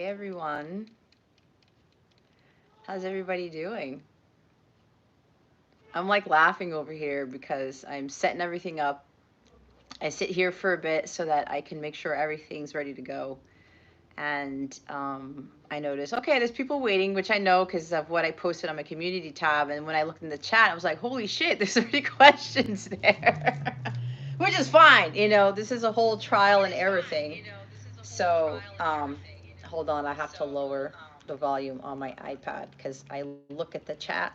everyone. How's everybody doing? I'm like laughing over here because I'm setting everything up. I sit here for a bit so that I can make sure everything's ready to go. And I noticed, okay, there's people waiting, which I know because of what I posted on my community tab. And when I looked in the chat, I was like, holy shit, there's already questions there, which is fine. This is a whole trial and error thing. So, hold on, I have to lower the volume on my iPad because I look at the chat.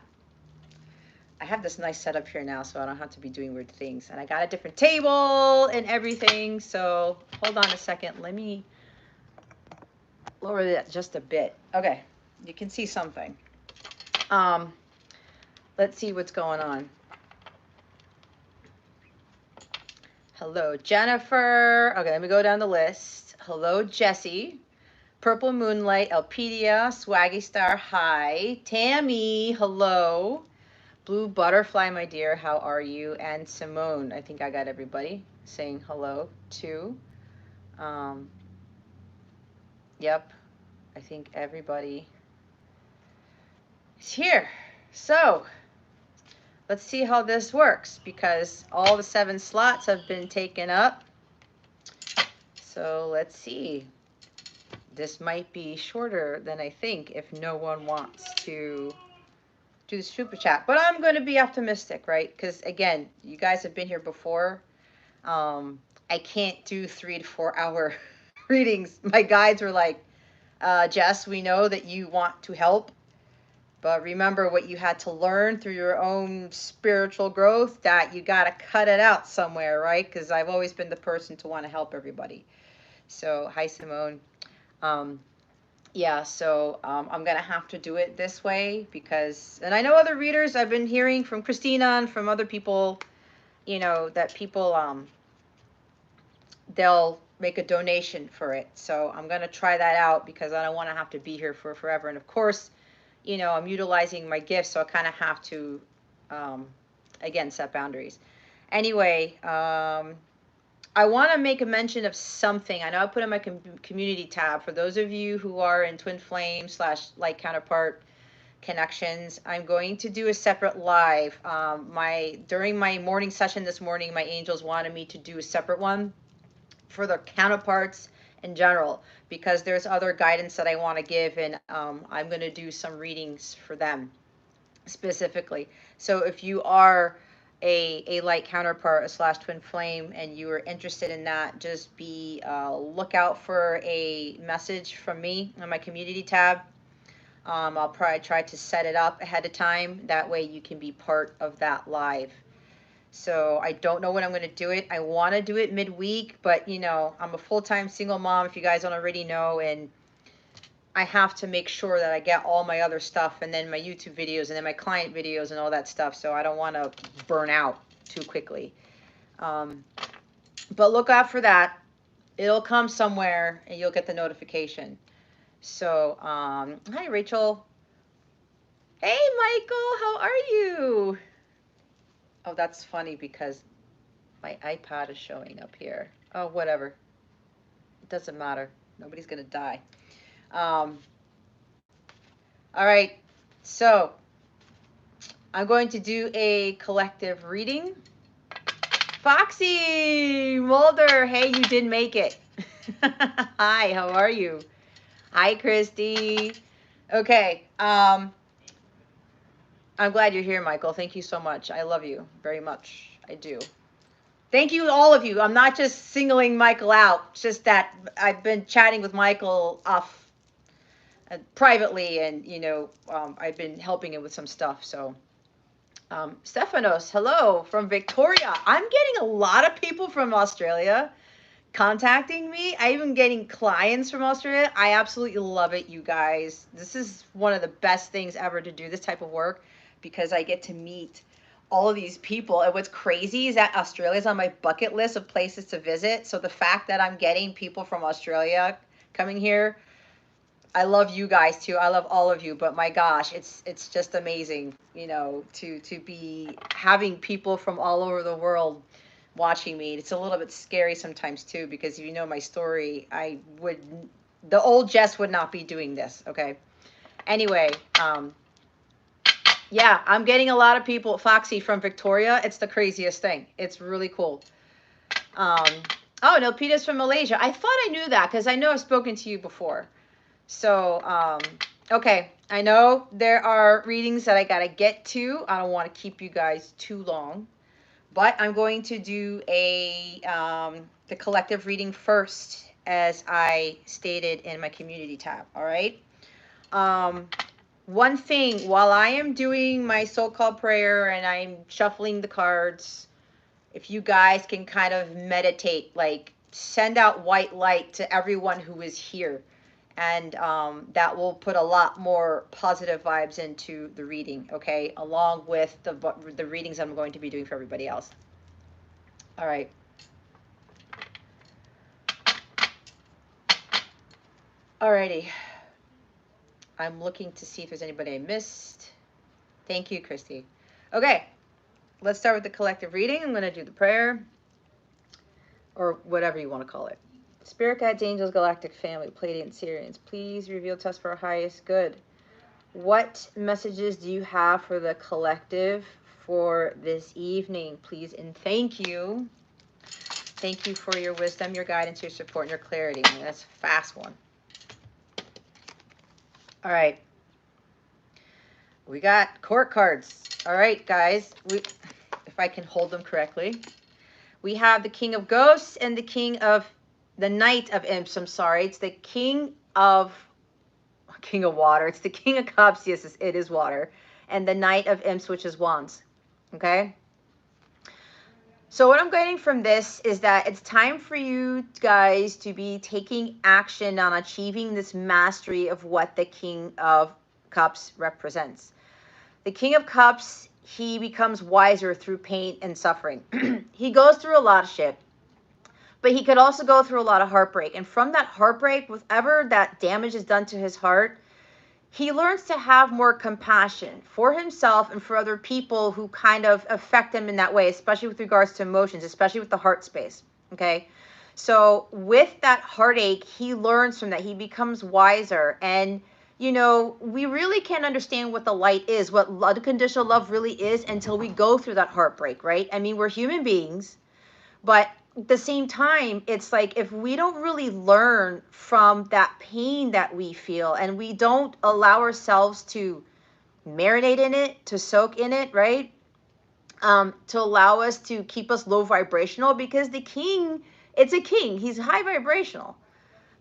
I have this nice setup here now, so I don't have to be doing weird things. And I got a different table and everything. So, hold on a second. Let me lower that just a bit. Okay, you can see something. Um, let's see what's going on. Hello, Jennifer. Okay, let me go down the list. Hello, Jesse. Purple Moonlight, Elpedia, Swaggy Star, hi. Tammy, hello. Blue Butterfly, my dear, how are you? And Simone, I think I got everybody saying hello too. Yep, I think everybody is here. So let's see how this works because all the 7 slots have been taken up. So let's see. This might be shorter than I think if no one wants to do the super chat. But I'm going to be optimistic, right? Because again, you guys have been here before. I can't do 3 to 4 hour readings. My guides were like, Jess, we know that you want to help, but remember what you had to learn through your own spiritual growth, that you got to cut it out somewhere, right? Because I've always been the person to want to help everybody. So, hi, Simone. Yeah, so I'm going to have to do it this way because, and I know other readers, I've been hearing from Christina and from other people, that people, they'll make a donation for it. So I'm going to try that out because I don't want to have to be here for forever. And of course, I'm utilizing my gifts, so I kind of have to, again, set boundaries. Anyway, I want to make a mention of something. I know I put in my community tab. For those of you who are in Twin Flame / Light Counterpart connections, I'm going to do a separate live. During my morning session this morning, my angels wanted me to do a separate one for the counterparts in general because there's other guidance that I want to give, and I'm going to do some readings for them specifically. So if you are a light counterpart / twin flame and you are interested in that, just be lookout for a message from me on my community tab. I'll probably try to set it up ahead of time. That way you can be part of that live. So I don't know when I'm going to do it. I want to do it midweek, but I'm a full-time single mom, if you guys don't already know, and I have to make sure that I get all my other stuff and then my YouTube videos and then my client videos and all that stuff. So I don't want to burn out too quickly. But look out for that. It'll come somewhere and you'll get the notification. So, hi, Rachel. Hey, Michael, how are you? Oh, that's funny because my iPad is showing up here. Oh, whatever. It doesn't matter. Nobody's going to die. All right. So I'm going to do a collective reading. Foxy Mulder, hey, you did make it. Hi, how are you? Hi, Christy. Okay. I'm glad you're here, Michael. Thank you so much. I love you very much. I do. Thank you, all of you. I'm not just singling Michael out. It's just that I've been chatting with Michael off privately, and I've been helping him with some stuff. So, Stephanos, hello from Victoria. I'm getting a lot of people from Australia contacting me. I'm even getting clients from Australia. I absolutely love it, you guys. This is one of the best things ever to do this type of work because I get to meet all of these people. And what's crazy is that Australia's on my bucket list of places to visit. So the fact that I'm getting people from Australia coming here, I love you guys too. I love all of you, but my gosh, it's just amazing, to be having people from all over the world watching me. It's a little bit scary sometimes too, because if you know my story, I would The old Jess would not be doing this, okay? Anyway, yeah, I'm getting a lot of people. Foxy from Victoria. It's the craziest thing. It's really cool. Um, oh, no, Peter's from Malaysia. I thought I knew that because I know I've spoken to you before. So, okay. I know there are readings that I got to get to. I don't want to keep you guys too long. But I'm going to do the collective reading first, as I stated in my community tab. All right. One thing, while I am doing my so-called prayer and I'm shuffling the cards, if you guys can kind of meditate, like send out white light to everyone who is here. And that will put a lot more positive vibes into the reading, okay? Along with the readings I'm going to be doing for everybody else. All right. Alrighty. I'm looking to see if there's anybody I missed. Thank you, Christy. Okay. Let's start with the collective reading. I'm going to do the prayer, or whatever you want to call it. Spirit guides, angels, galactic family, Pleiadian, Sirians, please reveal to us for our highest good. What messages do you have for the collective for this evening, please? And thank you. Thank you for your wisdom, your guidance, your support, and your clarity. And that's a fast one. All right. We got court cards. All right, guys. If I can hold them correctly. We have the King of Ghosts and the Knight of Imps. I'm sorry. It's the King of Water. It's the King of Cups. Yes, it is water. And the Knight of Imps, which is Wands. Okay? So what I'm getting from this is that it's time for you guys to be taking action on achieving this mastery of what the King of Cups represents. The King of Cups, he becomes wiser through pain and suffering. He goes through a lot of shit, but he could also go through a lot of heartbreak. And from that heartbreak, whatever that damage is done to his heart, he learns to have more compassion for himself and for other people who kind of affect him in that way, especially with regards to emotions, especially with the heart space. Okay. So with that heartache, he learns from that. He becomes wiser. And, you know, we really can't understand what the light is, what unconditional love really is until we go through that heartbreak, right? I mean, we're human beings, but at the same time, it's like if we don't really learn from that pain that we feel and we don't allow ourselves to marinate in it, to soak in it, right? To allow us to keep us low vibrational, because the king, it's a king. He's high vibrational.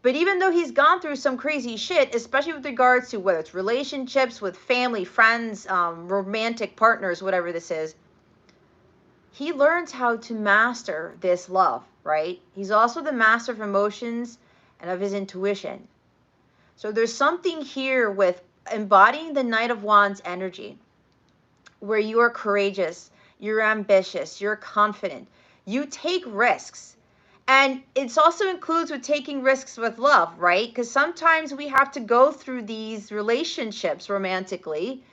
But even though he's gone through some crazy shit, especially with regards to whether it's relationships with family, friends, romantic partners, whatever this is, he learns how to master this love, right? He's also the master of emotions and of his intuition. So there's something here with embodying the Knight of Wands energy, where you are courageous, you're ambitious, you're confident, you take risks. And it also includes with taking risks with love, right? Because sometimes we have to go through these relationships romantically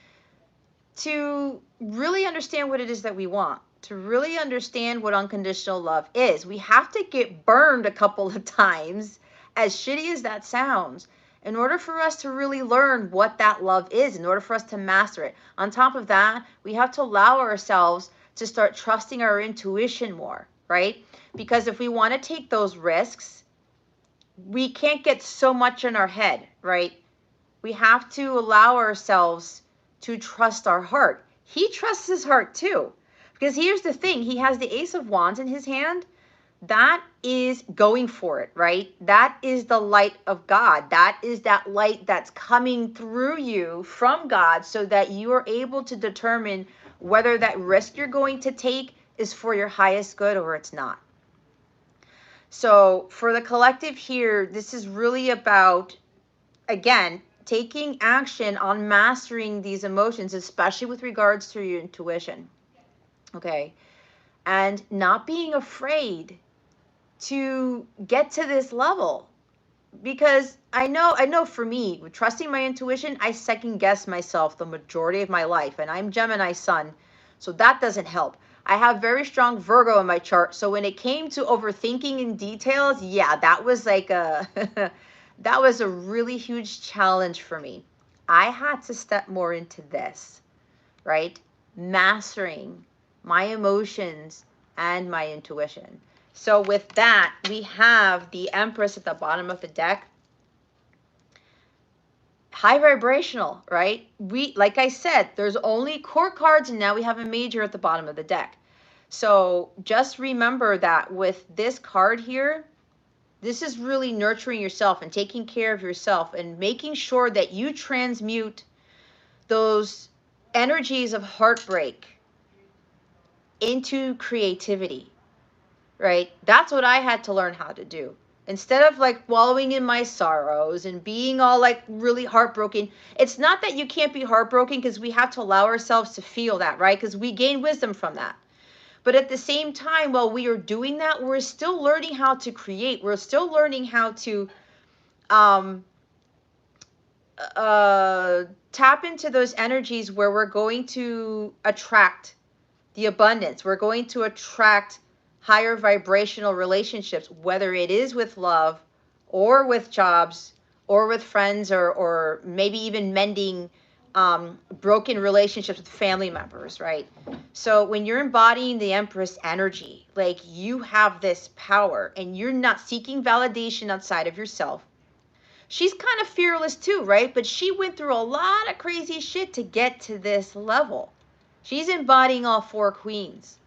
to really understand what it is that we want, to really understand what unconditional love is. We have to get burned a couple of times, as shitty as that sounds, in order for us to really learn what that love is, in order for us to master it. On top of that, we have to allow ourselves to start trusting our intuition more, right? Because if we want to take those risks, we can't get so much in our head, right? We have to allow ourselves to trust our heart. He trusts his heart too. Because here's the thing, he has the Ace of Wands in his hand. That is going for it, right? That is the light of God. That is that light that's coming through you from God, so that you are able to determine whether that risk you're going to take is for your highest good or it's not. So for the collective here, this is really about, again, taking action on mastering these emotions, especially with regards to your intuition. Okay. And not being afraid to get to this level, because I know for me, with trusting my intuition, I second guess myself the majority of my life, and I'm Gemini sun, so that doesn't help. I have very strong Virgo in my chart, so when it came to overthinking in details, yeah, that was like a That was a really huge challenge for me. I had to step more into this, right? Mastering my emotions and my intuition. So with that, we have the Empress at the bottom of the deck. High vibrational, right? We, like I said, there's only core cards, and now we have a major at the bottom of the deck. So just remember that with this card here, this is really nurturing yourself and taking care of yourself and making sure that you transmute those energies of heartbreak into creativity, right? That's what I had to learn how to do. Instead of like wallowing in my sorrows and being all like really heartbroken, it's not that you can't be heartbroken, because we have to allow ourselves to feel that, right? Because we gain wisdom from that. But at the same time, while we are doing that, we're still learning how to create. We're still learning how to um, tap into those energies where we're going to attract the abundance. We're going to attract higher vibrational relationships, whether it is with love or with jobs or with friends, or maybe even mending broken relationships with family members, right? So when you're embodying the Empress energy, like, you have this power and you're not seeking validation outside of yourself. She's kind of fearless too, right? But she went through a lot of crazy shit to get to this level. She's embodying all four queens.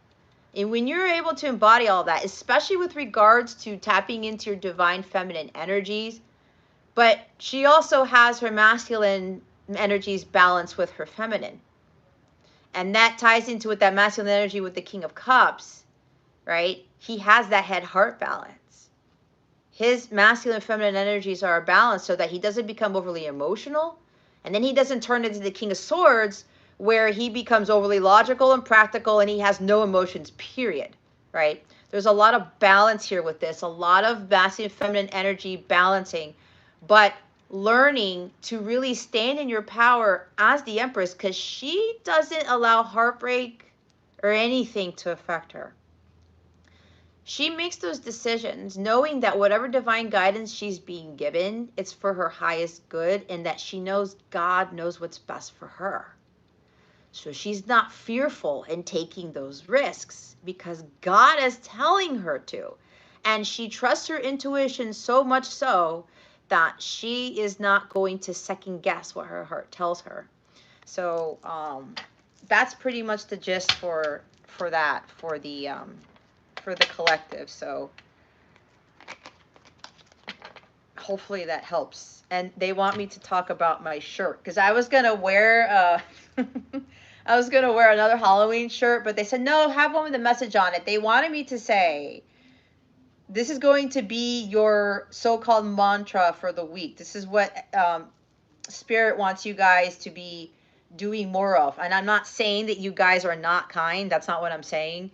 And when you're able to embody all that, especially with regards to tapping into your divine feminine energies, but she also has her masculine energies balanced with her feminine. And that ties into with that masculine energy with the King of Cups, right? He has that head-heart balance. His masculine and feminine energies are balanced so that he doesn't become overly emotional. And then he doesn't turn into the King of Swords, where he becomes overly logical and practical and he has no emotions, period, right? There's a lot of balance here with this, a lot of masculine and feminine energy balancing, but learning to really stand in your power as the Empress, because she doesn't allow heartbreak or anything to affect her. She makes those decisions knowing that whatever divine guidance she's being given, it's for her highest good, and that she knows God knows what's best for her. So she's not fearful in taking those risks because God is telling her to. And she trusts her intuition so much so that she is not going to second guess what her heart tells her. So that's pretty much the gist for that, for the collective. So hopefully that helps. And they want me to talk about my shirt, because I was gonna wear I was gonna wear another Halloween shirt, but they said no, have one with a message on it. They wanted me to say, this is going to be your so-called mantra for the week. This is what Spirit wants you guys to be doing more of. And I'm not saying that you guys are not kind. That's not what I'm saying.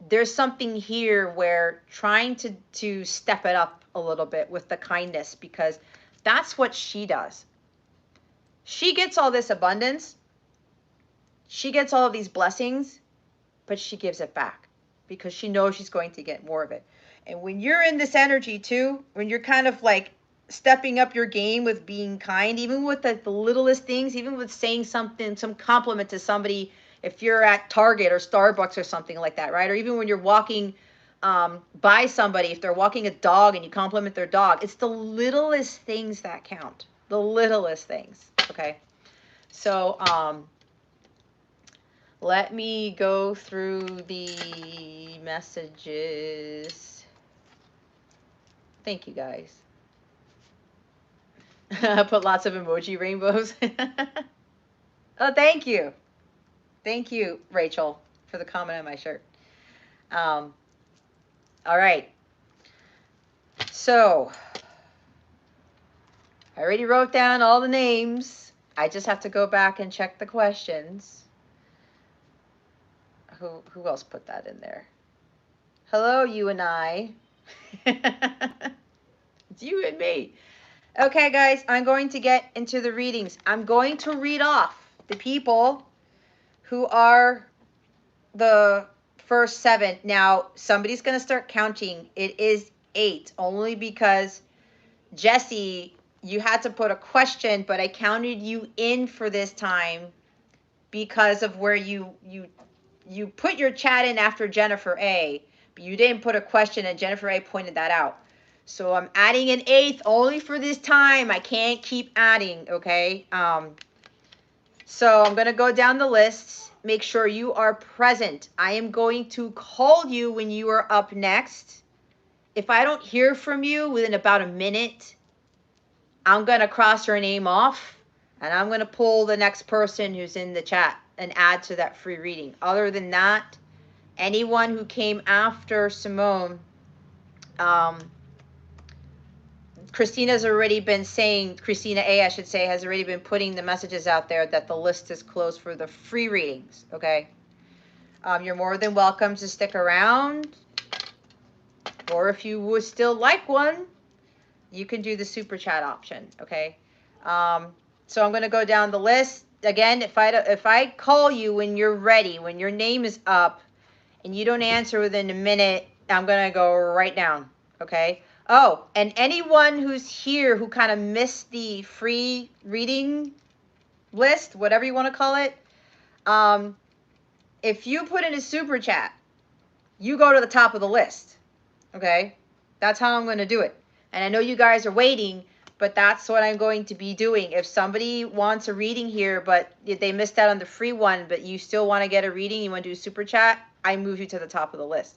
There's something here where trying to step it up a little bit with the kindness, because that's what she does. She gets all this abundance. She gets all of these blessings, but she gives it back because she knows she's going to get more of it. And when you're in this energy too, when you're kind of like stepping up your game with being kind, even with the littlest things, even with saying something, some compliment to somebody, if you're at Target or Starbucks or something like that, right? Or even when you're walking by somebody, if they're walking a dog and you compliment their dog, it's the littlest things that count. The littlest things, okay? So let me go through the messages. Thank you, guys. Put lots of emoji rainbows. Oh, thank you. Thank you, Rachel, for the comment on my shirt. All right. So I already wrote down all the names. I just have to go back and check the questions. Who else put that in there? Hello, you and I. It's you and me. Okay, guys, I'm going to get into the readings. I'm going to read off the people who are the first 7. Now, somebody's going to start counting. It is 8, only because Jesse, you had to put a question, but I counted you in for this time because of where you put your chat in after Jennifer A, but you didn't put a question, and Jennifer A pointed that out. So I'm adding an 8th only for this time. I can't keep adding, okay? So I'm going to go down the list. Make sure you are present. I am going to call you when you are up next. If I don't hear from you within about a minute, I'm going to cross your name off, and I'm going to pull the next person who's in the chat and add to that free reading. Other than that, anyone who came after Simone, Christina's already been saying, Christina A, I should say, has already been putting the messages out there that the list is closed for the free readings, okay? You're more than welcome to stick around, or if you would still like one, you can do the super chat option, okay? So I'm going to go down the list. Again, if I call you when you're ready, when your name is up, and you don't answer within a minute, I'm going to go right down, okay? Oh, and anyone who's here who kind of missed the free reading list, whatever you want to call it, if you put in a super chat, you go to the top of the list, okay? That's how I'm going to do it. And I know you guys are waiting, but that's what I'm going to be doing. If somebody wants a reading here, but if they missed out on the free one, but you still want to get a reading, you want to do a super chat, I move you to the top of the list.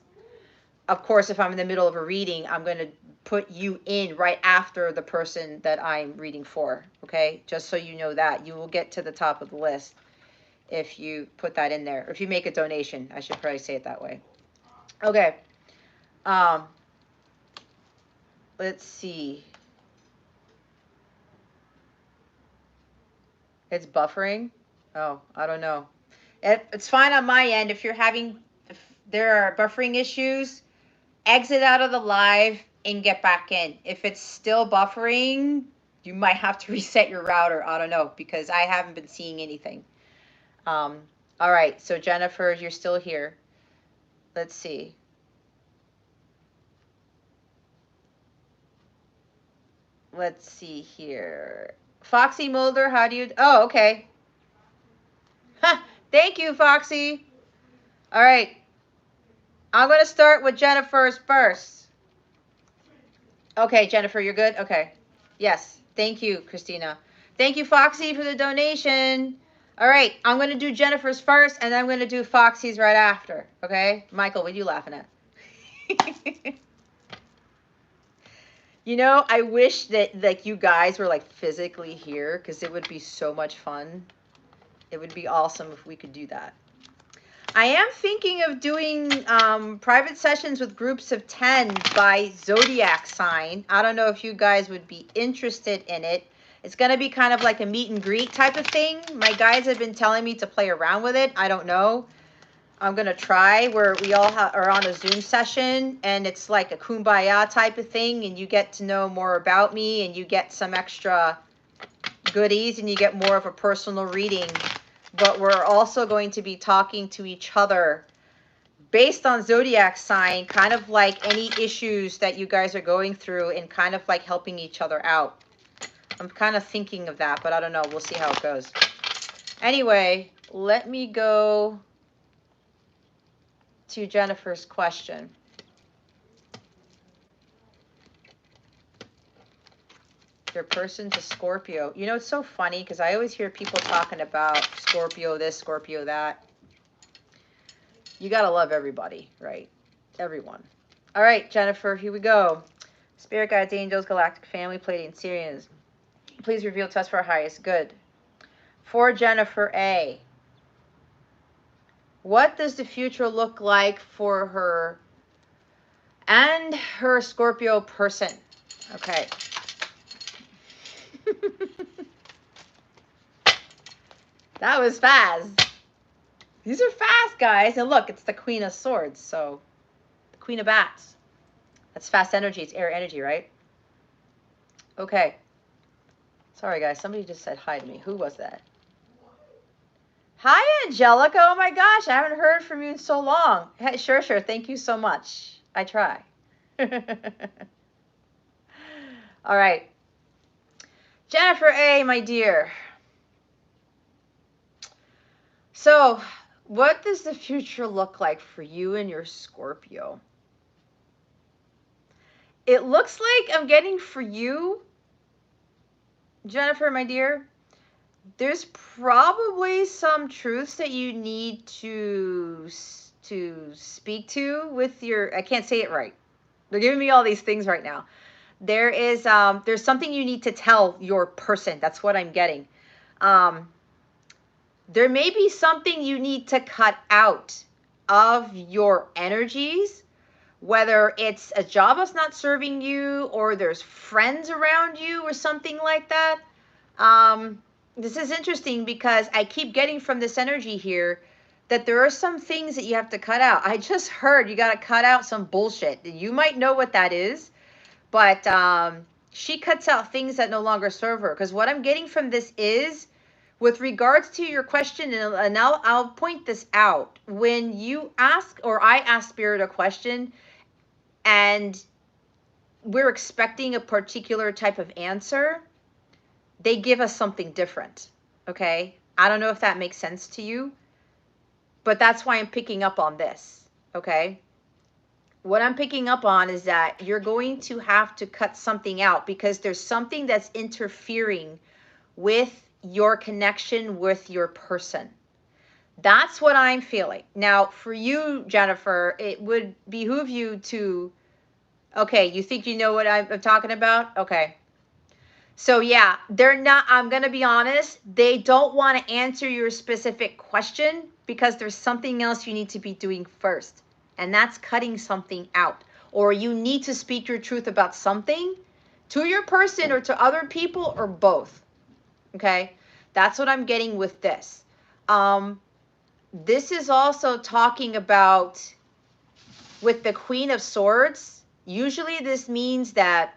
Of course, if I'm in the middle of a reading, I'm going to put you in right after the person that I'm reading for, okay? Just so you know that. You will get to the top of the list if you put that in there. Or if you make a donation, I should probably say it that way. Okay. Let's see. It's buffering? Oh, I don't know. It's fine on my end. If there are buffering issues, exit out of the live and get back in. If it's still buffering, you might have to reset your router. I don't know, because I haven't been seeing anything. All right, so Jennifer, you're still here. Let's see. Let's see here. Foxy Mulder, how do you... Oh, okay. Thank you, Foxy. All right. I'm going to start with Jennifer's first. Okay, Jennifer, you're good? Okay. Yes. Thank you, Christina. Thank you, Foxy, for the donation. All right. I'm going to do Jennifer's first, and then I'm going to do Foxy's right after. Okay? Michael, what are you laughing at? You know, I wish that like you guys were like physically here, because it would be so much fun. It would be awesome if we could do that. I am thinking of doing private sessions with groups of 10 by zodiac sign. I don't know if you guys would be interested in it. It's going to be kind of like a meet and greet type of thing. My guys have been telling me to play around with it. I don't know. I'm going to try where we all are on a Zoom session, and it's like a kumbaya type of thing, and you get to know more about me, and you get some extra goodies, and you get more of a personal reading. But we're also going to be talking to each other based on zodiac sign, kind of like any issues that you guys are going through, and kind of like helping each other out. I'm kind of thinking of that, but I don't know. We'll see how it goes. Anyway, let me go to Jennifer's question. Your person to Scorpio. You know, it's so funny because I always hear people talking about Scorpio this, Scorpio that. You got to love everybody, right? Everyone. All right, Jennifer, here we go. Spirit guides, angels, galactic family, Pleiadian Sirians. Please reveal to us for our highest good. For Jennifer A, what does the future look like for her and her Scorpio person? Okay. That was fast. These are fast, guys. And look, it's the Queen of Swords, so the Queen of Bats. That's fast energy. It's air energy, right? Okay. Sorry, guys. Somebody just said hi to me. Who was that? Hi, Angelica. Oh, my gosh. I haven't heard from you in so long. Hey, sure. Thank you so much. I try. All right. Jennifer A., my dear. So, what does the future look like for you and your Scorpio? It looks like I'm getting for you, Jennifer, my dear, there's probably some truths that you need to speak to with your, I can't say it right. They're giving me all these things right now. There's something you need to tell your person. That's what I'm getting. Um, there may be something you need to cut out of your energies, whether it's a job that's not serving you or there's friends around you or something like that. This is interesting because I keep getting from this energy here that there are some things that you have to cut out. I just heard you got to cut out some bullshit. You might know what that is, but she cuts out things that no longer serve her. Because what I'm getting from this is, with regards to your question, and I'll point this out. When you ask, or I ask Spirit a question, and we're expecting a particular type of answer, they give us something different. Okay? I don't know if that makes sense to you, but that's why I'm picking up on this. Okay? What I'm picking up on is that you're going to have to cut something out because there's something that's interfering with your connection with your person. That's what I'm feeling. Now, for you, Jennifer, it would behoove you to, okay, you think you know what I'm talking about? Okay. So yeah, they're not, I'm going to be honest, they don't want to answer your specific question because there's something else you need to be doing first. And that's cutting something out. Or you need to speak your truth about something to your person or to other people or both. Okay? That's what I'm getting with this. This is also talking about with the Queen of Swords. Usually this means that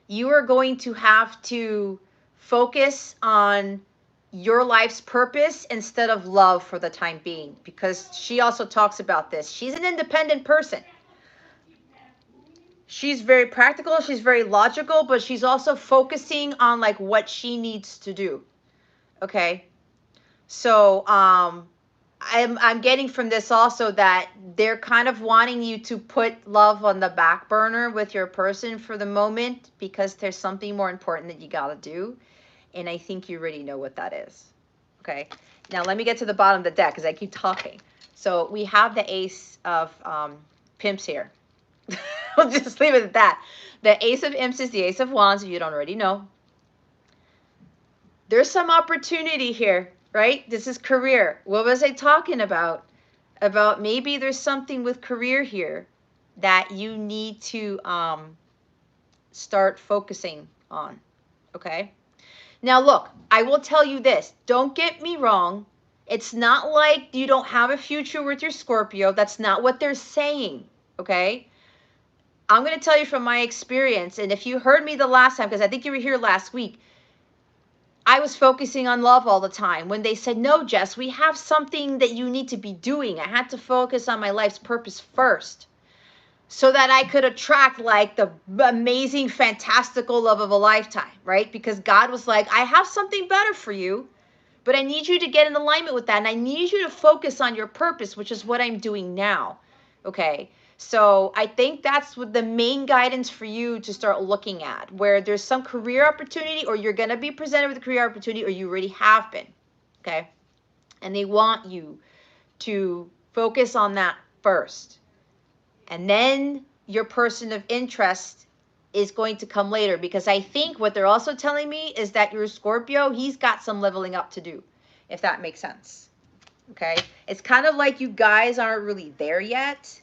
you are going to have to focus on your life's purpose instead of love for the time being, because she also talks about this. She's an independent person. She's very practical, she's very logical, but she's also focusing on like what she needs to do. Okay? So, I'm getting from this also that they're kind of wanting you to put love on the back burner with your person for the moment because there's something more important that you got to do. And I think you already know what that is. Okay. Now let me get to the bottom of the deck because I keep talking. So we have the Ace of Pimps here. We'll just leave it at that. The Ace of Imps is the Ace of Wands, if you don't already know. There's some opportunity here, right? This is career. What was I talking about? About maybe there's something with career here that you need to start focusing on, okay? Now, look, I will tell you this. Don't get me wrong. It's not like you don't have a future with your Scorpio. That's not what they're saying, okay? I'm going to tell you from my experience, and if you heard me the last time, because I think you were here last week, I was focusing on love all the time. When they said, no, Jess, we have something that you need to be doing, I had to focus on my life's purpose first so that I could attract like the amazing, fantastical love of a lifetime, right? Because God was like, I have something better for you, but I need you to get in alignment with that. And I need you to focus on your purpose, which is what I'm doing now. Okay. So I think that's what the main guidance for you to start looking at, where there's some career opportunity or you're going to be presented with a career opportunity or you already have been. Okay. And they want you to focus on that first. And then your person of interest is going to come later, because I think what they're also telling me is that your Scorpio, he's got some leveling up to do, if that makes sense. Okay. It's kind of like you guys aren't really there yet.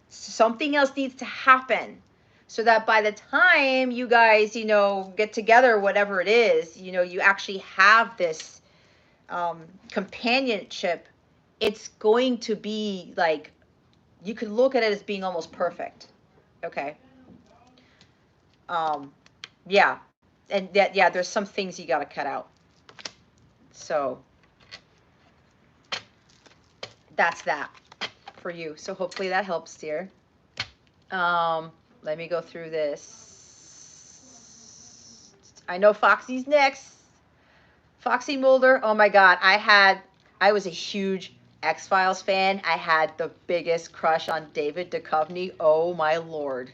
Something else needs to happen so that by the time you guys, get together, whatever it is, you actually have this companionship. It's going to be like, you could look at it as being almost perfect. Okay. Yeah. And that, yeah, there's some things you got to cut out. So that's that for you. So hopefully that helps, dear. Let me go through this. I know Foxy's next. Foxy Mulder. Oh my God. I was a huge X-Files fan. I had the biggest crush on David Duchovny. Oh my Lord.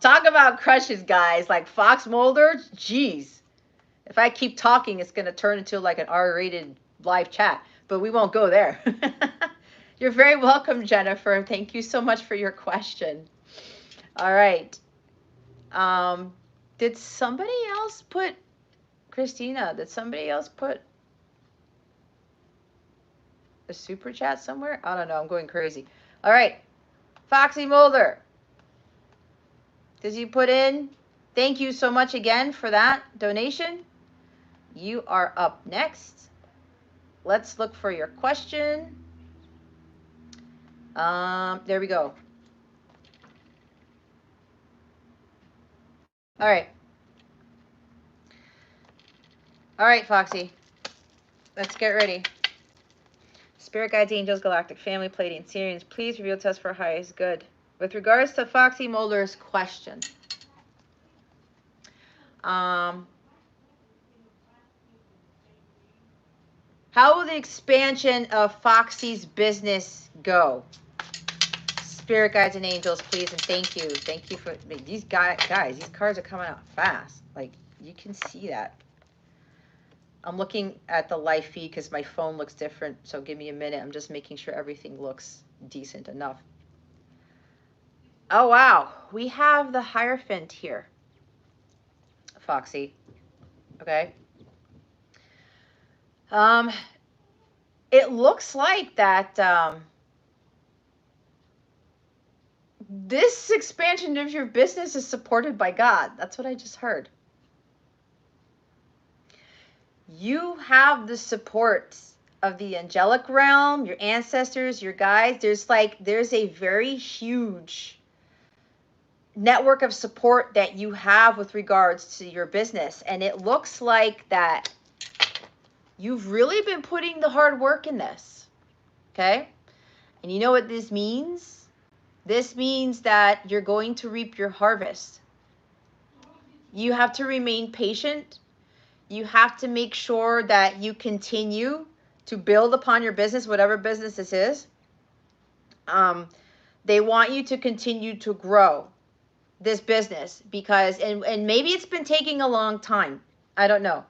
Talk about crushes, guys. Like Fox Mulder. Jeez. If I keep talking, it's going to turn into like an R-rated live chat, but we won't go there. You're very welcome, Jennifer. Thank you so much for your question. All right. Did somebody else put, Christina, did somebody else put a super chat somewhere? I don't know. I'm going crazy. All right. Foxy Mulder. Did you put in? Thank you so much again for that donation. You are up next. Let's look for your question. There we go. All right. All right, Foxy. Let's get ready. Spirit guides, angels, galactic family, Pleiadian, Sirians, please reveal to us for highest good. With regards to Foxy Mulder's question, how will the expansion of Foxy's business go? Spirit guides and angels, please, and thank you. Thank you for these guys. These cards are coming out fast. Like, you can see that. I'm looking at the live feed because my phone looks different, so give me a minute. I'm just making sure everything looks decent enough. Oh, wow. We have the Hierophant here, Foxy. Okay. It looks like that this expansion of your business is supported by God. That's what I just heard. You have the support of the angelic realm, your ancestors, your guides. There's a very huge network of support that you have with regards to your business. And it looks like that you've really been putting the hard work in this. Okay? And you know what this means? This means that you're going to reap your harvest. You have to remain patient. You have to make sure that you continue to build upon your business, whatever business this is. They want you to continue to grow this business because, and maybe it's been taking a long time. I don't know.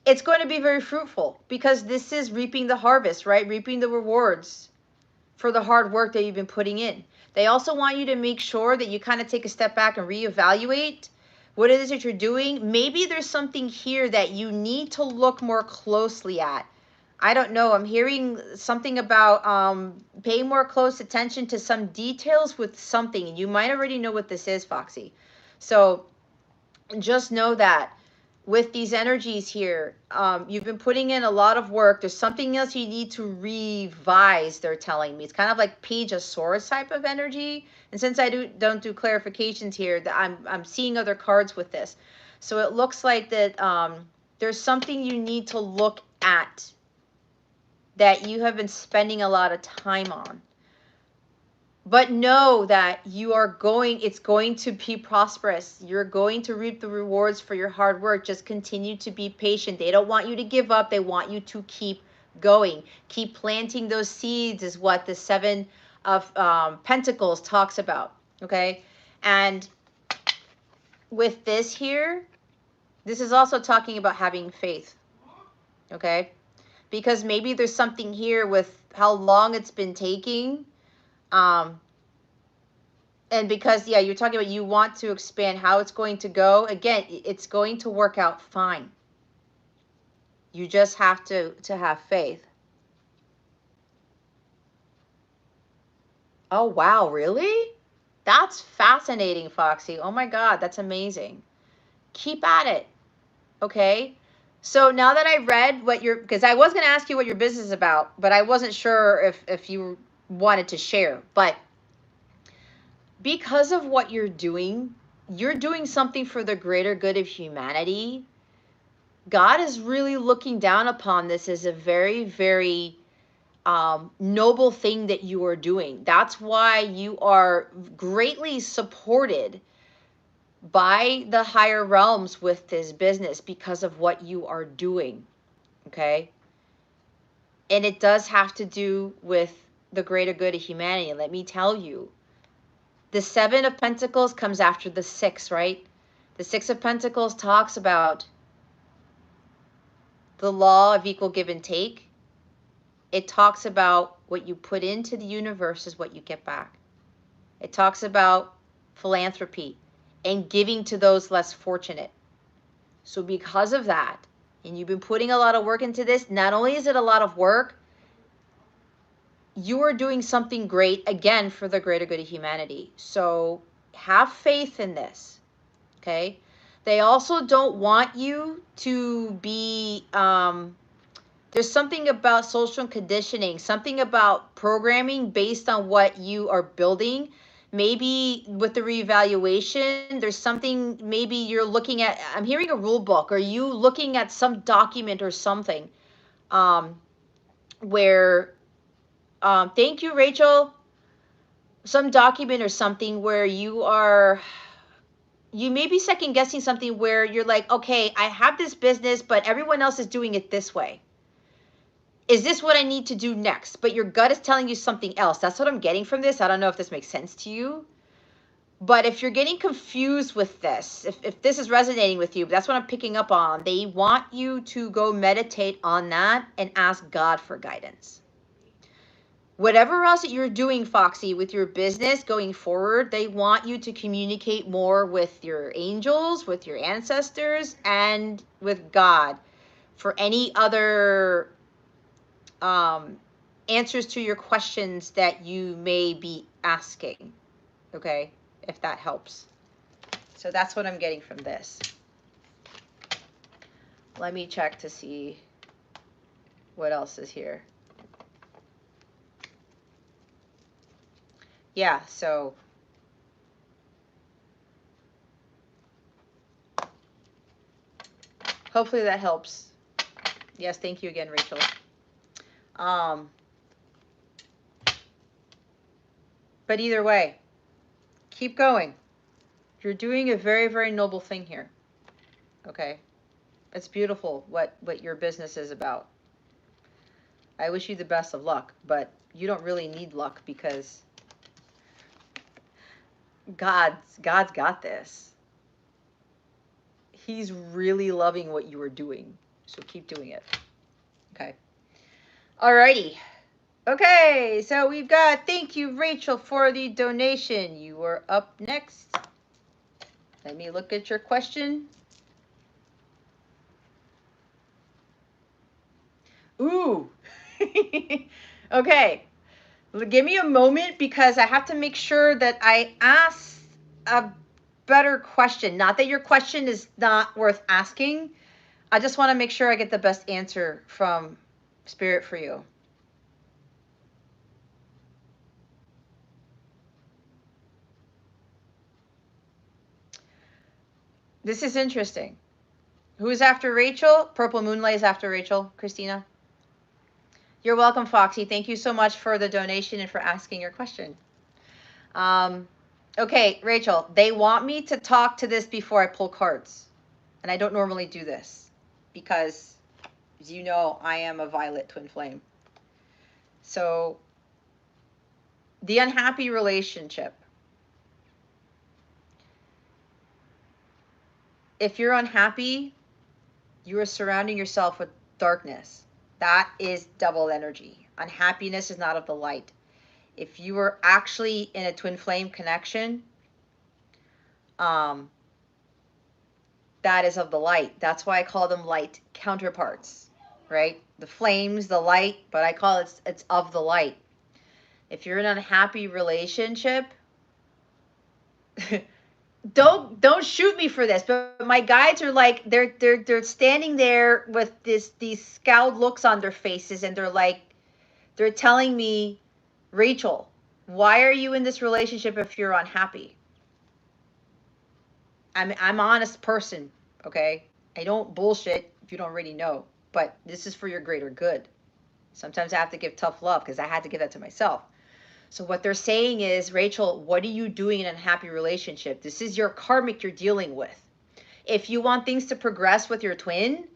It's going to be very fruitful because this is reaping the harvest, right? Reaping the rewards for the hard work that you've been putting in. They also want you to make sure that you kind of take a step back and reevaluate what it is that you're doing. Maybe there's something here that you need to look more closely at. I don't know. I'm hearing something about paying more close attention to some details with something. You might already know what this is, Foxy. So just know that with these energies here, you've been putting in a lot of work. There's something else you need to revise, they're telling me. It's kind of like Page of Swords type of energy. And since I don't do clarifications here, that I'm seeing other cards with this. So it looks like that there's something you need to look at that you have been spending a lot of time on. But know that it's going to be prosperous. You're going to reap the rewards for your hard work. Just continue to be patient. They don't want you to give up. They want you to keep going. Keep planting those seeds is what the Seven of Pentacles talks about. Okay? And with this here, this is also talking about having faith. Okay? Because maybe there's something here with how long it's been taking. And because, yeah, you're talking about you want to expand, how it's going to go. Again, it's going to work out fine. You just have to have faith. Oh, wow, really? That's fascinating, Foxy. Oh, my God, that's amazing. Keep at it, okay? So now that I read what because I was going to ask you what your business is about, but I wasn't sure if you wanted to share. But because of what you're doing something for the greater good of humanity. God is really looking down upon this as a very, very noble thing that you are doing. That's why you are greatly supported by the higher realms with this business, because of what you are doing. Okay. And it does have to do with the greater good of humanity. And let me tell you, the Seven of Pentacles comes after the Six, right? The Six of Pentacles talks about the law of equal give and take. It talks about what you put into the universe is what you get back. It talks about philanthropy and giving to those less fortunate. So because of that, and you've been putting a lot of work into this, not only is it a lot of work, you are doing something great, again, for the greater good of humanity. So have faith in this, okay? They also don't want you to be, there's something about social conditioning, something about programming based on what you are building. Maybe with the reevaluation, there's something, maybe you're looking at, I'm hearing a rule book, or you looking at some document or something, where, thank you, Rachel, some document or something where you may be second guessing something where you're like, okay, I have this business, but everyone else is doing it this way. Is this what I need to do next? But your gut is telling you something else. That's what I'm getting from this. I don't know if this makes sense to you. But if you're getting confused with this, if this is resonating with you, that's what I'm picking up on. They want you to go meditate on that and ask God for guidance. Whatever else that you're doing, Foxy, with your business going forward, they want you to communicate more with your angels, with your ancestors, and with God for any other answers to your questions that you may be asking, okay, if that helps. So that's what I'm getting from this. Let me check to see what else is here. Yeah, so hopefully that helps. Yes, thank you again, Rachel. But either way, keep going. You're doing a very, very noble thing here. Okay? It's beautiful what your business is about. I wish you the best of luck, but you don't really need luck because God's got this. He's really loving what you are doing. So keep doing it. Okay. Alrighty. Okay, so we've got, thank you, Rachel, for the donation. You are up next. Let me look at your question. Ooh. Okay. Give me a moment because I have to make sure that I ask a better question. Not that your question is not worth asking. I just want to make sure I get the best answer from Spirit for you. This is interesting. Who's after Rachel? Purple Moonlight is after Rachel, Christina. You're welcome, Foxy. Thank you so much for the donation and for asking your question. Okay, Rachel, they want me to talk to this before I pull cards. And I don't normally do this because, as you know, I am a violet twin flame. So, the unhappy relationship. If you're unhappy, you are surrounding yourself with darkness. That is double energy. Unhappiness is not of the light. If you are actually in a twin flame connection, that is of the light. That's why I call them light counterparts, right? The flames, the light, but I call it's of the light. If you're in an unhappy relationship, don't shoot me for this, but my guides are like they're standing there with these scowled looks on their faces, and they're telling me, Rachel, why are you in this relationship if you're unhappy? I'm an honest person, okay? I don't bullshit if you don't already know, but this is for your greater good. Sometimes I have to give tough love because I had to give that to myself. So what they're saying is, Rachel, what are you doing in an unhappy relationship? This is your karmic you're dealing with. If you want things to progress with your twin,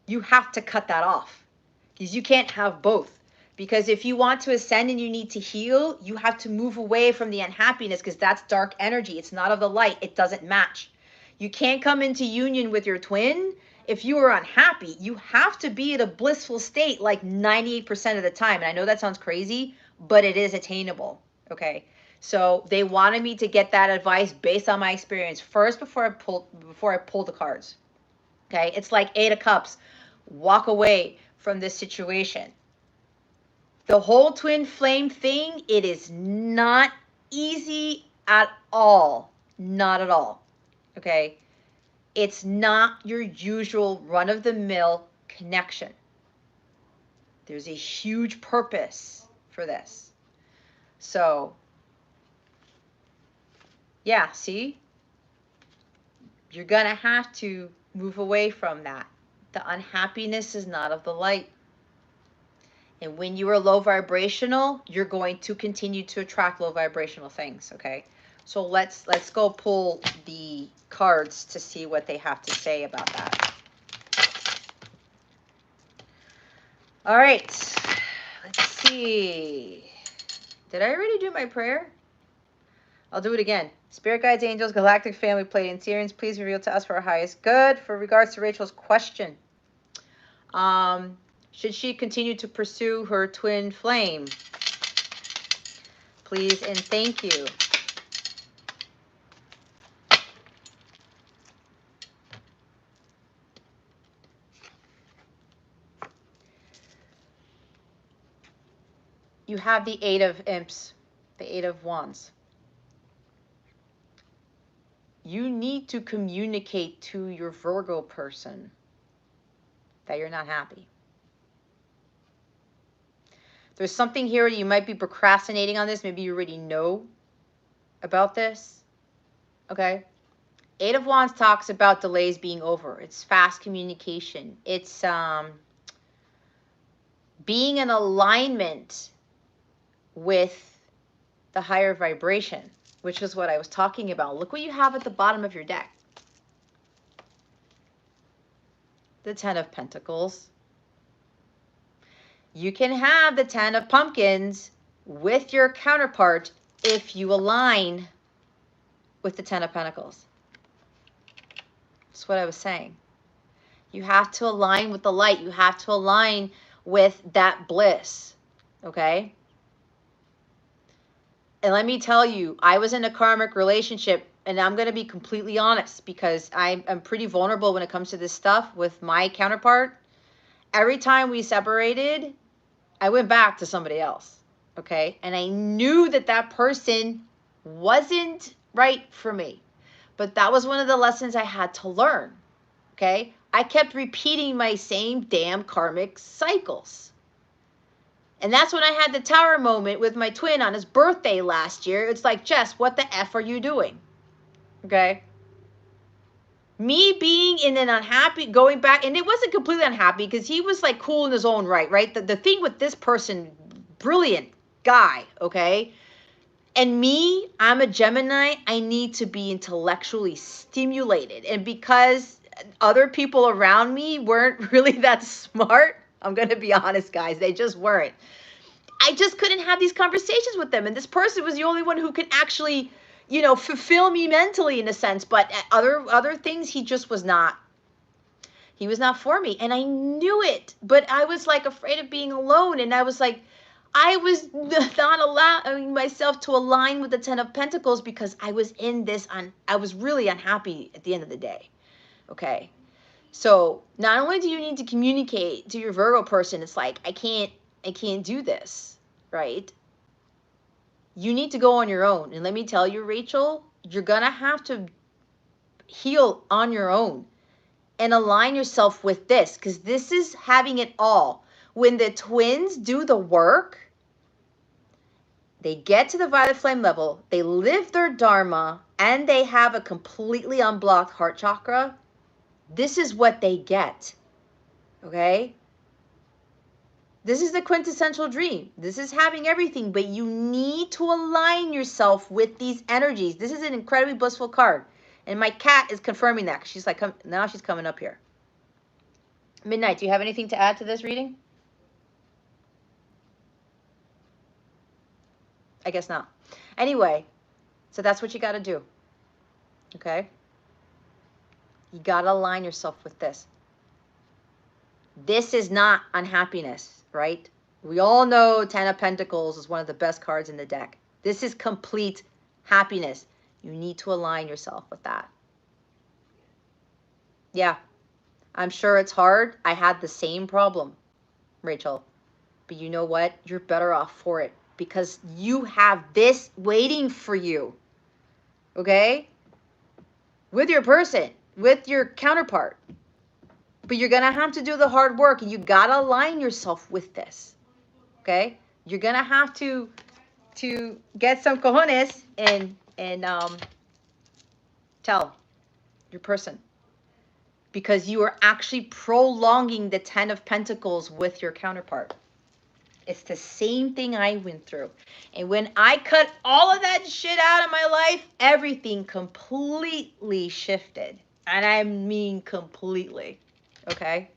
you have to cut that off, because you can't have both. Because if you want to ascend and you need to heal, you have to move away from the unhappiness, because that's dark energy. It's not of the light. It doesn't match. You can't come into union with your twin if you are unhappy. You have to be at a blissful state like 98% of the time. And I know that sounds crazy, but it is attainable. Okay. So they wanted me to get that advice based on my experience first before I pulled the cards. Okay. It's like 8 of Cups. Walk away from this situation. The whole twin flame thing, it is not easy at all. Not at all. Okay. It's not your usual run-of-the-mill connection. There's a huge purpose for this. So, yeah, see? You're going to have to move away from that. The unhappiness is not of the light. And when you are low vibrational, you're going to continue to attract low vibrational things, okay? So let's go pull the cards to see what they have to say about that. All right, let's see. Did I already do my prayer? I'll do it again. Spirit guides, angels, galactic family, Pleiadians, please reveal to us for our highest good. For regards to Rachel's question, should she continue to pursue her twin flame? Please and thank you. You have the 8 of Imps, the 8 of Wands. You need to communicate to your Virgo person that you're not happy. There's something here you might be procrastinating on this. Maybe you already know about this. Okay. 8 of Wands talks about delays being over. It's fast communication. It's being in alignment with the higher vibration, which is what I was talking about. Look what you have at the bottom of your deck. The 10 of Pentacles. You can have the 10 of Pumpkins with your counterpart if you align with the 10 of Pentacles. That's what I was saying. You have to align with the light. You have to align with that bliss. Okay? And let me tell you, I was in a karmic relationship, and I'm going to be completely honest because I'm pretty vulnerable when it comes to this stuff with my counterpart. Every time we separated, I went back to somebody else. Okay? And I knew that that person wasn't right for me. But that was one of the lessons I had to learn. Okay? I kept repeating my same damn karmic cycles. And that's when I had the tower moment with my twin on his birthday last year. It's like, Jess, what the F are you doing? Okay? Me being in an unhappy, going back, and it wasn't completely unhappy because he was like cool in his own right, right? The thing with this person, brilliant guy, okay? And me, I'm a Gemini, I need to be intellectually stimulated. And because other people around me weren't really that smart, I'm going to be honest, guys, they just weren't. I just couldn't have these conversations with them. And this person was the only one who could actually, you know, fulfill me mentally in a sense. But other things, he just was not. He was not for me. And I knew it. But I was like afraid of being alone. And I was like, I was not allowing myself to align with the 10 of Pentacles because I was in this, I was really unhappy at the end of the day. Okay. So not only do you need to communicate to your Virgo person, it's like, I can't do this, right? You need to go on your own. And let me tell you, Rachel, you're going to have to heal on your own and align yourself with this, because this is having it all. When the twins do the work, they get to the violet flame level, they live their dharma, and they have a completely unblocked heart chakra. This is what they get, okay? This is the quintessential dream. This is having everything, but you need to align yourself with these energies. This is an incredibly blissful card. And my cat is confirming that. She's like, now she's coming up here. Midnight, do you have anything to add to this reading? I guess not. Anyway, so that's what you got to do. Okay? You got to align yourself with this. This is not unhappiness, right? We all know Ten of Pentacles is one of the best cards in the deck. This is complete happiness. You need to align yourself with that. Yeah, I'm sure it's hard. I had the same problem, Rachel. But you know what? You're better off for it because you have this waiting for you. Okay? With your person, with your counterpart. But you're going to have to do the hard work, and you got to align yourself with this. Okay? You're going to have to get some cojones and tell your person. Because you are actually prolonging the Ten of Pentacles with your counterpart. It's the same thing I went through. And when I cut all of that shit out of my life, everything completely shifted. And I mean completely. Okay?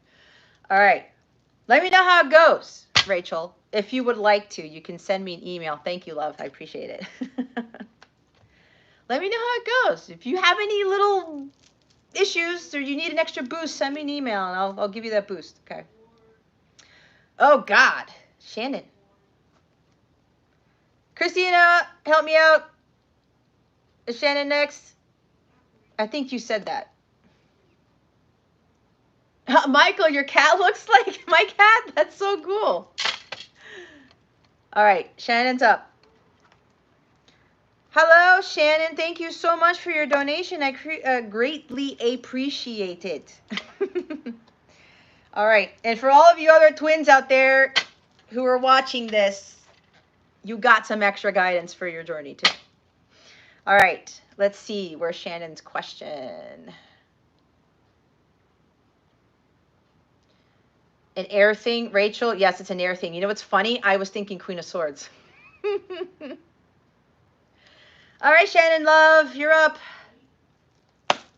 All right. Let me know how it goes, Rachel. If you would like to, you can send me an email. Thank you, love. I appreciate it. Let me know how it goes. If you have any little issues or you need an extra boost, send me an email and I'll give you that boost. Okay. Oh, God. Shannon. Christina, help me out. Is Shannon next? I think you said that. Michael, your cat looks like my cat. That's so cool. All right, Shannon's up. Hello, Shannon. Thank you so much for your donation. I greatly appreciate it. All right, and for all of you other twins out there who are watching this, you got some extra guidance for your journey too. All right, let's see where's Shannon's question. An air thing, Rachel? Yes, it's an air thing. You know what's funny? I was thinking Queen of Swords. All right, Shannon, love, you're up.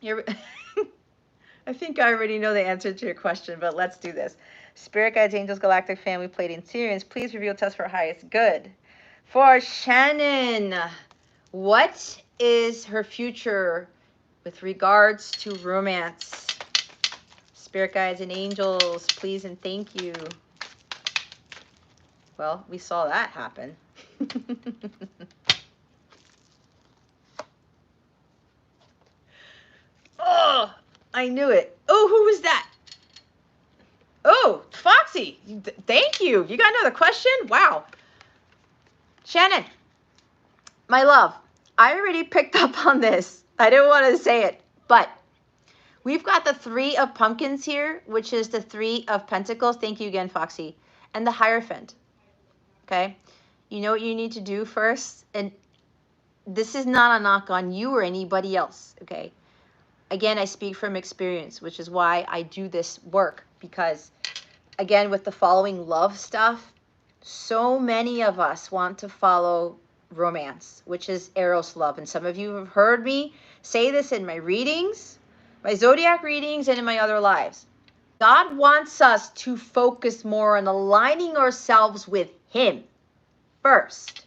I think I already know the answer to your question, but let's do this. Spirit guides, angels, galactic family, Pleiadians, please reveal to us for highest good. For Shannon, what is her future with regards to romance? Spirit guides and angels, please and thank you. Well, we saw that happen. Oh, I knew it. Oh, who was that? Oh, Foxy. Thank you. You got another question? Wow. Shannon, my love, I already picked up on this. I didn't want to say it, but we've got the Three of Pumpkins here, which is the Three of Pentacles. Thank you again, Foxy. And the Hierophant. Okay? You know what you need to do first? And this is not a knock on you or anybody else, okay? Again, I speak from experience, which is why I do this work. Because, again, with the following love stuff, so many of us want to follow romance, which is Eros love. And some of you have heard me say this in my readings, my zodiac readings, and in my other lives. God wants us to focus more on aligning ourselves with Him first,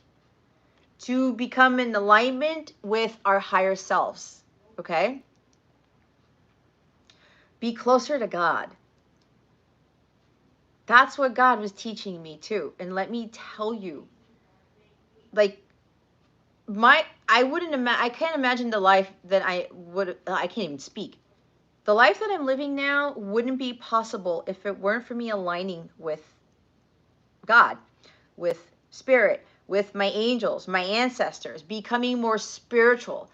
to become in alignment with our higher selves, okay? Be closer to God. That's what God was teaching me too. And let me tell you, like, I can't imagine the life that I can't even speak. The life that I'm living now wouldn't be possible if it weren't for me aligning with God, with spirit, with my angels, my ancestors, becoming more spiritual.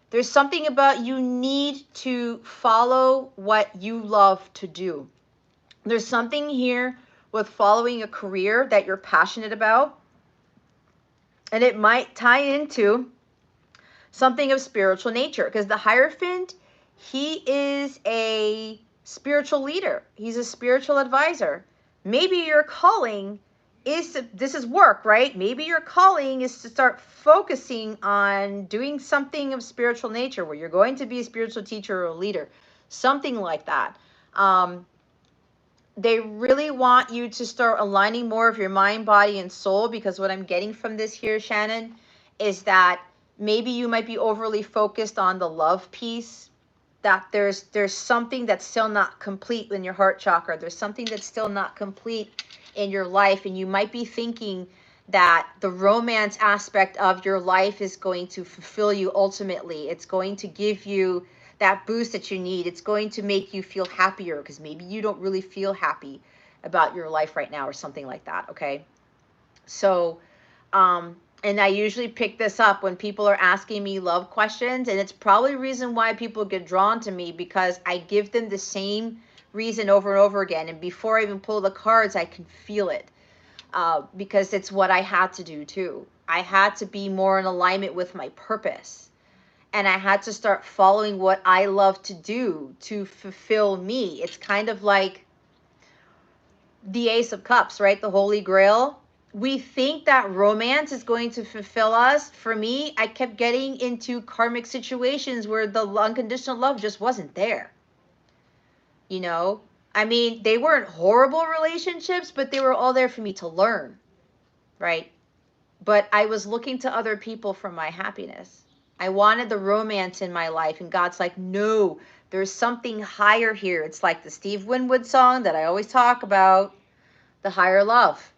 There's something about you need to follow what you love to do. There's something here with following a career that you're passionate about. And it might tie into something of spiritual nature. Because the Hierophant, he is a spiritual leader. He's a spiritual advisor. Maybe your calling is this is work, right? Maybe your calling is to start focusing on doing something of spiritual nature where you're going to be a spiritual teacher or a leader, something like that. They really want you to start aligning more of your mind, body, and soul, because what I'm getting from this here, Shannon, is that maybe you might be overly focused on the love piece, that there's something that's still not complete in your heart chakra. There's something that's still not complete in your life, and you might be thinking that the romance aspect of your life is going to fulfill you ultimately. It's going to give you that boost that you need. It's going to make you feel happier, because maybe you don't really feel happy about your life right now or something like that, okay? So, and I usually pick this up when people are asking me love questions, and it's probably the reason why people get drawn to me, because I give them the same reason over and over again, and before I even pull the cards, I can feel it, because it's what I had to do too. I had to be more in alignment with my purpose, and I had to start following what I love to do to fulfill me. It's kind of like the Ace of Cups, right? The Holy Grail. We think that romance is going to fulfill us. For me, I kept getting into karmic situations where the unconditional love just wasn't there. You know, I mean, they weren't horrible relationships, but they were all there for me to learn, right? But I was looking to other people for my happiness. I wanted the romance in my life, and God's like, no, there's something higher here. It's like the Steve Winwood song that I always talk about, the higher love.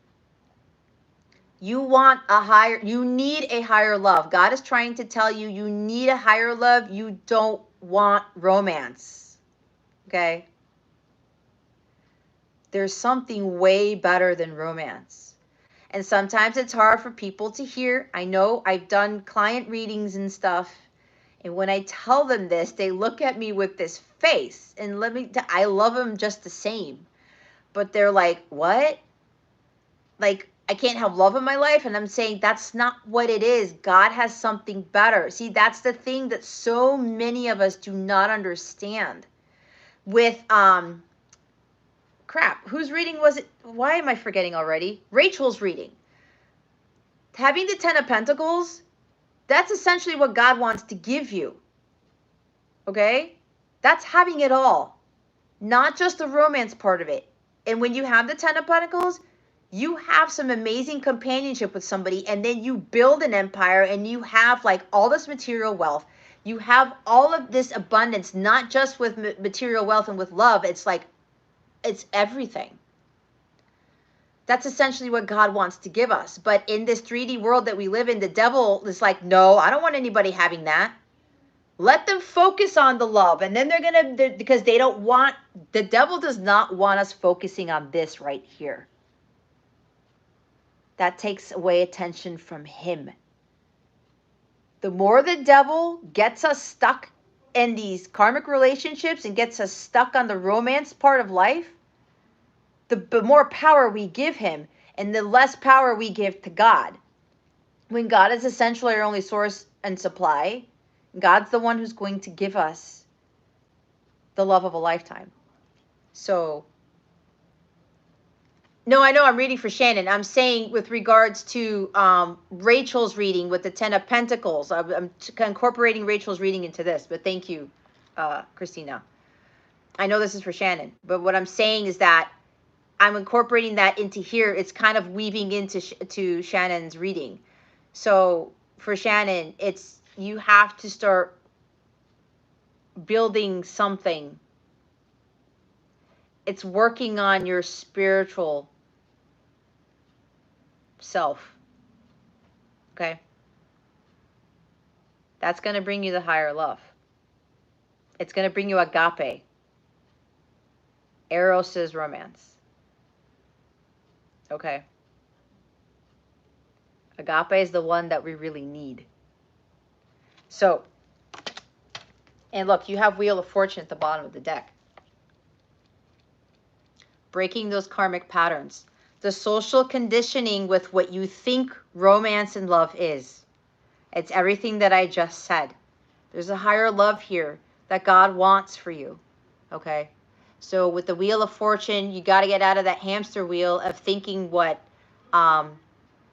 You want a higher, you need a higher love. God is trying to tell you, you need a higher love. You don't want romance. Okay? There's something way better than romance. And sometimes it's hard for people to hear. I know I've done client readings and stuff. And when I tell them this, they look at me with this face. And I love them just the same. But they're like, what? Like, I can't have love in my life? And I'm saying that's not what it is. God has something better. See, that's the thing that so many of us do not understand. With crap, whose reading was it? Why am I forgetting already? Rachel's reading. Having the 10 of Pentacles, that's essentially what God wants to give you. Okay? That's having it all, not just the romance part of it. And when you have the 10 of Pentacles, you have some amazing companionship with somebody, and then you build an empire, and you have like all this material wealth. You have all of this abundance, not just with material wealth and with love. It's like, it's everything. That's essentially what God wants to give us. But in this 3D world that we live in, the devil is like, no, I don't want anybody having that. Let them focus on the love. And then because they don't want, the devil does not want us focusing on this right here. That takes away attention from him. The more the devil gets us stuck in these karmic relationships and gets us stuck on the romance part of life, the more power we give him, and the less power we give to God. When God is essentially our only source and supply, God's the one who's going to give us the love of a lifetime. So, no, I know I'm reading for Shannon. I'm saying with regards to Rachel's reading with the 10 of Pentacles. I'm incorporating Rachel's reading into this, but thank you, Christina. I know this is for Shannon, but what I'm saying is that I'm incorporating that into here. It's kind of weaving into to Shannon's reading. So for Shannon, it's, you have to start building something. It's working on your spiritual self. Okay? That's going to bring you the higher love. It's going to bring you agape. Eros is romance. Okay? Agape is the one that we really need. So, and look, you have Wheel of Fortune at the bottom of the deck. Breaking those karmic patterns. The social conditioning with what you think romance and love is. It's everything that I just said. There's a higher love here that God wants for you. Okay? So with the Wheel of Fortune, you got to get out of that hamster wheel of thinking what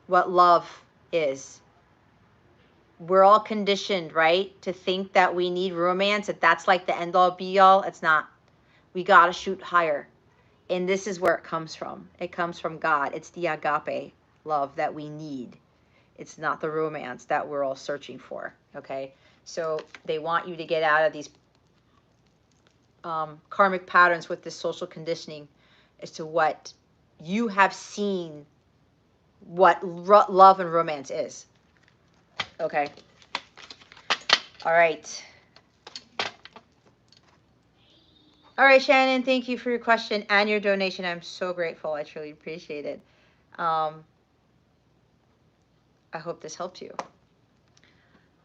love is. We're all conditioned, right, to think that we need romance, that that's like the end all be all. It's not. We got to shoot higher. And this is where it comes from. It comes from God. It's the agape love that we need. It's not the romance that we're all searching for, okay? So they want you to get out of these karmic patterns with this social conditioning as to what you have seen what love and romance is, okay? All right. All right, Shannon, thank you for your question and your donation. I'm so grateful. I truly appreciate it. I hope this helped you.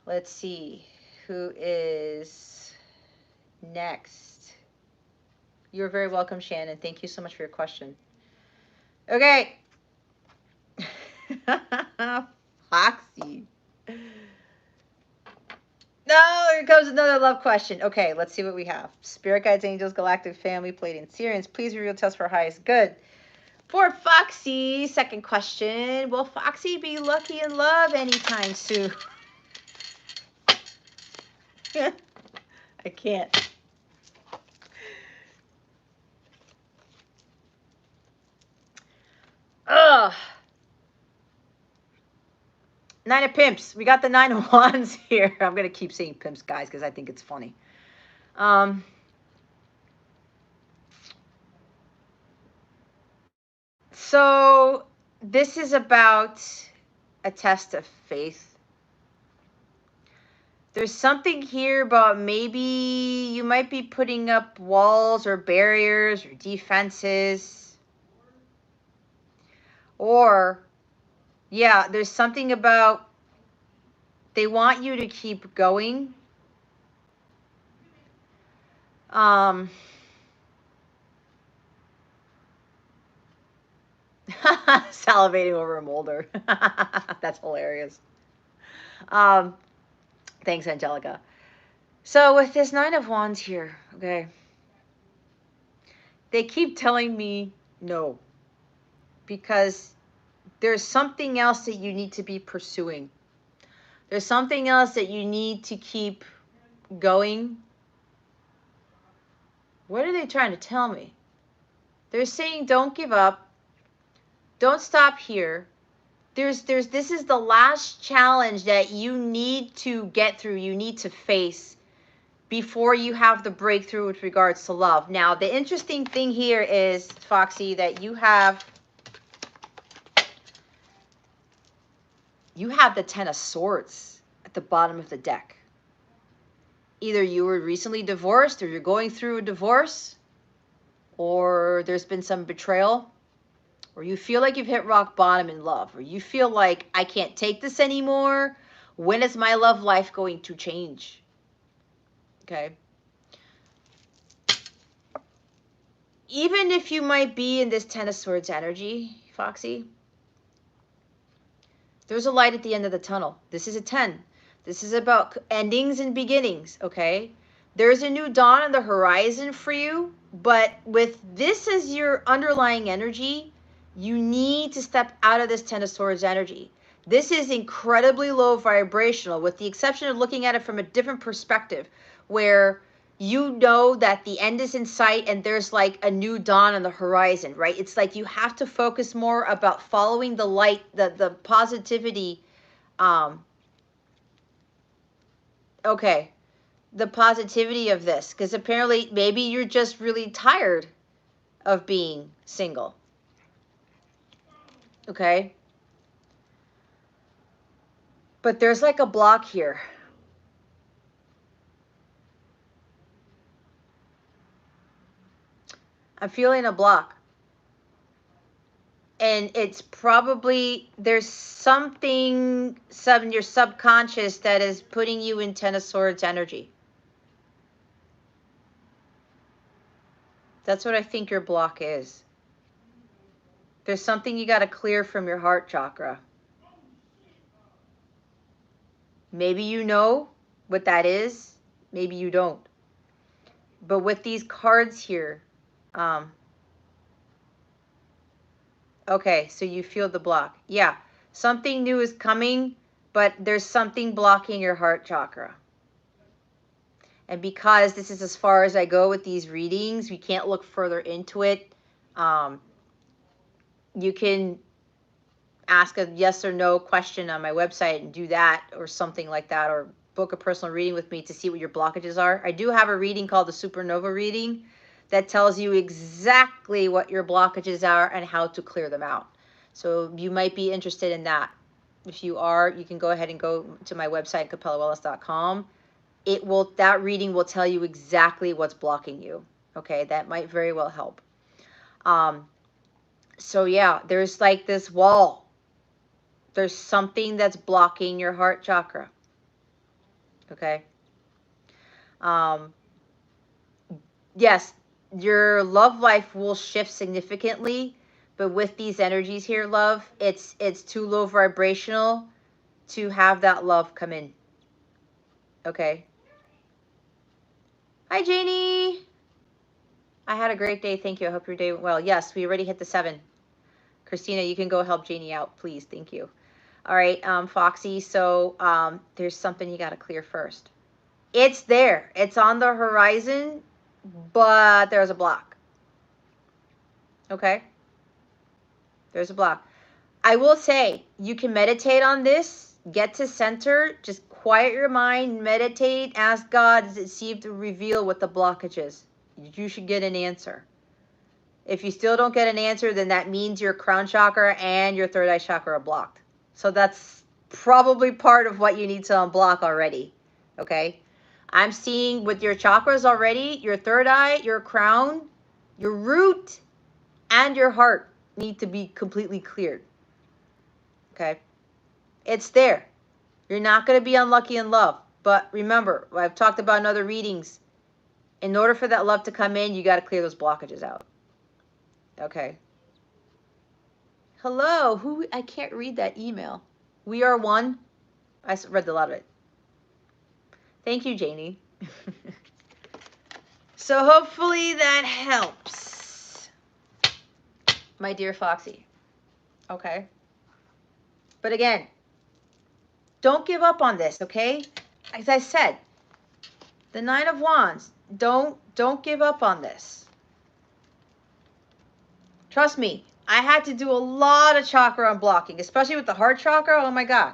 Let's see who is next. You're very welcome, Shannon. Thank you so much for your question. Okay. Foxy. No, here comes another love question. Okay, let's see what we have. Spirit guides, angels, galactic family, Pleiadian Sirians. Please reveal to us for highest good. For Foxy, second question. Will Foxy be lucky in love anytime soon? I can't. Ugh. Nine of Pimps. We got the Nine of Wands here. I'm going to keep saying pimps, guys, because I think it's funny. So this is about a test of faith. There's something here about maybe you might be putting up walls or barriers or defenses. Or, yeah, there's something about they want you to keep going. Salivating over a molder. That's hilarious. Thanks, Angelica. So with this Nine of Wands here, okay, they keep telling me no, because there's something else that you need to be pursuing. There's something else that you need to keep going. What are they trying to tell me? They're saying don't give up. Don't stop here. This is the last challenge that you need to get through, you need to face before you have the breakthrough with regards to love. Now, the interesting thing here is, Foxy, that you have the Ten of Swords at the bottom of the deck. Either you were recently divorced, or you're going through a divorce, or there's been some betrayal, or you feel like you've hit rock bottom in love, or you feel like, I can't take this anymore. When is my love life going to change? Okay. Even if you might be in this Ten of Swords energy, Foxy, there's a light at the end of the tunnel. This is a 10. This is about endings and beginnings, okay? There's a new dawn on the horizon for you, but with this as your underlying energy, you need to step out of this Ten of Swords energy. This is incredibly low vibrational, with the exception of looking at it from a different perspective, where you know that the end is in sight and there's like a new dawn on the horizon, right? It's like you have to focus more about following the light, the positivity. Okay, the positivity of this, because apparently maybe you're just really tired of being single. Okay, but there's like a block here. I'm feeling a block. And it's probably, there's something in your subconscious that is putting you in Ten of Swords energy. That's what I think your block is. There's something you got to clear from your heart chakra. Maybe you know what that is. Maybe you don't. But with these cards here, Um, okay, so you feel the block. Yeah, something new is coming, but there's something blocking your heart chakra. And because this is as far as I go with these readings, we can't look further into it. You can ask a yes or no question on my website and do that or something like that, or book a personal reading with me to see what your blockages are. I do have a reading called the Supernova reading that tells you exactly what your blockages are and how to clear them out. So you might be interested in that. If you are, you can go ahead and go to my website, capellawellness.com. That reading will tell you exactly what's blocking you. Okay, that might very well help. So yeah, there's like this wall. There's something that's blocking your heart chakra. Okay. Yes, your love life will shift significantly, but with these energies here, love, it's too low vibrational to have that love come in. Okay. Hi, Janie. I had a great day. Thank you. I hope your day went well. Yes, we already hit the 7. Christina, you can go help Janie out, please. Thank you. All right, Foxy. So there's something you got to clear first. It's there. It's on the horizon, but there's a block. Okay? There's a block. I will say, you can meditate on this, get to center, just quiet your mind, meditate, ask God to see if to reveal what the blockage is. You should get an answer. If you still don't get an answer, then that means your crown chakra and your third eye chakra are blocked. So that's probably part of what you need to unblock already. Okay? I'm seeing with your chakras already, your third eye, your crown, your root, and your heart need to be completely cleared. Okay? It's there. You're not going to be unlucky in love. But remember, I've talked about in other readings, in order for that love to come in, you got to clear those blockages out. Okay? Hello. Who? I can't read that email. We are one. I read a lot of it. Thank you, Janie. So hopefully that helps, my dear Foxy. Okay? But again, don't give up on this, okay? As I said, the 9 of Wands, don't give up on this. Trust me, I had to do a lot of chakra unblocking, especially with the heart chakra. Oh my God.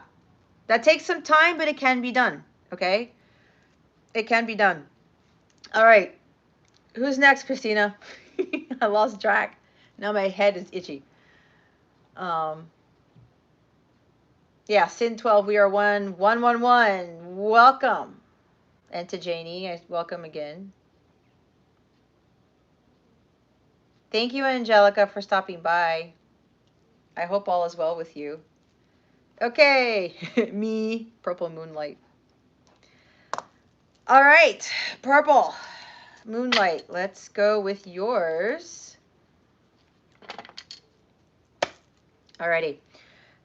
That takes some time, but it can be done, okay? It can be done. All right. Who's next, Christina? I lost track. Now my head is itchy. Yeah, Sin 12, we are one. 111. Welcome. And to Janie, I welcome again. Thank you, Angelica, for stopping by. I hope all is well with you. Okay, me, Purple Moonlight. All right, Purple Moonlight, let's go with yours. Alrighty.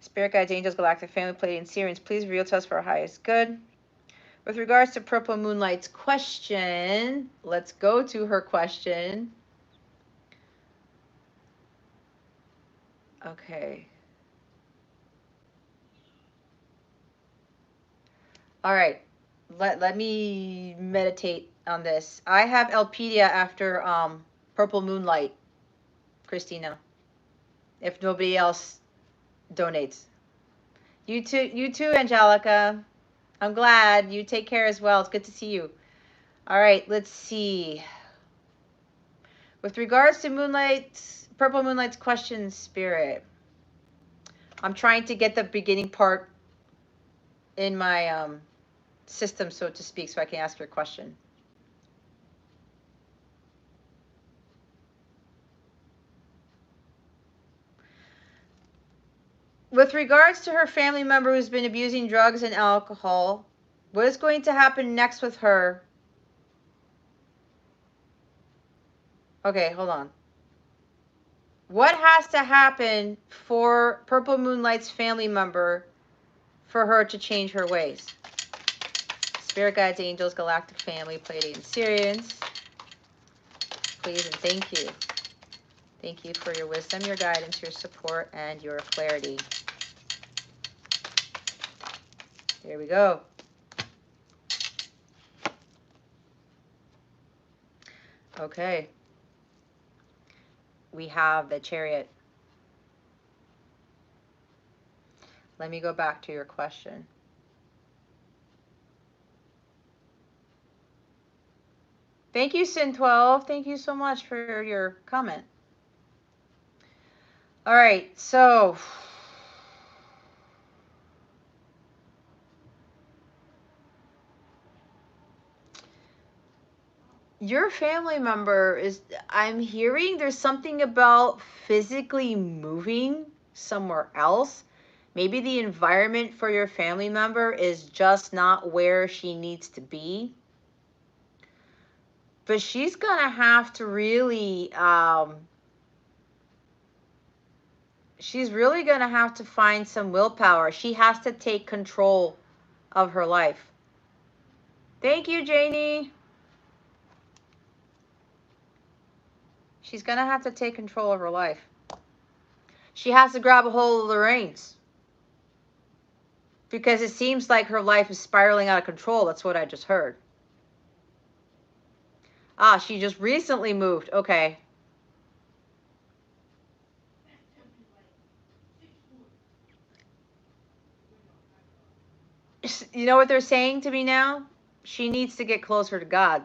Spirit guides, angels, galactic family, Pleiadian, Sirians, please reveal to us for our highest good. With regards to Purple Moonlight's question, let's go to her question. Okay. All right. Let me meditate on this. I have Elpedia after Purple Moonlight, Christina. If nobody else donates. You too, Angelica. I'm glad. You take care as well. It's good to see you. All right, let's see. With regards to Purple Moonlight's question, Spirit, I'm trying to get the beginning part in my system, so to speak, so I can ask your question. With regards to her family member who's been abusing drugs and alcohol, what is going to happen next with her? Okay, hold on. What has to happen for Purple Moonlight's family member for her to change her ways? Spirit guides, angels, galactic family, Pleiadian, Sirians. please, and thank you. Thank you for your wisdom, your guidance, your support, and your clarity. Here we go. Okay. We have the Chariot. Let me go back to your question. Thank you, Sin12. Thank you so much for your comment. All right, so your family member is, I'm hearing there's something about physically moving somewhere else. Maybe the environment for your family member is just not where she needs to be. But she's going to have to really, she's really going to have to find some willpower. She has to take control of her life. Thank you, Janie. She's going to have to take control of her life. She has to grab a hold of the reins. Because it seems like her life is spiraling out of control. That's what I just heard. Ah, she just recently moved. Okay. You know what they're saying to me now? She needs to get closer to God.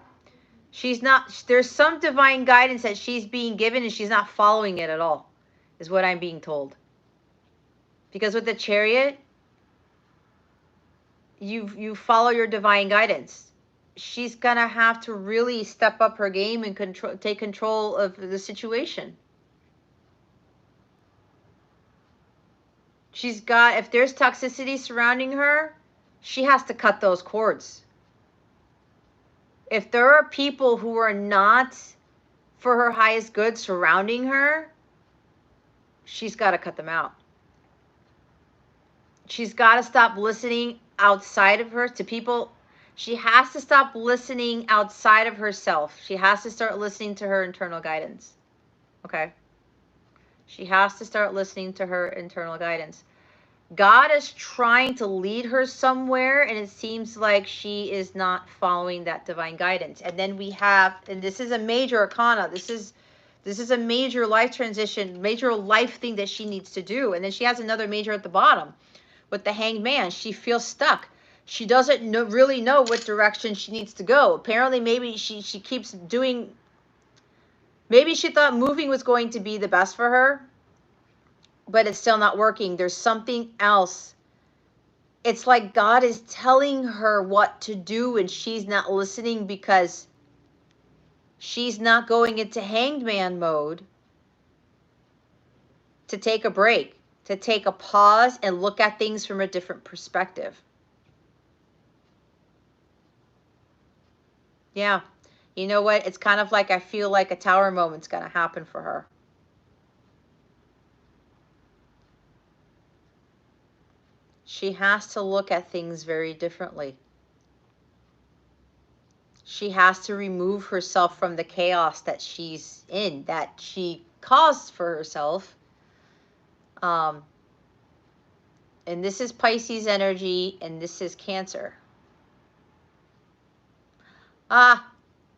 She's not, there's some divine guidance that she's being given and she's not following it at all, is what I'm being told. Because with the Chariot, you follow your divine guidance. She's going to have to really step up her game and take control of the situation. She's got, if there's toxicity surrounding her, she has to cut those cords. If there are people who are not for her highest good surrounding her, she's got to cut them out. She's got to stop listening outside of her to people. She has to stop listening outside of herself. She has to start listening to her internal guidance. Okay? She has to start listening to her internal guidance. God is trying to lead her somewhere, and it seems like she is not following that divine guidance. And then we have, and this is a major arcana. This is a major life transition, major life thing that she needs to do. And then she has another major at the bottom with the Hanged Man. She feels stuck. She doesn't really know what direction she needs to go. Apparently, maybe she keeps doing, maybe she thought moving was going to be the best for her, but it's still not working. There's something else. It's like God is telling her what to do and she's not listening because she's not going into Hanged Man mode to take a break, to take a pause and look at things from a different perspective. Yeah. You know what? It's kind of like I feel like a tower moment's going to happen for her. She has to look at things very differently. She has to remove herself from the chaos that she's in, that she caused for herself. And this is Pisces energy, and this is Cancer. Ah,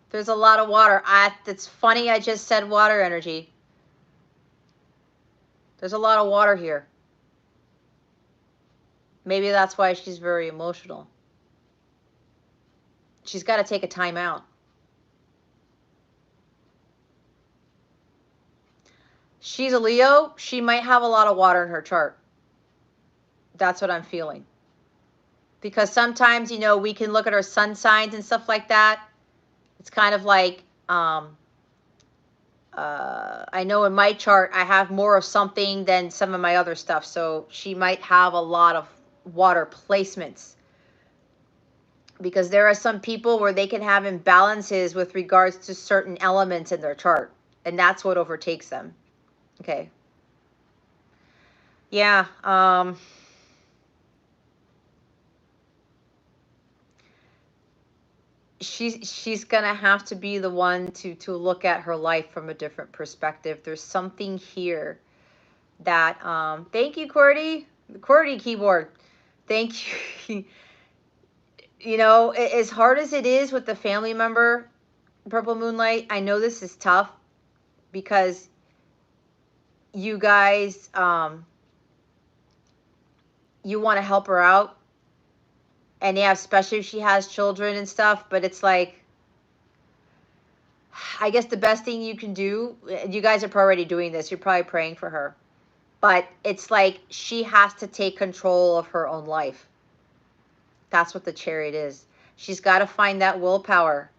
there's a lot of water. It's funny I just said water energy. There's a lot of water here. Maybe that's why she's very emotional. She's got to take a time out. She's a Leo. She might have a lot of water in her chart. That's what I'm feeling. Because sometimes, you know, we can look at our sun signs and stuff like that. It's kind of like, I know in my chart, I have more of something than some of my other stuff. So she might have a lot of water placements. Because there are some people where they can have imbalances with regards to certain elements in their chart. And that's what overtakes them. Okay. Yeah. she's gonna have to be the one to look at her life from a different perspective. There's something here that thank you, Cordy. The Cordy keyboard. Thank you. You know, as hard as it is with the family member, Purple Moonlight, I know this is tough because you guys you want to help her out, and yeah, especially if she has children and stuff, but it's like, I guess the best thing you can do, you guys are already doing this, you're probably praying for her, but it's like she has to take control of her own life. That's what the Chariot is. She's got to find that willpower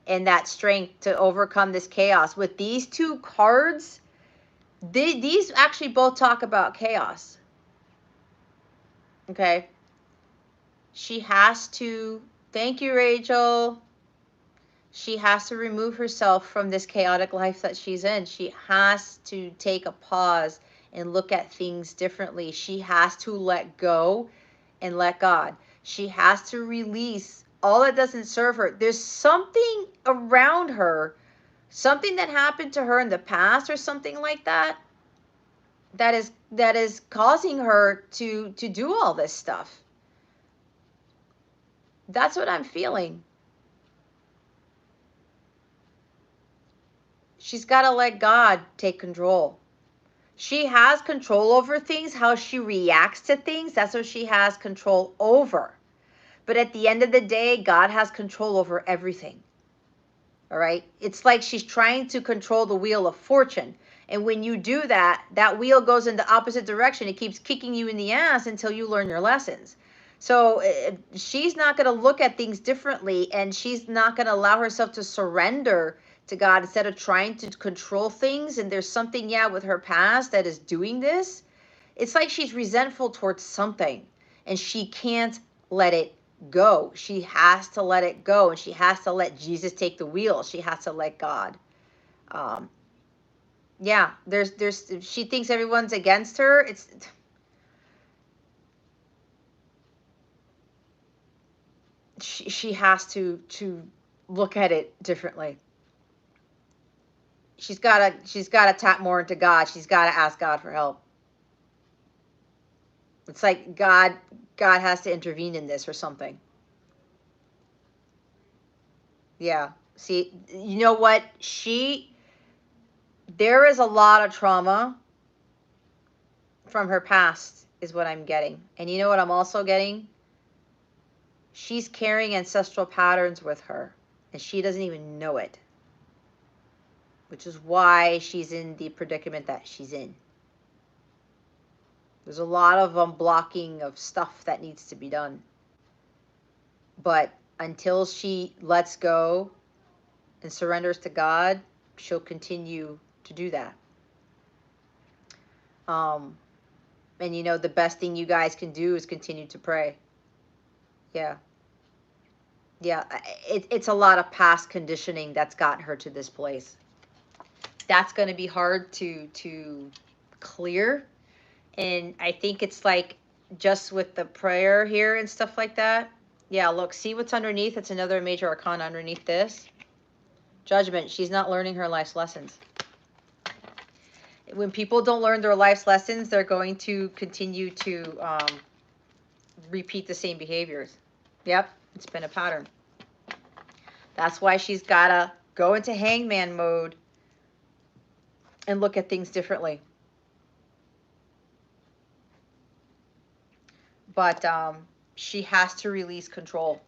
and that strength to overcome this chaos. With these two cards, these actually both talk about chaos. Okay. She has to, thank you, Rachel. She has to remove herself from this chaotic life that she's in. She has to take a pause and look at things differently. She has to let go and let God. She has to release all that doesn't serve her. There's something around her, something that happened to her in the past or something like that, that is causing her to do all this stuff. That's what I'm feeling. She's got to let God take control. She has control over things, how she reacts to things. That's what she has control over. But at the end of the day, God has control over everything. All right? It's like she's trying to control the wheel of fortune. And when you do that, that wheel goes in the opposite direction. It keeps kicking you in the ass until you learn your lessons. So she's not going to look at things differently, and she's not going to allow herself to surrender to God instead of trying to control things. And there's something, yeah, with her past that is doing this. It's like she's resentful towards something, and she can't let it go. She has to let it go, and she has to let Jesus take the wheel. She has to let God. Yeah, she thinks everyone's against her. She has to look at it differently. She's gotta tap more into God. She's gotta ask God for help. It's like God has to intervene in this or something. Yeah. See, you know what? There is a lot of trauma from her past is what I'm getting. And you know what I'm also getting? She's carrying ancestral patterns with her, and she doesn't even know it, which is why she's in the predicament that she's in. There's a lot of blocking of stuff that needs to be done. But until she lets go and surrenders to God, she'll continue to do that. And you know, the best thing you guys can do is continue to pray. Yeah. Yeah, it's a lot of past conditioning that's gotten her to this place. That's going to be hard to clear. And I think it's like just with the prayer here and stuff like that. Yeah, look, see what's underneath? It's another major arcana underneath this. Judgment. She's not learning her life's lessons. When people don't learn their life's lessons, they're going to continue to repeat the same behaviors. Yep, it's been a pattern. That's why she's got to go into hangman mode and look at things differently. But she has to release control.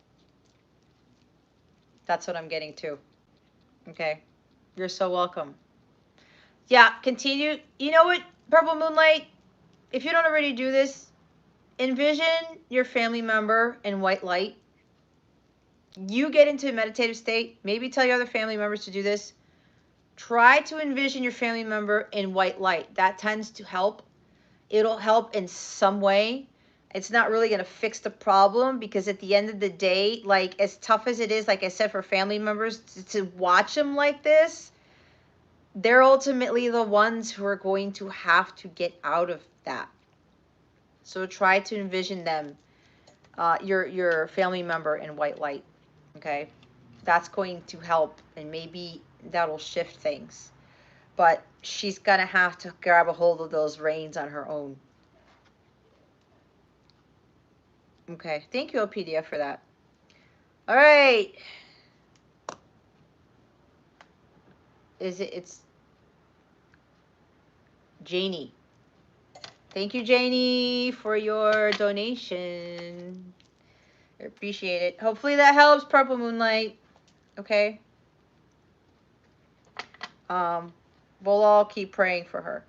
That's what I'm getting to. Okay. You're so welcome. Yeah, continue. You know what, Purple Moonlight? If you don't already do this, envision your family member in white light. You get into a meditative state. Maybe tell your other family members to do this. Try to envision your family member in white light. That tends to help. It'll help in some way. It's not really going to fix the problem, because at the end of the day, like, as tough as it is, like I said, for family members to watch them like this, they're ultimately the ones who are going to have to get out of that. So try to envision them, your family member in white light. Okay. that's going to help, and maybe that'll shift things. But she's going to have to grab a hold of those reins on her own. Okay, thank you, OPDF, for that. All right. It's Janie. Thank you, Janie, for your donation. I appreciate it. Hopefully that helps, Purple Moonlight. Okay. We'll all keep praying for her.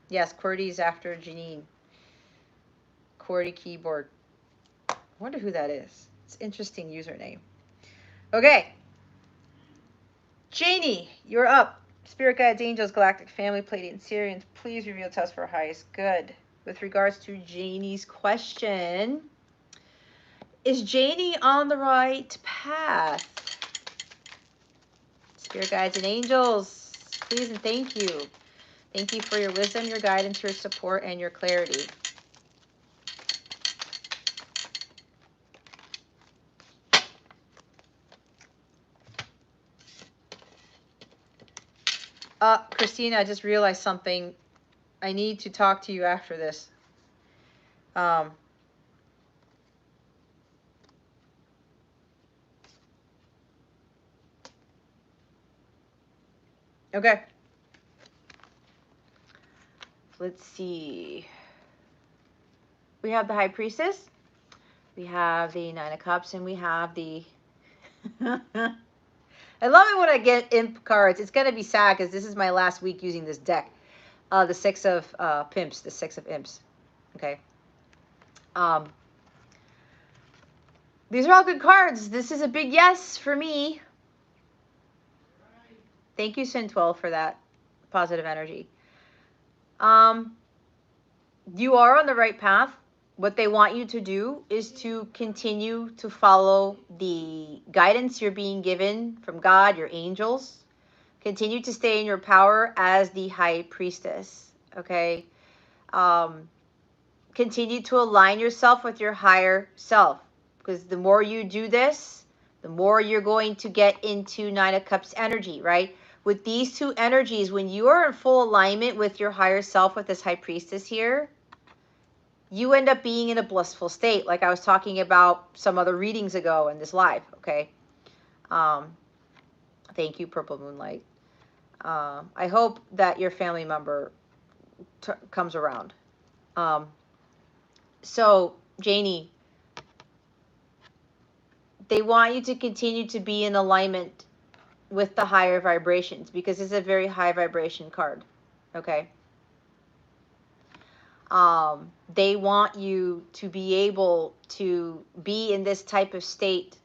Yes, QWERTY's after Janine. QWERTY keyboard. I wonder who that is. It's an interesting username. Okay. Janie, you're up. Spirit guides, angels, galactic family, Pleiadian, Syrians, please reveal to us for highest good. With regards to Janie's question, is Janie on the right path? Spirit guides and angels, please and thank you. Thank you for your wisdom, your guidance, your support, and your clarity. Christina, I just realized something. I need to talk to you after this. Okay. Let's see. We have the High Priestess. We have the Nine of Cups, and we have the... I love it when I get imp cards. It's going to be sad because this is my last week using this deck. The Six of Pimps, the Six of Imps. Okay. These are all good cards. This is a big yes for me. Thank you, Sin12, for that positive energy. You are on the right path. What they want you to do is to continue to follow the guidance you're being given from God, your angels. Continue to stay in your power as the High Priestess, okay? Continue to align yourself with your higher self, because the more you do this, the more you're going to get into Nine of Cups energy, right? With these two energies, when you are in full alignment with your higher self, with this High Priestess here, you end up being in a blissful state, like I was talking about some other readings ago in this live, okay? Thank you, Purple Moonlight. I hope that your family member comes around. So, Janie, they want you to continue to be in alignment with the higher vibrations, because it's a very high vibration card, okay? They want you to be able to be in this type of state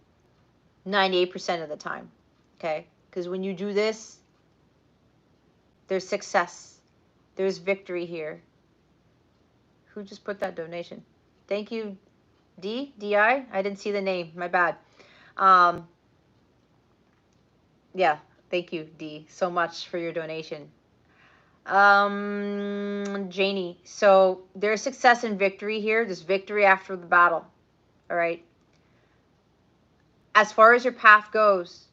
98% of the time, okay? Because when you do this, there's success. There's victory here. Who just put that donation? Thank you, D.I.? I didn't see the name. My bad. Yeah, thank you, D, so much for your donation. Janie, so there's success and victory here. There's victory after the battle, all right? As far as your path goes,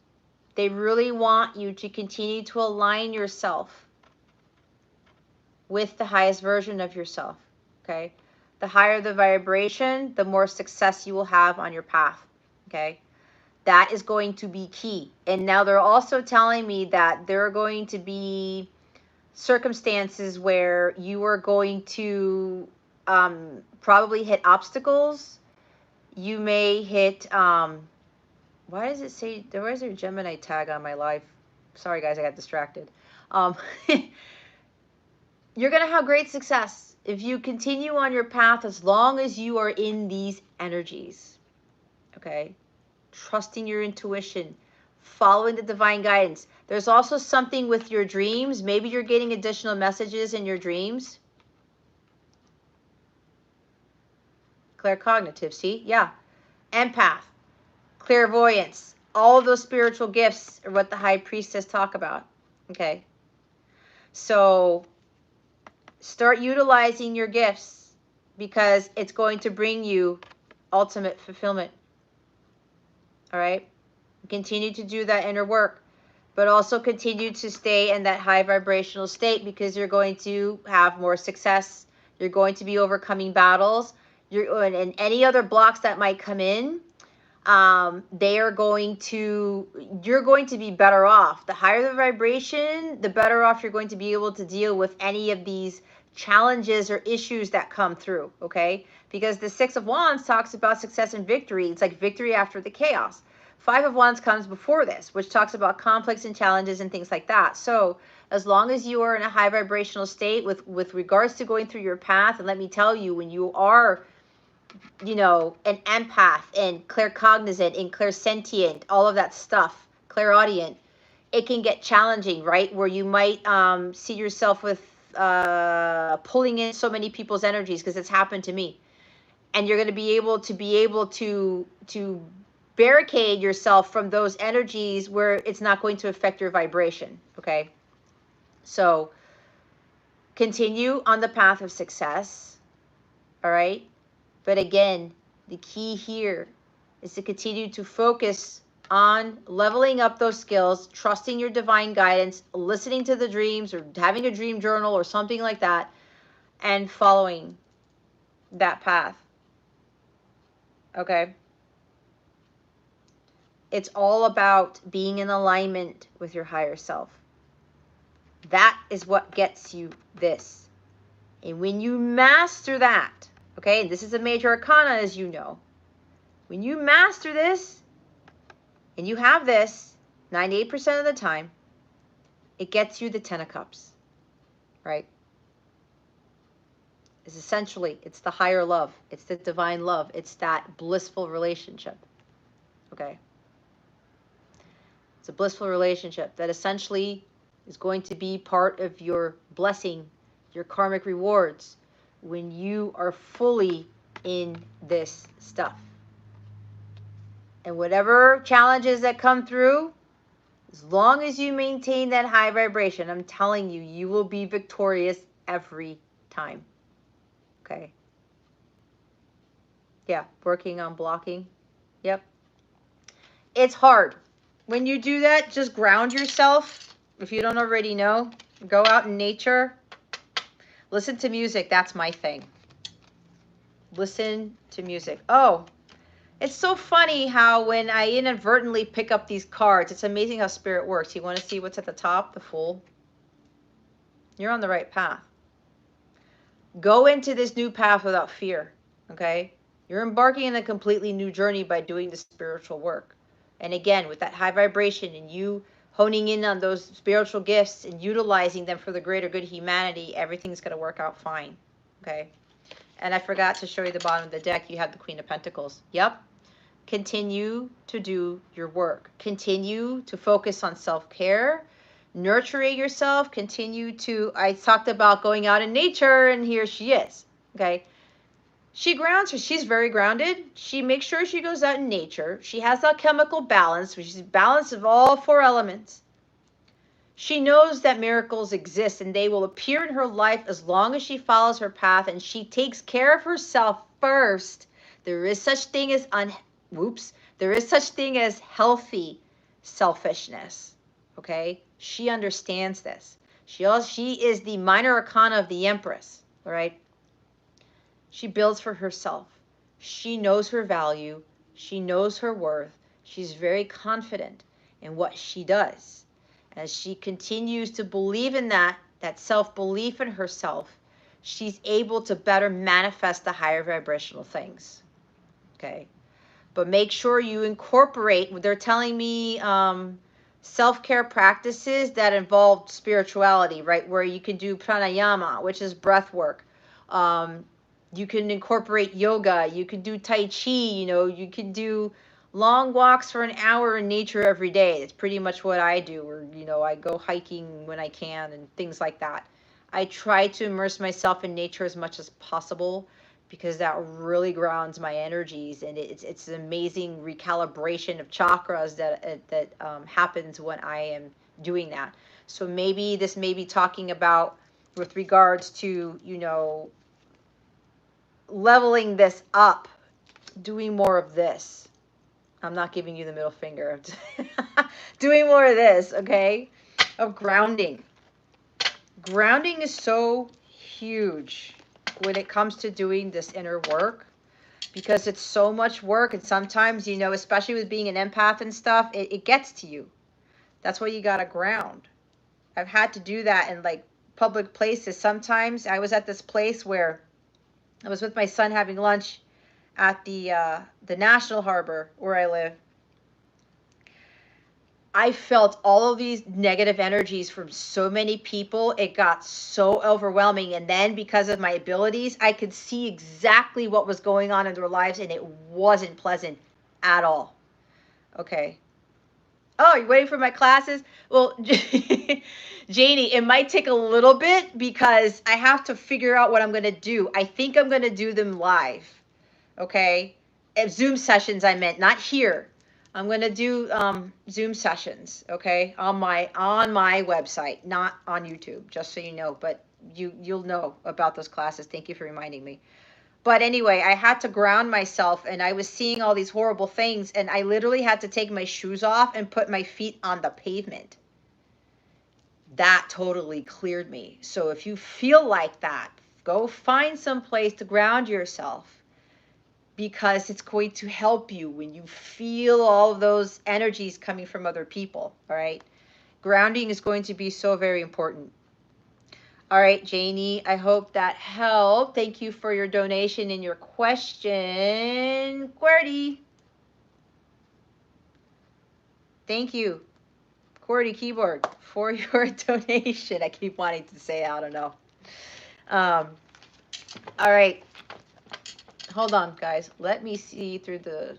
they really want you to continue to align yourself with the highest version of yourself, okay? The higher the vibration, the more success you will have on your path, okay? That is going to be key. And now they're also telling me that there are going to be circumstances where you are going to probably hit obstacles. You may hit, why does it say, where is there a Gemini tag on my live? Sorry guys, I got distracted. You're going to have great success if you continue on your path as long as you are in these energies, okay? Trusting your intuition, following the divine guidance. There's also something with your dreams. Maybe you're getting additional messages in your dreams. Claircognitive, see? Yeah. Empath, clairvoyance, all of those spiritual gifts are what the High Priestess talk about, okay? So start utilizing your gifts, because it's going to bring you ultimate fulfillment, all right? Continue to do that inner work, but also continue to stay in that high vibrational state, because you're going to have more success. You're going to be overcoming battles. And any other blocks that might come in, you're going to be better off. The higher the vibration, the better off you're going to be able to deal with any of these challenges or issues that come through, okay? Because the Six of Wands talks about success and victory. It's like victory after the chaos. Five of Wands comes before this, which talks about conflicts and challenges and things like that. So as long as you are in a high vibrational state with regards to going through your path, and let me tell you, when you are, you know, an empath and claircognizant and clairsentient, all of that stuff, clairaudient, it can get challenging, right? Where you might see yourself with pulling in so many people's energies, because it's happened to me. And you're going to be able to barricade yourself from those energies where it's not going to affect your vibration, okay? So continue on the path of success, all right? But again, the key here is to continue to focus on leveling up those skills, trusting your divine guidance, listening to the dreams, or having a dream journal or something like that, and following that path. Okay? It's all about being in alignment with your higher self. That is what gets you this. And when you master that, okay, and this is a major arcana, as you know, when you master this, and you have this 98% of the time, it gets you the Ten of Cups, right? It's essentially, it's the higher love. It's the divine love. It's that blissful relationship, okay? It's a blissful relationship that essentially is going to be part of your blessing, your karmic rewards, when you are fully in this stuff. And whatever challenges that come through, as long as you maintain that high vibration, I'm telling you, you will be victorious every time. Okay? Yeah, working on blocking. Yep. It's hard. When you do that, just ground yourself. If you don't already know, go out in nature. Listen to music. That's my thing. Listen to music. Oh, it's so funny how when I inadvertently pick up these cards, it's amazing how spirit works. You want to see what's at the top? The Fool. You're on the right path. Go into this new path without fear, okay? You're embarking on a completely new journey by doing the spiritual work. And again, with that high vibration and you honing in on those spiritual gifts and utilizing them for the greater good of humanity, everything's going to work out fine, okay? And I forgot to show you the bottom of the deck. You have the Queen of Pentacles. Yep. Continue to do your work. Continue to focus on self-care, nurturing yourself. Continue to, I talked about going out in nature, and here she is, okay? She grounds her. She's very grounded. She makes sure she goes out in nature. She has that chemical balance, which is a balance of all four elements. She knows that miracles exist, and they will appear in her life as long as she follows her path, and she takes care of herself first. There is such thing as there is such thing as healthy selfishness, okay? She understands this. She is the minor arcana of the Empress, all right? She builds for herself. She knows her value. She knows her worth. She's very confident in what she does. As she continues to believe in that self-belief in herself, she's able to better manifest the higher vibrational things, okay? But make sure you incorporate, they're telling me self-care practices that involve spirituality, right? Where you can do pranayama, which is breath work. You can incorporate yoga. You can do tai chi, you know, you can do long walks for an hour in nature every day. It's pretty much what I do. Or, you know, I go hiking when I can and things like that. I try to immerse myself in nature as much as possible, because that really grounds my energies, and it's an amazing recalibration of chakras that happens when I am doing that. So maybe this may be talking about with regards to, you know, leveling this up, doing more of this, I'm not giving you the middle finger. Doing more of this, okay? Of grounding. Grounding is so huge when it comes to doing this inner work, because it's so much work. And sometimes, you know, especially with being an empath and stuff, it gets to you. That's why you got to ground. I've had to do that in like public places. Sometimes I was at this place where I was with my son having lunch at the National Harbor where I live. I felt all of these negative energies from so many people. It got so overwhelming. And then because of my abilities, I could see exactly what was going on in their lives, and it wasn't pleasant at all. Okay. Oh, you're waiting for my classes? Well, Janie, it might take a little bit because I have to figure out what I'm going to do. I think I'm going to do them live. Okay. Zoom sessions, I meant, not here. I'm going to do Zoom sessions, okay, on my website, not on YouTube, just so you know. But you'll know about those classes. Thank you for reminding me. But anyway, I had to ground myself, and I was seeing all these horrible things, and I literally had to take my shoes off and put my feet on the pavement. That totally cleared me. So if you feel like that, go find some place to ground yourself, because it's going to help you when you feel all of those energies coming from other people, all right? Grounding is going to be so very important. All right, Janie, I hope that helped. Thank you for your donation and your question. QWERTY. Thank you, QWERTY Keyboard, for your donation. I keep wanting to say, I don't know. All right. Hold on, guys. Let me see through the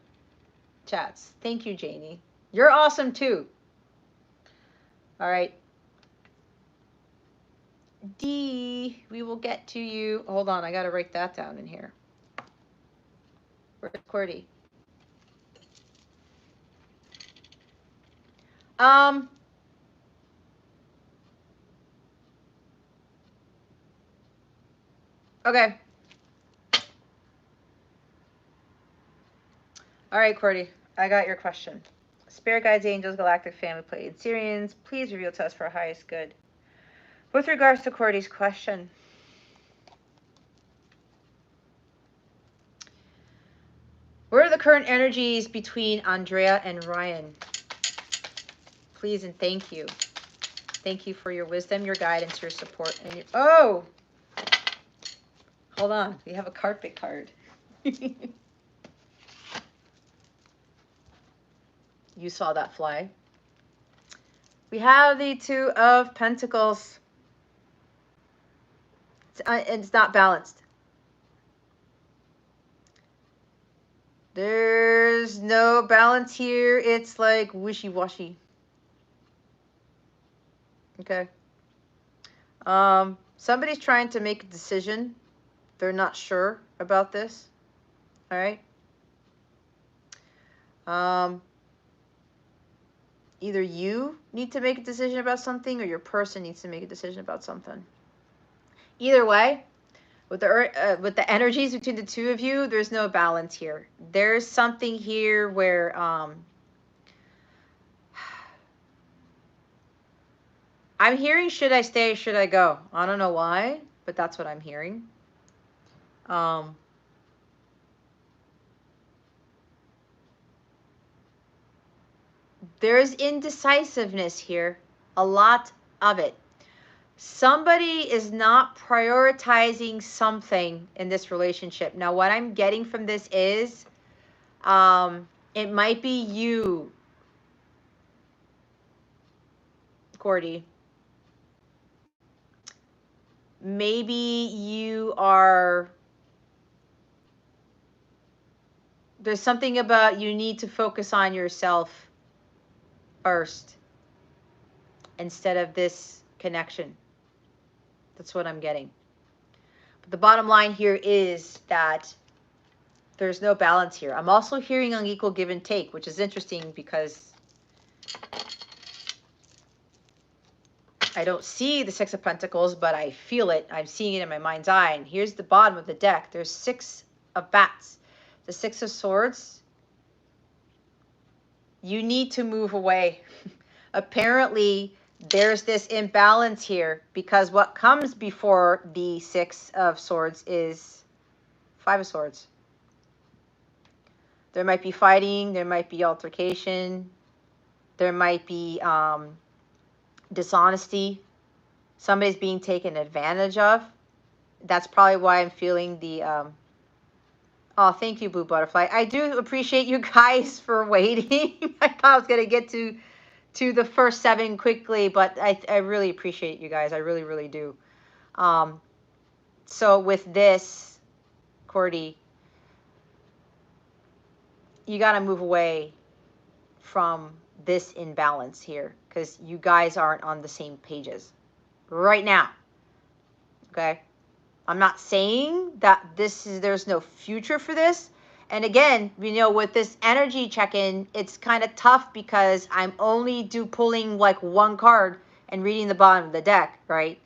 chats. Thank you, Janie. You're awesome, too. All right. D, we will get to you. Hold on, I got to write that down in here. Where's QWERTY? Okay. All right, QWERTY, I got your question. Spirit guides, angels, galactic family, Pleiadian Syrians, please reveal to us for our highest good. With regards to QWERTY's question, what are the current energies between Andrea and Ryan? Please and thank you. Thank you for your wisdom, your guidance, your support, and your... Oh! Hold on. We have a carpet card. You saw that fly. We have the Two of Pentacles. It's not balanced. There's no balance here. It's like wishy-washy. Okay. Somebody's trying to make a decision. They're not sure about this. All right. Either you need to make a decision about something, or your person needs to make a decision about something. Either way, with the energies between the two of you, there's no balance here. There's something here where I'm hearing, should I stay, should I go? I don't know why, but that's what I'm hearing. There's indecisiveness here, a lot of it. Somebody is not prioritizing something in this relationship. Now, what I'm getting from this is it might be you, QWERTY. Maybe you are... There's something about you need to focus on yourself first instead of this connection. That's what I'm getting. But the bottom line here is that there's no balance here. I'm also hearing unequal give and take, which is interesting because I don't see the Six of Pentacles, but I feel it. I'm seeing it in my mind's eye. And here's the bottom of the deck. There's Six of Bats. The Six of Swords You need to move away. Apparently, there's this imbalance here because what comes before the Six of Swords is Five of Swords. There might be fighting, there might be altercation, there might be dishonesty. Somebody's being taken advantage of. That's probably why I'm feeling the oh, thank you, Blue Butterfly. I do appreciate you guys for waiting. I thought I was going to get to the first 7 quickly, but I really appreciate you guys. I really, really do. So with this, Cordy, you got to move away from this imbalance here because you guys aren't on the same pages right now. Okay? I'm not saying that there's no future for this. And again, you know, with this energy check-in, it's kind of tough because I'm only pulling like one card and reading the bottom of the deck, right?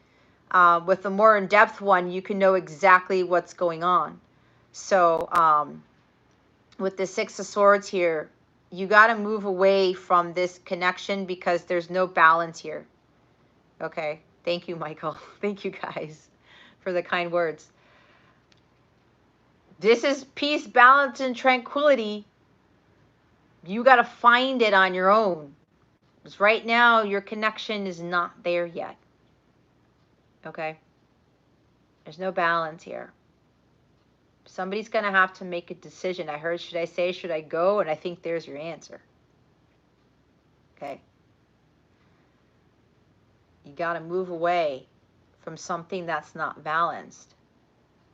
With the more in-depth one, you can know exactly what's going on. So with the Six of Swords here, you got to move away from this connection because there's no balance here. Okay? Thank you, Michael. Thank you, guys, for the kind words. This is peace, balance, and tranquility. You got to find it on your own. Because right now, your connection is not there yet. Okay? There's no balance here. Somebody's going to have to make a decision. I heard, should I say, should I go? And I think there's your answer. Okay? You got to move away from something that's not balanced,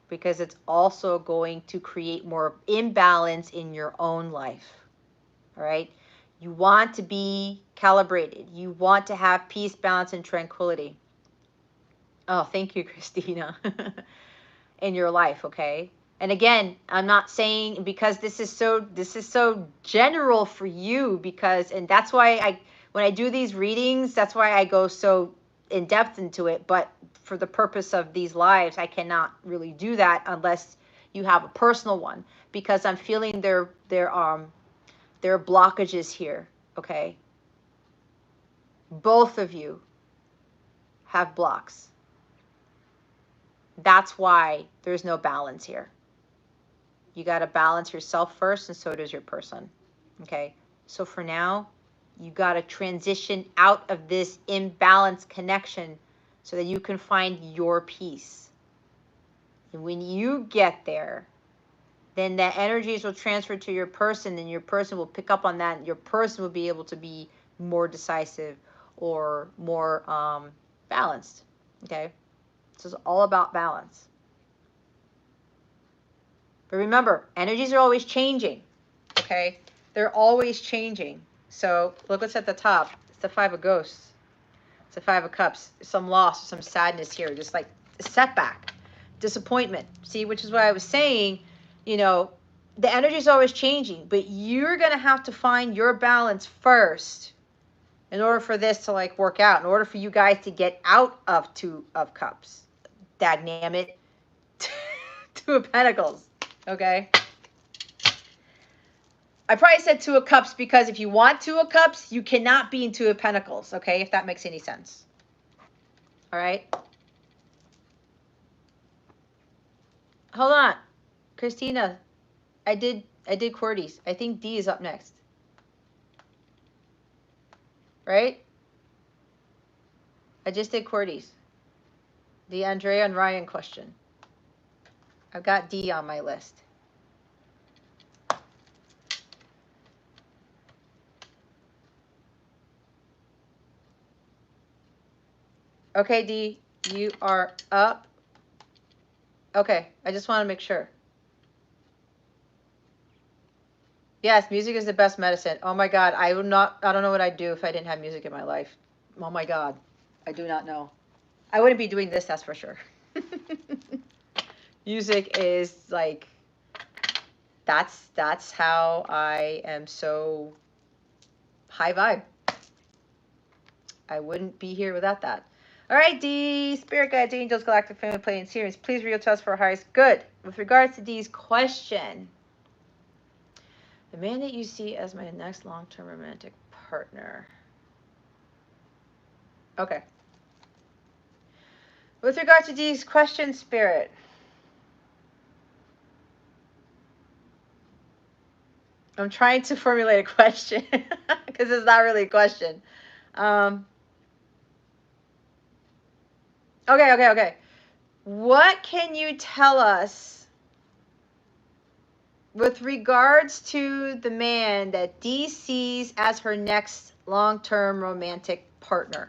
because it's also going to create more imbalance in your own life. All right? You want to be calibrated. You want to have peace, balance, and tranquility. Oh, thank you, Christina. In your life, okay? And again, I'm not saying, because this is so general for you, because, and that's why when I do these readings, that's why I go so in depth into it. But for the purpose of these lives, I cannot really do that unless you have a personal one, because I'm feeling there are blockages here, okay? Both of you have blocks. That's why there's no balance here. You got to balance yourself first, and so does your person, okay? So for now, you got to transition out of this imbalanced connection so that you can find your peace. And when you get there, then the energies will transfer to your person, and your person will pick up on that, and your person will be able to be more decisive or more balanced, okay? So it's all about balance. But remember, energies are always changing, okay? They're always changing. So look what's at the top. It's the Five of Ghosts. It's the Five of Cups. Some loss, some sadness here, just like a setback, disappointment. See, which is what I was saying, you know, the energy is always changing, but you're going to have to find your balance first in order for this to like work out, in order for you guys to get out of Two of Cups. Dagnammit. Two of Pentacles. Okay? I probably said Two of Cups because if you want Two of Cups, you cannot be in Two of Pentacles, okay? If that makes any sense. All right? Hold on. Christina, I did QWERTYs. I think D is up next. Right? I just did QWERTYs. The Andrea and Ryan question. I've got D on my list. Okay, D, you are up. Okay, I just want to make sure. Yes, music is the best medicine. Oh my God, I don't know what I'd do if I didn't have music in my life. Oh my God, I do not know. I wouldn't be doing this, that's for sure. Music is like, that's how I am so high vibe. I wouldn't be here without that. All right, D, Spirit Guides, Angels, Galactic Family, Playing Series, please reveal to us for our highest good. With regards to D's question, The man that you see as my next long-term romantic partner. Okay. With regard to these questions, Spirit, I'm trying to formulate a question because it's not really a question. Okay. What can you tell us with regards to the man that Dee sees as her next long-term romantic partner?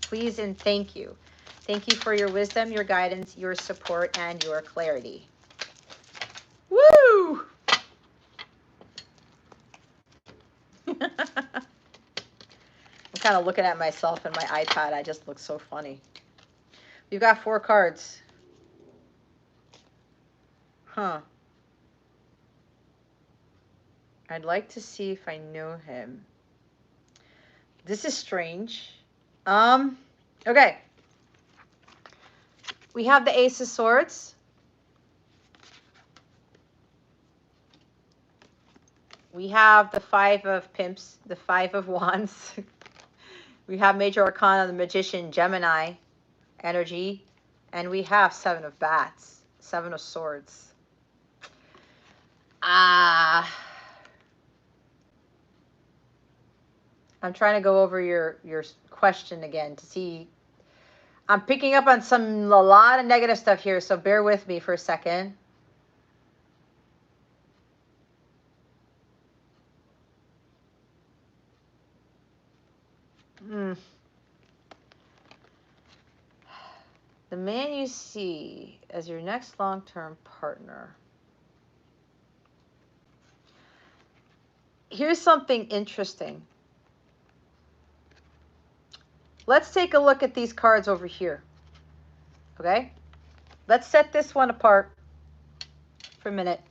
Please and thank you. Thank you for your wisdom, your guidance, your support, and your clarity. Woo! I'm kind of looking at myself in my iPad. I just look so funny. You've got 4 cards. Huh. I'd like to see if I know him. This is strange. Okay. We have the Ace of Swords. We have the 5 of Pimps, the 5 of Wands. We have Major Arcana, the Magician, Gemini energy. And we have 7 of Bats, 7 of Swords. I'm trying to go over your question again to see. I'm picking up on a lot of negative stuff here, so bear with me for a second. The man you see as your next long-term partner. Here's something interesting. Let's take a look at these cards over here. Okay? Let's set this one apart for a minute.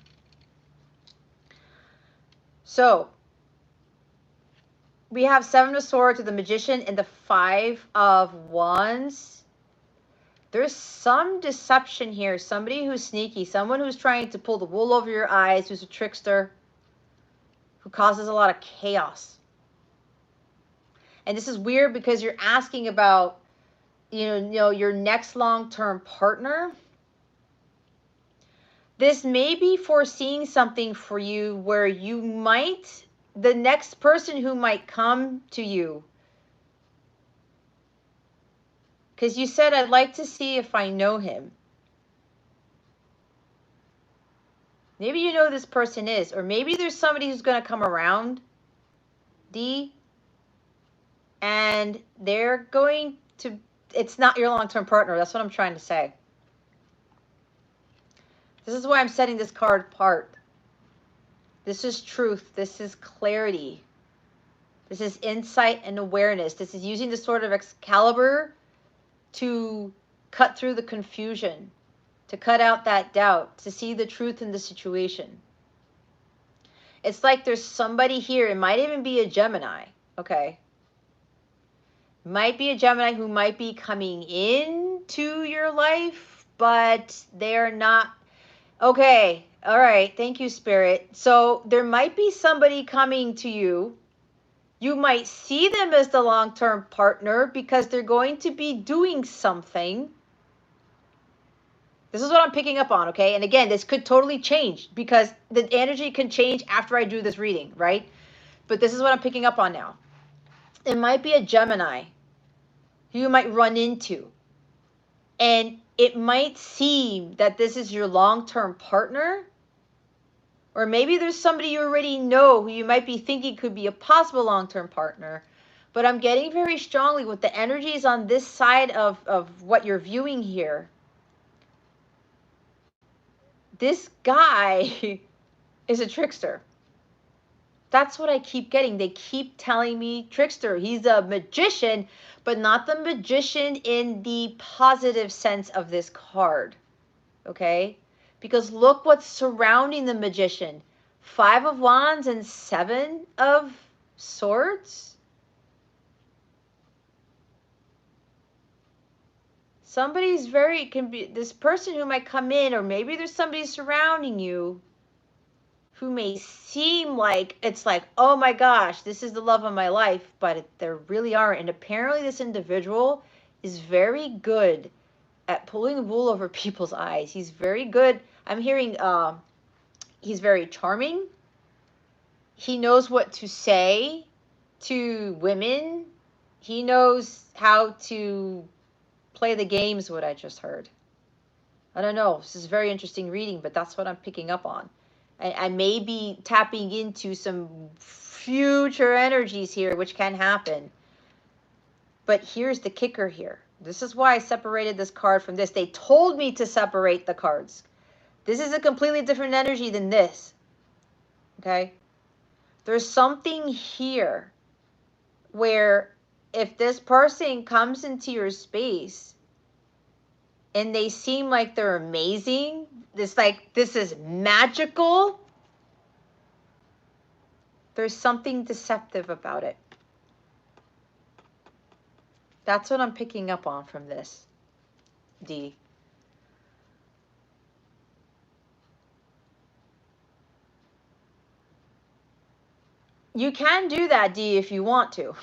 So, we have 7 of Swords with the Magician and the 5 of Wands. There's some deception here. Somebody who's sneaky. Someone who's trying to pull the wool over your eyes, who's a trickster, who causes a lot of chaos. And this is weird because you're asking about, your next long-term partner. This may be foreseeing something for you where you might, the next person who might come to you, because you said, I'd like to see if I know him. Maybe you know who this person is, or maybe there's somebody who's going to come around, D, and they're going to, it's not your long-term partner. That's what I'm trying to say. This is why I'm setting this card apart. This is truth. This is clarity. This is insight and awareness. This is using the Sword of Excalibur to cut through the confusion, to cut out that doubt, to see the truth in the situation. It's like there's somebody here. It might even be a Gemini, okay? Might be a Gemini who might be coming into your life, but they're not. Okay, all right, thank you, Spirit. So there might be somebody coming to you. You might see them as the long-term partner because they're going to be doing something. This is what I'm picking up on, okay? And again, this could totally change because the energy can change after I do this reading, right? But this is what I'm picking up on now. It might be a Gemini who you might run into. And it might seem that this is your long-term partner. Or maybe there's somebody you already know who you might be thinking could be a possible long-term partner. But I'm getting very strongly with the energies on this side of what you're viewing here. This guy is a trickster. That's what I keep getting. They keep telling me trickster. He's a magician, but not the magician in the positive sense of this card. Okay? Because look what's surrounding the magician. 5 of Wands and 7 of Swords. Somebody's this person who might come in, or maybe there's somebody surrounding you who may seem like it's like, oh my gosh, this is the love of my life, but there really aren't. And apparently this individual is very good at pulling the wool over people's eyes. He's very good. I'm hearing he's very charming. He knows what to say to women. He knows how to play the games, what I just heard. I don't know. This is very interesting reading, but that's what I'm picking up on. I may be tapping into some future energies here, which can happen. But here's the kicker here. This is why I separated this card from this. They told me to separate the cards. This is a completely different energy than this. Okay? There's something here where if this person comes into your space and they seem like they're amazing, this like this is magical, there's something deceptive about it. That's what I'm picking up on from this, D. You can do that, D, if you want to.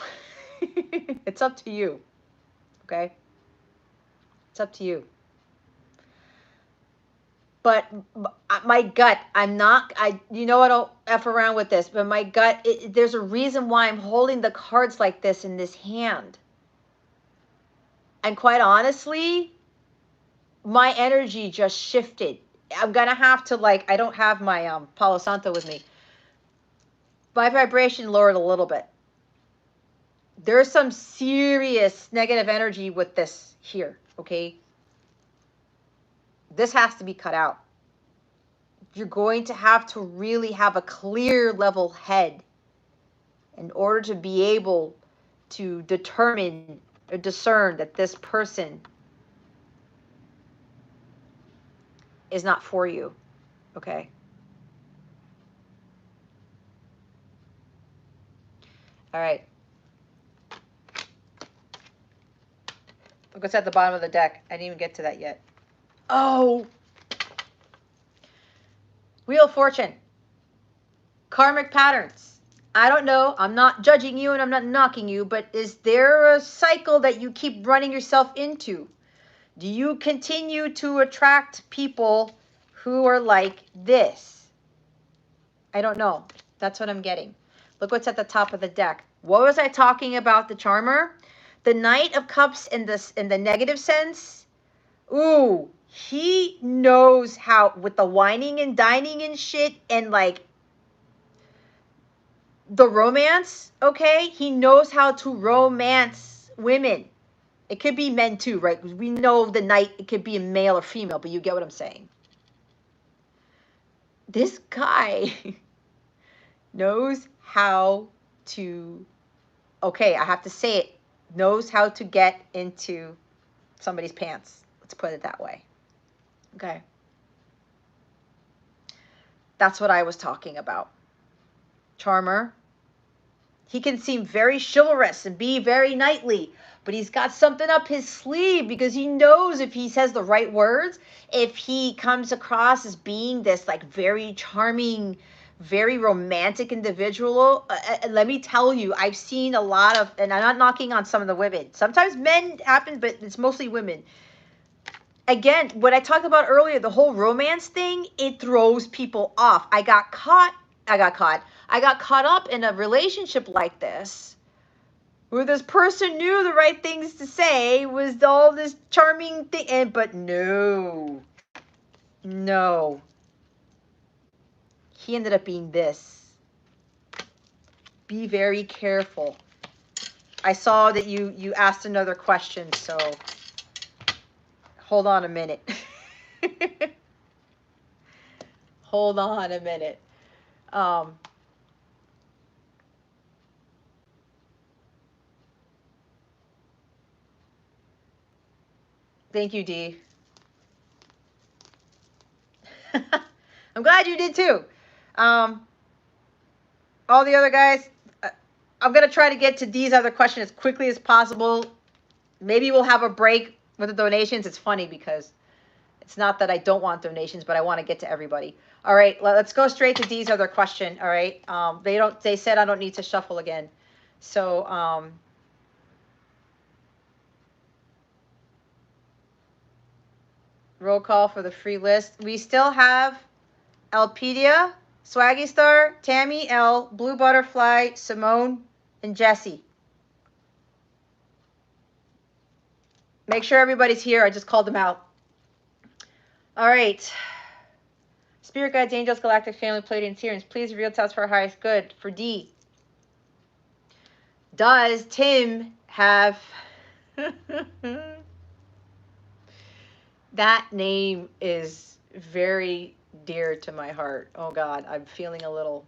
It's up to you. Okay? It's up to you. But my gut, you know I don't F around with this, but my gut, there's a reason why I'm holding the cards like this in this hand. And quite honestly, my energy just shifted. I'm going to have to, like, I don't have my Palo Santo with me. My vibration lowered a little bit. There's some serious negative energy with this here, okay? This has to be cut out. You're going to have to really have a clear level head in order to be able to determine or discern that this person is not for you, okay? All right. Look what's at the bottom of the deck. I didn't even get to that yet. Oh! Wheel of Fortune. Karmic patterns. I don't know. I'm not judging you and I'm not knocking you, but is there a cycle that you keep running yourself into? Do you continue to attract people who are like this? I don't know. That's what I'm getting. Look what's at the top of the deck. What was I talking about, the Charmer? The Knight of Cups in the negative sense. Ooh, he knows how, with the whining and dining and shit and like the romance, okay? He knows how to romance women. It could be men too, right? We know the Knight, it could be a male or female, but you get what I'm saying. This guy knows how to, okay, I have to say it, knows how to get into somebody's pants. Let's put it that way. Okay. That's what I was talking about. Charmer. He can seem very chivalrous and be very knightly, but he's got something up his sleeve because he knows if he says the right words, if he comes across as being this like very charming, very romantic individual, let me tell you, I've seen a lot of, and I'm not knocking on some of the women. Sometimes men happen, but it's mostly women. Again, what I talked about earlier, the whole romance thing, it throws people off. I got caught up in a relationship like this, where this person knew the right things to say, was all this charming thing, but no. He ended up being this. Be very careful. I saw that you asked another question, so hold on a minute. Hold on a minute. Thank you, Dee. I'm glad you did too. All the other guys, I'm going to try to get to Dee's other question as quickly as possible. Maybe we'll have a break with the donations. It's funny because It's not that I don't want donations, but I want to get to everybody. All right, let's go straight to Dee's other question. All right, they said I don't need to shuffle again, so roll call for the free list. We still have Elpedia, Swaggy Star, Tammy L, Blue Butterfly, Simone, and Jesse. Make sure everybody's here. I just called them out. All right. Spirit guides, angels, galactic family, Pleiadian Sirens, please reveal to us for our highest good. For D, does Tim have... That name is very dear to my heart. Oh God, I'm feeling a little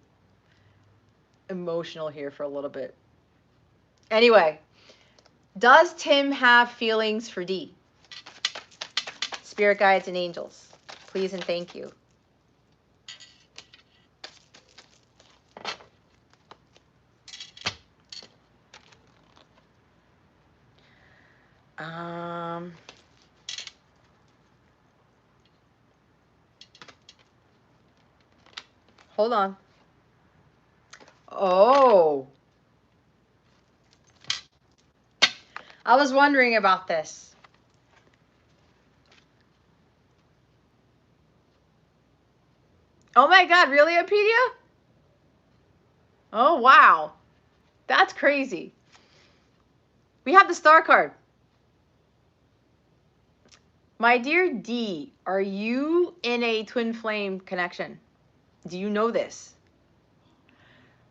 emotional here for a little bit. Anyway, does Tim have feelings for D? Spirit guides and angels, please and thank you. Hold on. Oh, I was wondering about this. Oh my God, really, Apedia? Oh, wow. That's crazy. We have the star card. My dear D, are you in a twin flame connection? Do you know this?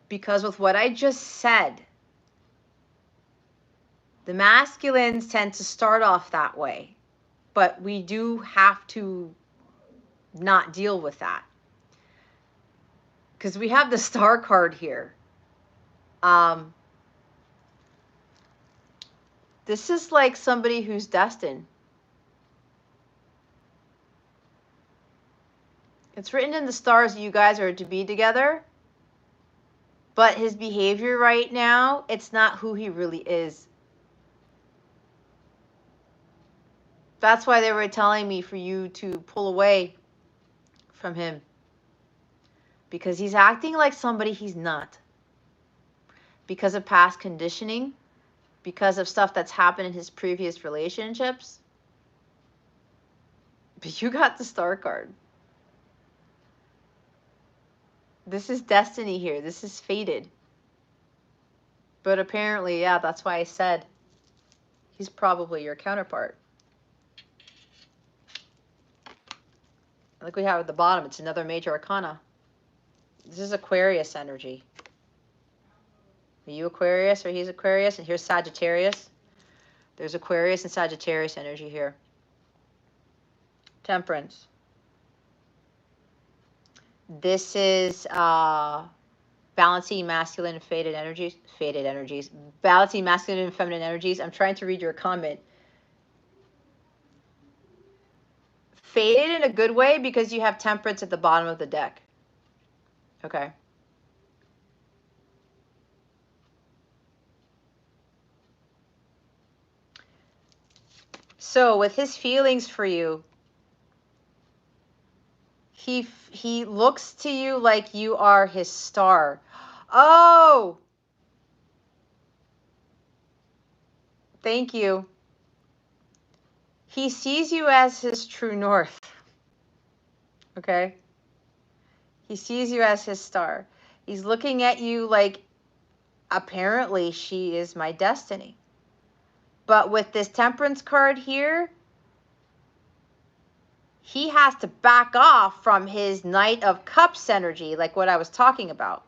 Because with what I just said, the masculines tend to start off that way, but we do have to not deal with that. Because we have the star card here. This is like somebody who's destined. It's written in the stars that you guys are to be together, but his behavior right now, it's not who he really is. That's why they were telling me for you to pull away from him, because he's acting like somebody he's not, because of past conditioning, because of stuff that's happened in his previous relationships. But you got the star card. This is destiny here. This is fated. But apparently, yeah, that's why I said he's probably your counterpart. Like we have at the bottom, it's another major arcana. This is Aquarius energy. Are you Aquarius or he's Aquarius? And here's Sagittarius. There's Aquarius and Sagittarius energy here. Temperance. This is balancing masculine and fated energies. Fated energies. Balancing masculine and feminine energies. I'm trying to read your comment. Fated in a good way because you have temperance at the bottom of the deck. Okay. So with his feelings for you, he looks to you like you are his star. Oh, thank you. He sees you as his true north. Okay? He sees you as his star. He's looking at you like, apparently she is my destiny. But with this temperance card here, he has to back off from his Knight of Cups energy, like what I was talking about.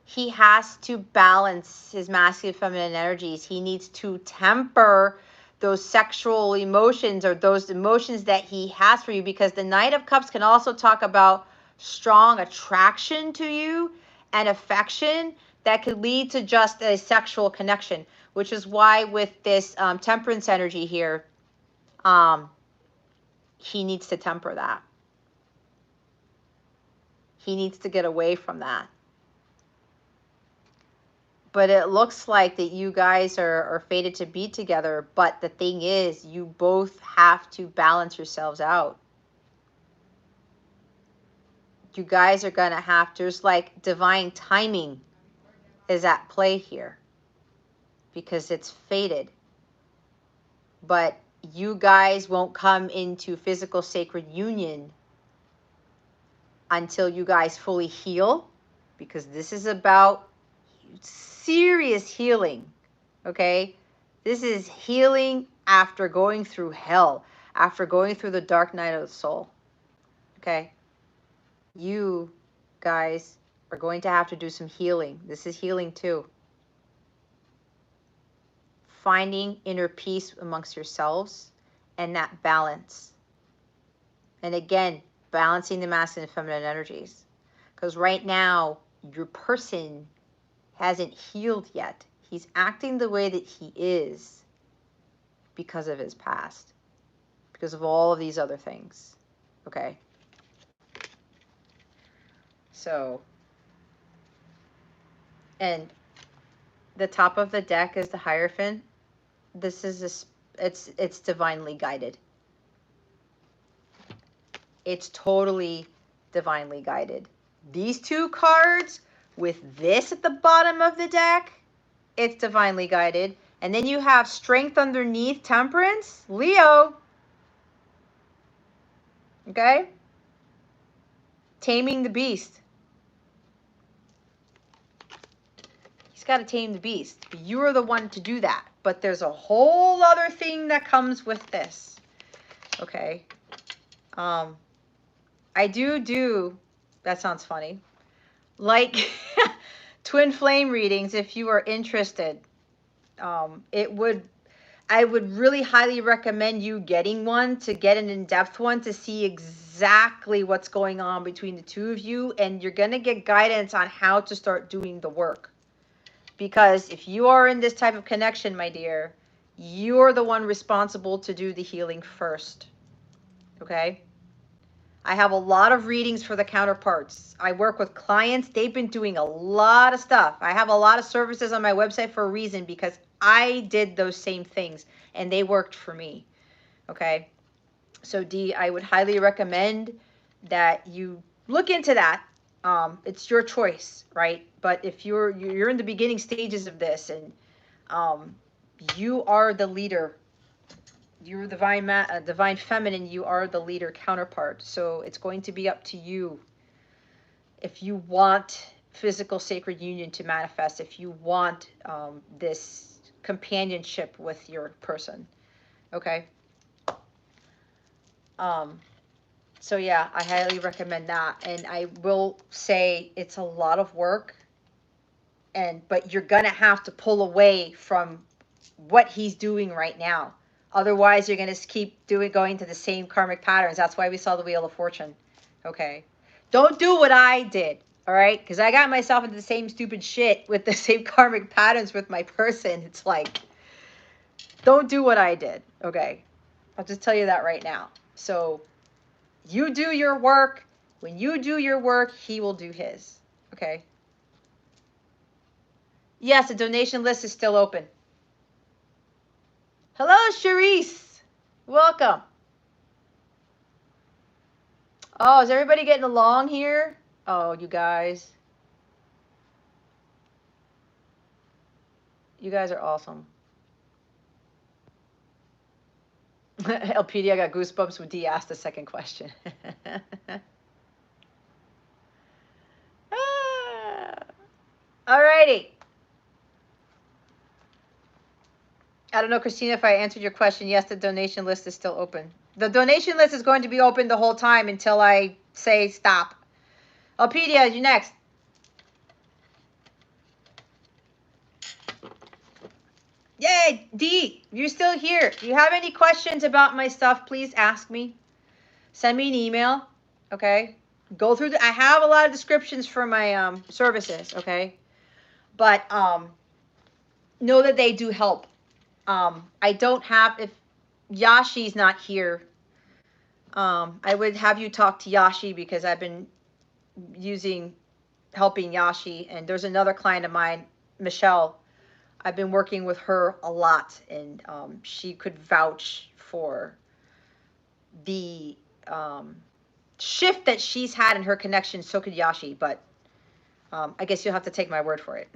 He has to balance his masculine feminine energies. He needs to temper those sexual emotions or those emotions that he has for you, because the Knight of Cups can also talk about strong attraction to you and affection that could lead to just a sexual connection, which is why with this temperance energy here, he needs to temper that. He needs to get away from that. But it looks like that you guys are fated to be together. But the thing is, you both have to balance yourselves out. You guys are going to have, there's like divine timing is at play here because it's fated. But you guys won't come into physical sacred union until you guys fully heal, because this is about serious healing, okay? This is healing after going through hell, after going through the dark night of the soul, okay? You guys are going to have to do some healing. This is healing too. Finding inner peace amongst yourselves and that balance. And again, balancing the masculine and feminine energies. Because right now, your person hasn't healed yet. He's acting the way that he is because of his past, because of all of these other things. Okay? So, and the top of the deck is the Hierophant. This is it's divinely guided. It's totally divinely guided. These two cards with this at the bottom of the deck, it's divinely guided. And then you have Strength underneath, Temperance, Leo. Okay? Taming the beast. He's got to tame the beast. You're the one to do that. But there's a whole other thing that comes with this. Okay? I do, that sounds funny, like twin flame readings if you are interested. I would really highly recommend you getting one, to get an in-depth one, to see exactly what's going on between the two of you, and you're going to get guidance on how to start doing the work. Because if you are in this type of connection, my dear, you're the one responsible to do the healing first. Okay? I have a lot of readings for the counterparts. I work with clients. They've been doing a lot of stuff. I have a lot of services on my website for a reason, because I did those same things and they worked for me. Okay. So D, I would highly recommend that you look into that. It's your choice, right? But if you're in the beginning stages of this, and you are the leader, you're divine feminine, you are the leader counterpart. So it's going to be up to you if you want physical sacred union to manifest, if you want this companionship with your person. Okay? So yeah, I highly recommend that. And I will say it's a lot of work, but you're gonna have to pull away from what he's doing right now. Otherwise, you're going to keep going to the same karmic patterns. That's why we saw the Wheel of Fortune. Okay? Don't do what I did, all right? Because I got myself into the same stupid shit with the same karmic patterns with my person. It's like, don't do what I did, okay? I'll just tell you that right now. So you do your work. When you do your work, he will do his, okay? Yes, the donation list is still open. Hello, Charisse. Welcome. Oh, is everybody getting along here? Oh, you guys. You guys are awesome. LPD, I got goosebumps when D asked the second question. Alrighty. I don't know, Christina, if I answered your question. Yes, the donation list is still open. The donation list is going to be open the whole time until I say stop. Alpedia, you next. Yay, D, you're still here. If you have any questions about my stuff, please ask me. Send me an email, okay? Go through I have a lot of descriptions for my services, okay? But know that they do help. I don't have, if Yashi's not here, I would have you talk to Yashi, because I've been helping Yashi, and there's another client of mine, Michelle. I've been working with her a lot, and she could vouch for the shift that she's had in her connection. So could Yashi, but I guess you'll have to take my word for it.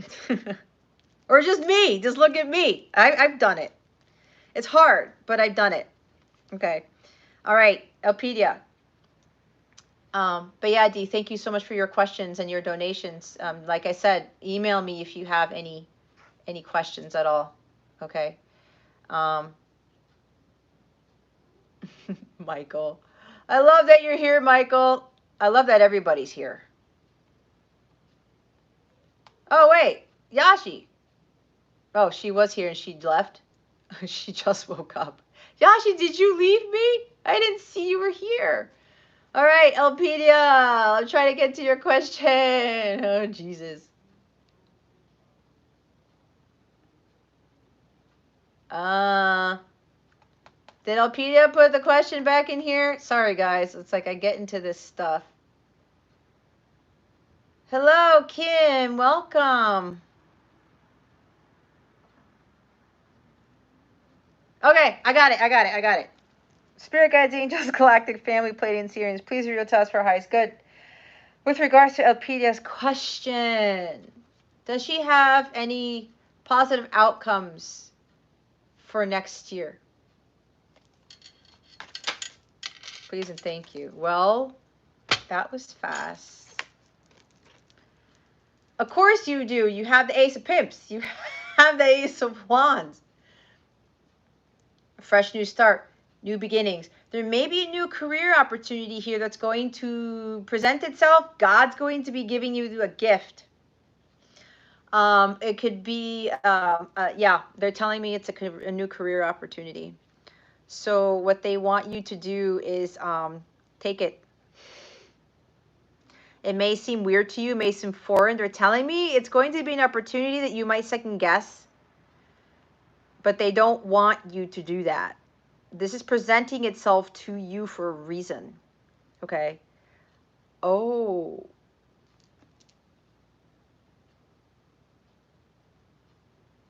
Or just me. Just look at me. I've done it. It's hard, but I've done it. Okay. All right, Elpedia. But yeah, Dee, thank you so much for your questions and your donations. Like I said, email me if you have any questions at all. Okay. Michael. I love that you're here, Michael. I love that everybody's here. Oh, wait. Yashi. Oh, she was here and she left. She just woke up. Yashi, did you leave me? I didn't see you were here. All right, Elpedia. I'll try to get to your question. Oh, Jesus. Did Elpedia put the question back in here? Sorry, guys. It's like I get into this stuff. Hello, Kim. Welcome. Okay, I got it. Spirit guides, angels, galactic family, Pleiadian series. Please reveal to us for highest good. With regards to Elpedia's question, does she have any positive outcomes for next year? Please and thank you. Well, that was fast. Of course you do. You have the Ace of Pimps. You have the Ace of Wands. A fresh new start, new beginnings. There may be a new career opportunity here that's going to present itself. God's going to be giving you a gift. It could be, yeah, they're telling me it's a new career opportunity. So what they want you to do is take it. It may seem weird to you, it may seem foreign. They're telling me it's going to be an opportunity that you might second guess, but they don't want you to do that. This is presenting itself to you for a reason. Okay. Oh.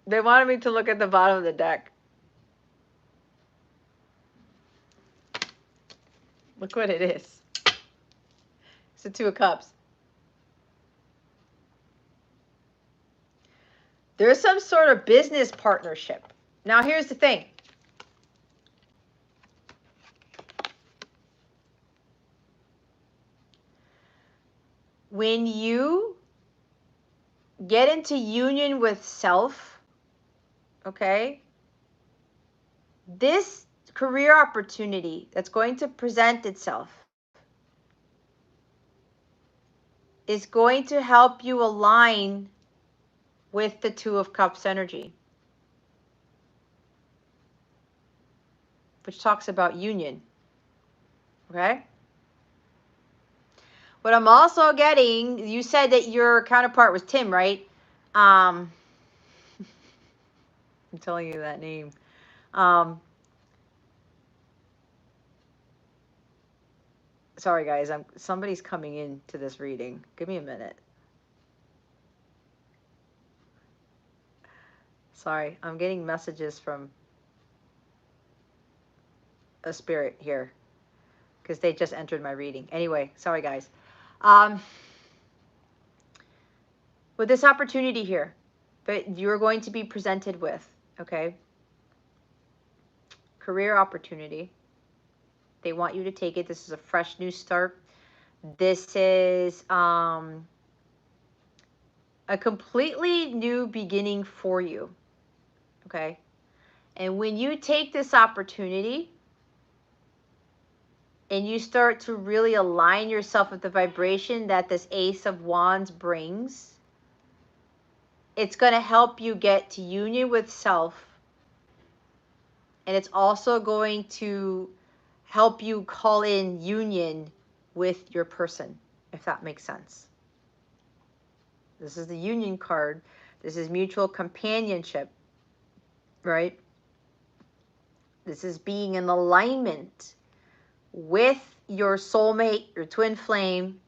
They wanted me to look at the bottom of the deck. Look what it is. It's the Two of Cups. There's some sort of business partnership. Now, here's the thing. When you get into union with self, okay, this career opportunity that's going to present itself is going to help you align with the Two of Cups energy, which talks about union, okay? What I'm also getting, you said that your counterpart was Tim, right? I'm telling you that name. Sorry, guys. Somebody's coming into this reading. Give me a minute. Sorry, I'm getting messages from a spirit here because they just entered my reading. Anyway, sorry, guys. With this opportunity here that you're going to be presented with, okay, career opportunity. They want you to take it. This is a fresh new start. This is a completely new beginning for you, okay? And when you take this opportunity and you start to really align yourself with the vibration that this Ace of Wands brings, it's going to help you get to union with self. And it's also going to help you call in union with your person, if that makes sense. This is the union card. This is mutual companionship, right? This is being in alignment with your soulmate, your twin flame,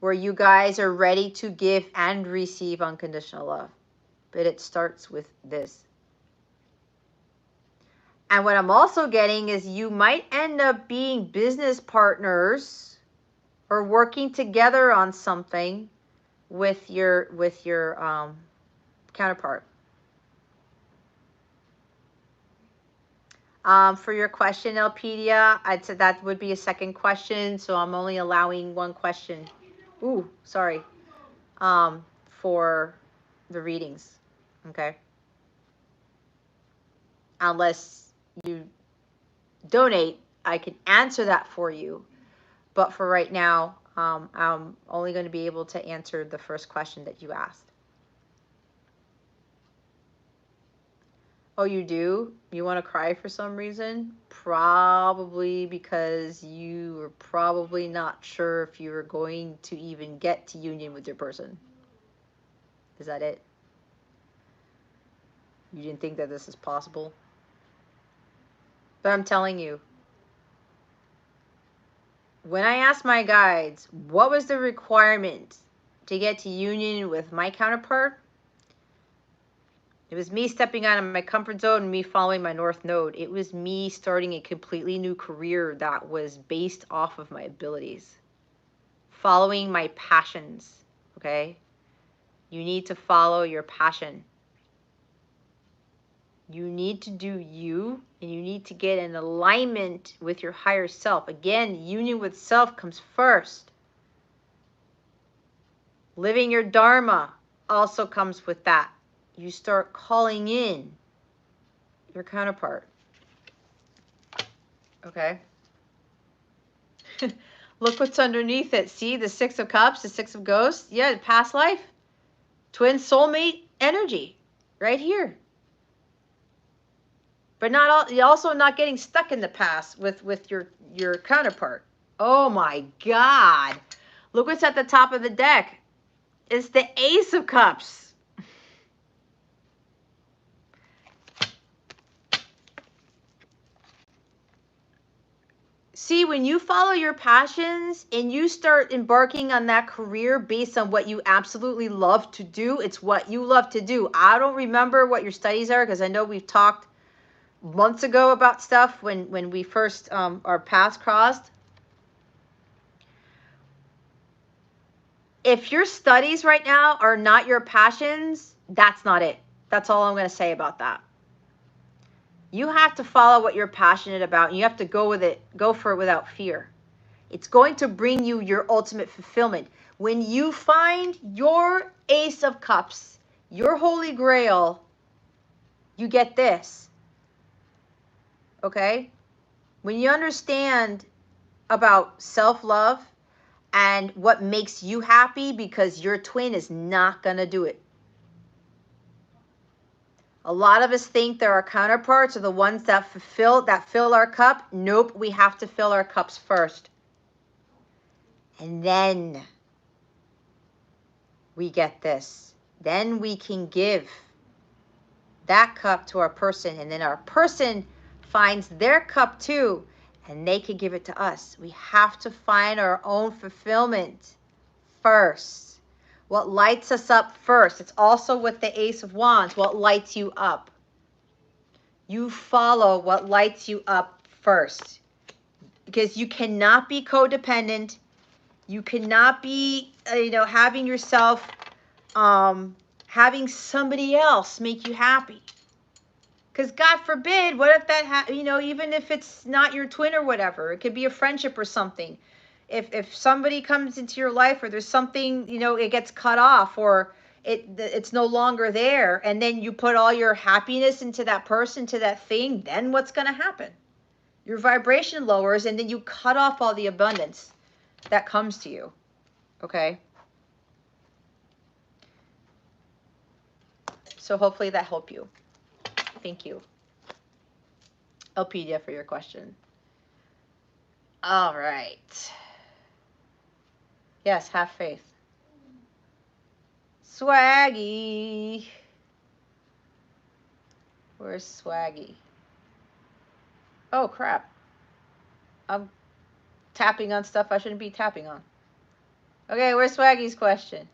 where you guys are ready to give and receive unconditional love. But it starts with this. And what I'm also getting is you might end up being business partners or working together on something with your counterpart. For your question, Elpedia, I'd say that would be a second question, so I'm only allowing one question. Ooh, sorry. For the readings, okay? Unless you donate, I can answer that for you. But for right now, I'm only going to be able to answer the first question that you asked. Oh, you do? You want to cry for some reason? Probably because you were probably not sure if you were going to even get to union with your person. Is that it? You didn't think that this is possible? But I'm telling you, when I asked my guides, what was the requirement to get to union with my counterpart? It was me stepping out of my comfort zone and me following my North Node. It was me starting a completely new career that was based off of my abilities. Following my passions, okay? You need to follow your passion. You need to do you, and you need to get in alignment with your higher self. Again, union with self comes first. Living your Dharma also comes with that. You start calling in your counterpart. Okay? Look what's underneath it. See the Six of Cups, the Six of Ghosts? Yeah, past life. Twin soulmate energy. Right here. But not all, you're also not getting stuck in the past with your counterpart. Oh my God. Look what's at the top of the deck. It's the Ace of Cups. See, when you follow your passions and you start embarking on that career based on what you absolutely love to do, it's what you love to do. I don't remember what your studies are because I know we've talked months ago about stuff when we first, our paths crossed. If your studies right now are not your passions, that's not it. That's all I'm going to say about that. You have to follow what you're passionate about, and you have to go with it, go for it without fear. It's going to bring you your ultimate fulfillment. When you find your Ace of Cups, your Holy Grail, you get this. Okay? When you understand about self-love and what makes you happy, because your twin is not going to do it. A lot of us think that our counterparts are the ones that fill our cup. Nope, we have to fill our cups first. And then we get this. Then we can give that cup to our person, and then our person finds their cup too, and they can give it to us. We have to find our own fulfillment first. What lights us up first. It's also with the Ace of Wands. What lights you up? You follow what lights you up first, because you cannot be codependent. You cannot be, having yourself, having somebody else make you happy. Because God forbid, what if that, even if it's not your twin or whatever, it could be a friendship or something. If somebody comes into your life, or there's something, it gets cut off, or it's no longer there, and then you put all your happiness into that person, to that thing, then what's going to happen? Your vibration lowers, and then you cut off all the abundance that comes to you. Okay? So hopefully that helped you. Thank you, Elpedia, for your question. All right. Yes, have faith. Swaggy. Where's Swaggy? Oh, crap. I'm tapping on stuff I shouldn't be tapping on. Okay, where's Swaggy's question?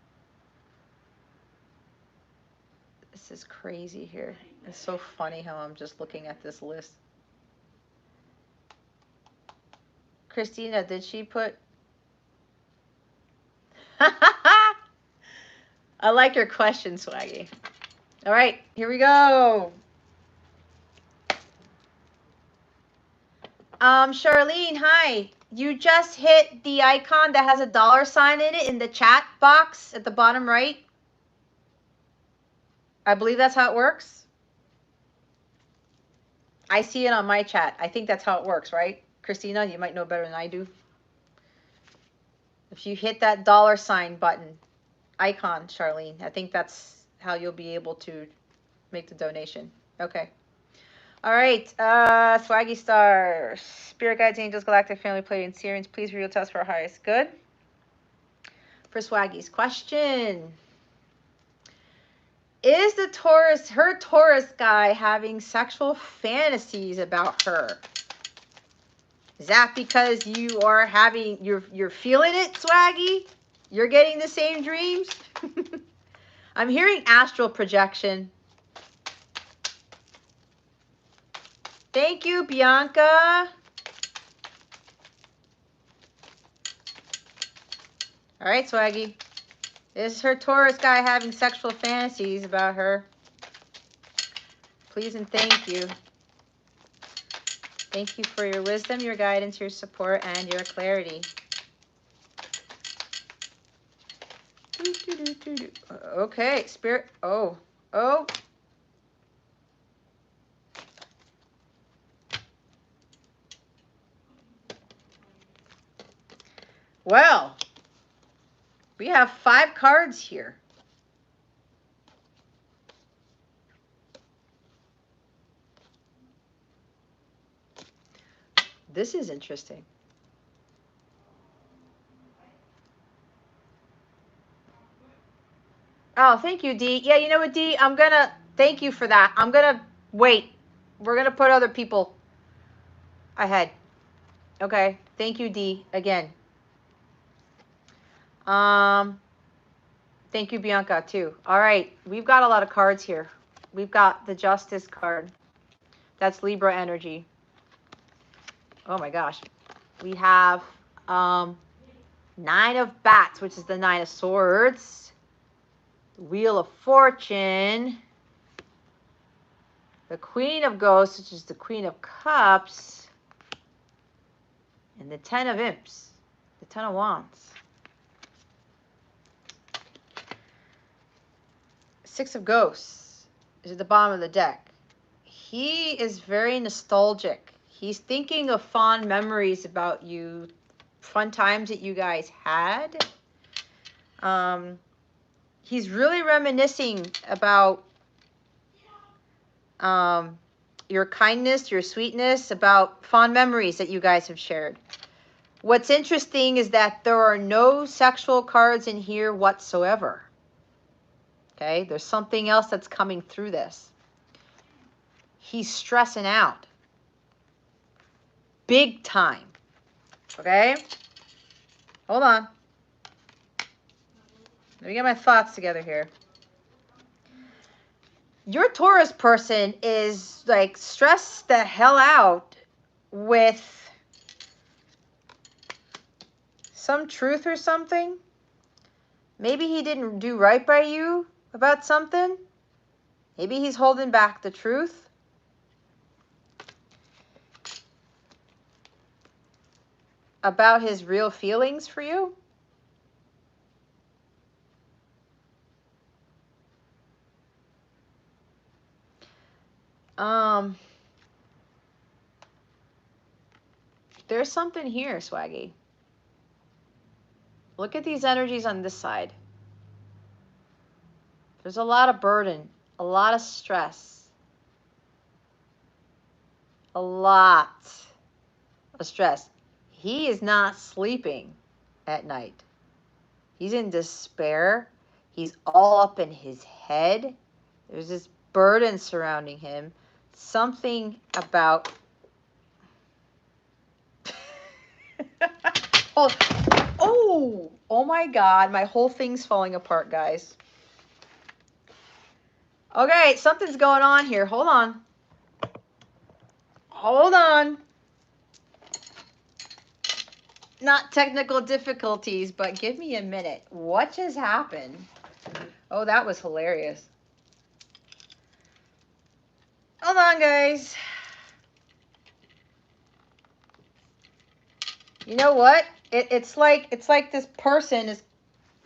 This is crazy here. It's so funny how I'm just looking at this list. Christina, did she put... I like your question, Swaggy. All right, here we go. Charlene, hi. You just hit the icon that has a $sign in it in the chat box at the bottom right. I believe that's how it works. I see it on my chat. I think that's how it works, right? Christina, you might know better than I do. If you hit that $sign button icon, Charlene, I think that's how you'll be able to make the donation. Okay. All right. Swaggy Stars. Spirit Guides, Angels, Galactic Family, Pleiadians, Sirians, please reveal to us for our highest good. For Swaggy's question. Is the Taurus, her Taurus guy, having sexual fantasies about her? Is that because you are having, you're feeling it, Swaggy? You're getting the same dreams? I'm hearing astral projection. Thank you, Bianca. All right, Swaggy. Is her Taurus guy having sexual fantasies about her? Please and thank you. Thank you for your wisdom, your guidance, your support, and your clarity. Okay, Spirit. Oh. Well, we have 5 cards here. This is interesting. Oh, thank you, Dee. Yeah, you know what, Dee? Thank you for that. I'm going to wait. We're going to put other people ahead. Okay. Thank you, Dee, again. Thank you, Bianca, too. All right. We've got a lot of cards here. We've got the Justice card. That's Libra energy. Oh, my gosh. We have 9 of Bats, which is the 9 of Swords. Wheel of Fortune. The Queen of Ghosts, which is the Queen of Cups. And the 10 of Imps. The 10 of Wands. 6 of Ghosts is at the bottom of the deck. He is very nostalgic. He's thinking of fond memories about you, fun times that you guys had. He's really reminiscing about your kindness, your sweetness, about fond memories that you guys have shared. What's interesting is that there are no sexual cards in here whatsoever. Okay, there's something else that's coming through this. He's stressing out. Big time. Okay? Hold on. Let me get my thoughts together here. Your Taurus person is like stressed the hell out with some truth or something. Maybe he didn't do right by you about something. Maybe he's holding back the truth. About his real feelings for you. There's something here, Swaggy. Look at these energies on this side. There's a lot of burden, a lot of stress, a lot of stress. He is not sleeping at night. He's in despair. He's all up in his head. There's this burden surrounding him. Something about... oh, Oh my God, my whole thing's falling apart, guys. Okay, something's going on here. Hold on. Hold on. Not technical difficulties, but give me a minute. What just happened? Oh, that was hilarious. Hold on, guys. You know what? It's like this person's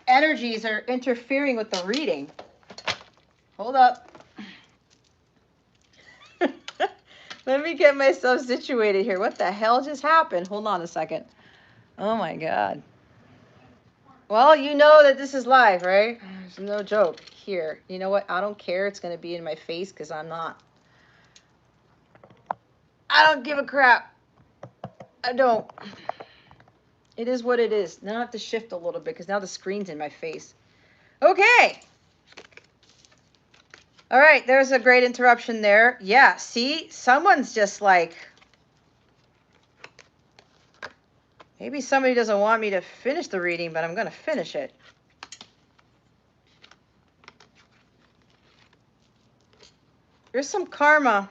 energies are interfering with the reading. Hold up. Let me get myself situated here. What the hell just happened? Hold on a second. Oh my God. Well, you know that this is live, right? There's no joke here. You know what? I don't care. It's going to be in my face because I don't give a crap. I don't. It is what it is. Now I have to shift a little bit because now the screen's in my face. Okay. All right. There's a great interruption there. Yeah. See, someone's just like, maybe somebody doesn't want me to finish the reading, but I'm going to finish it. There's some karma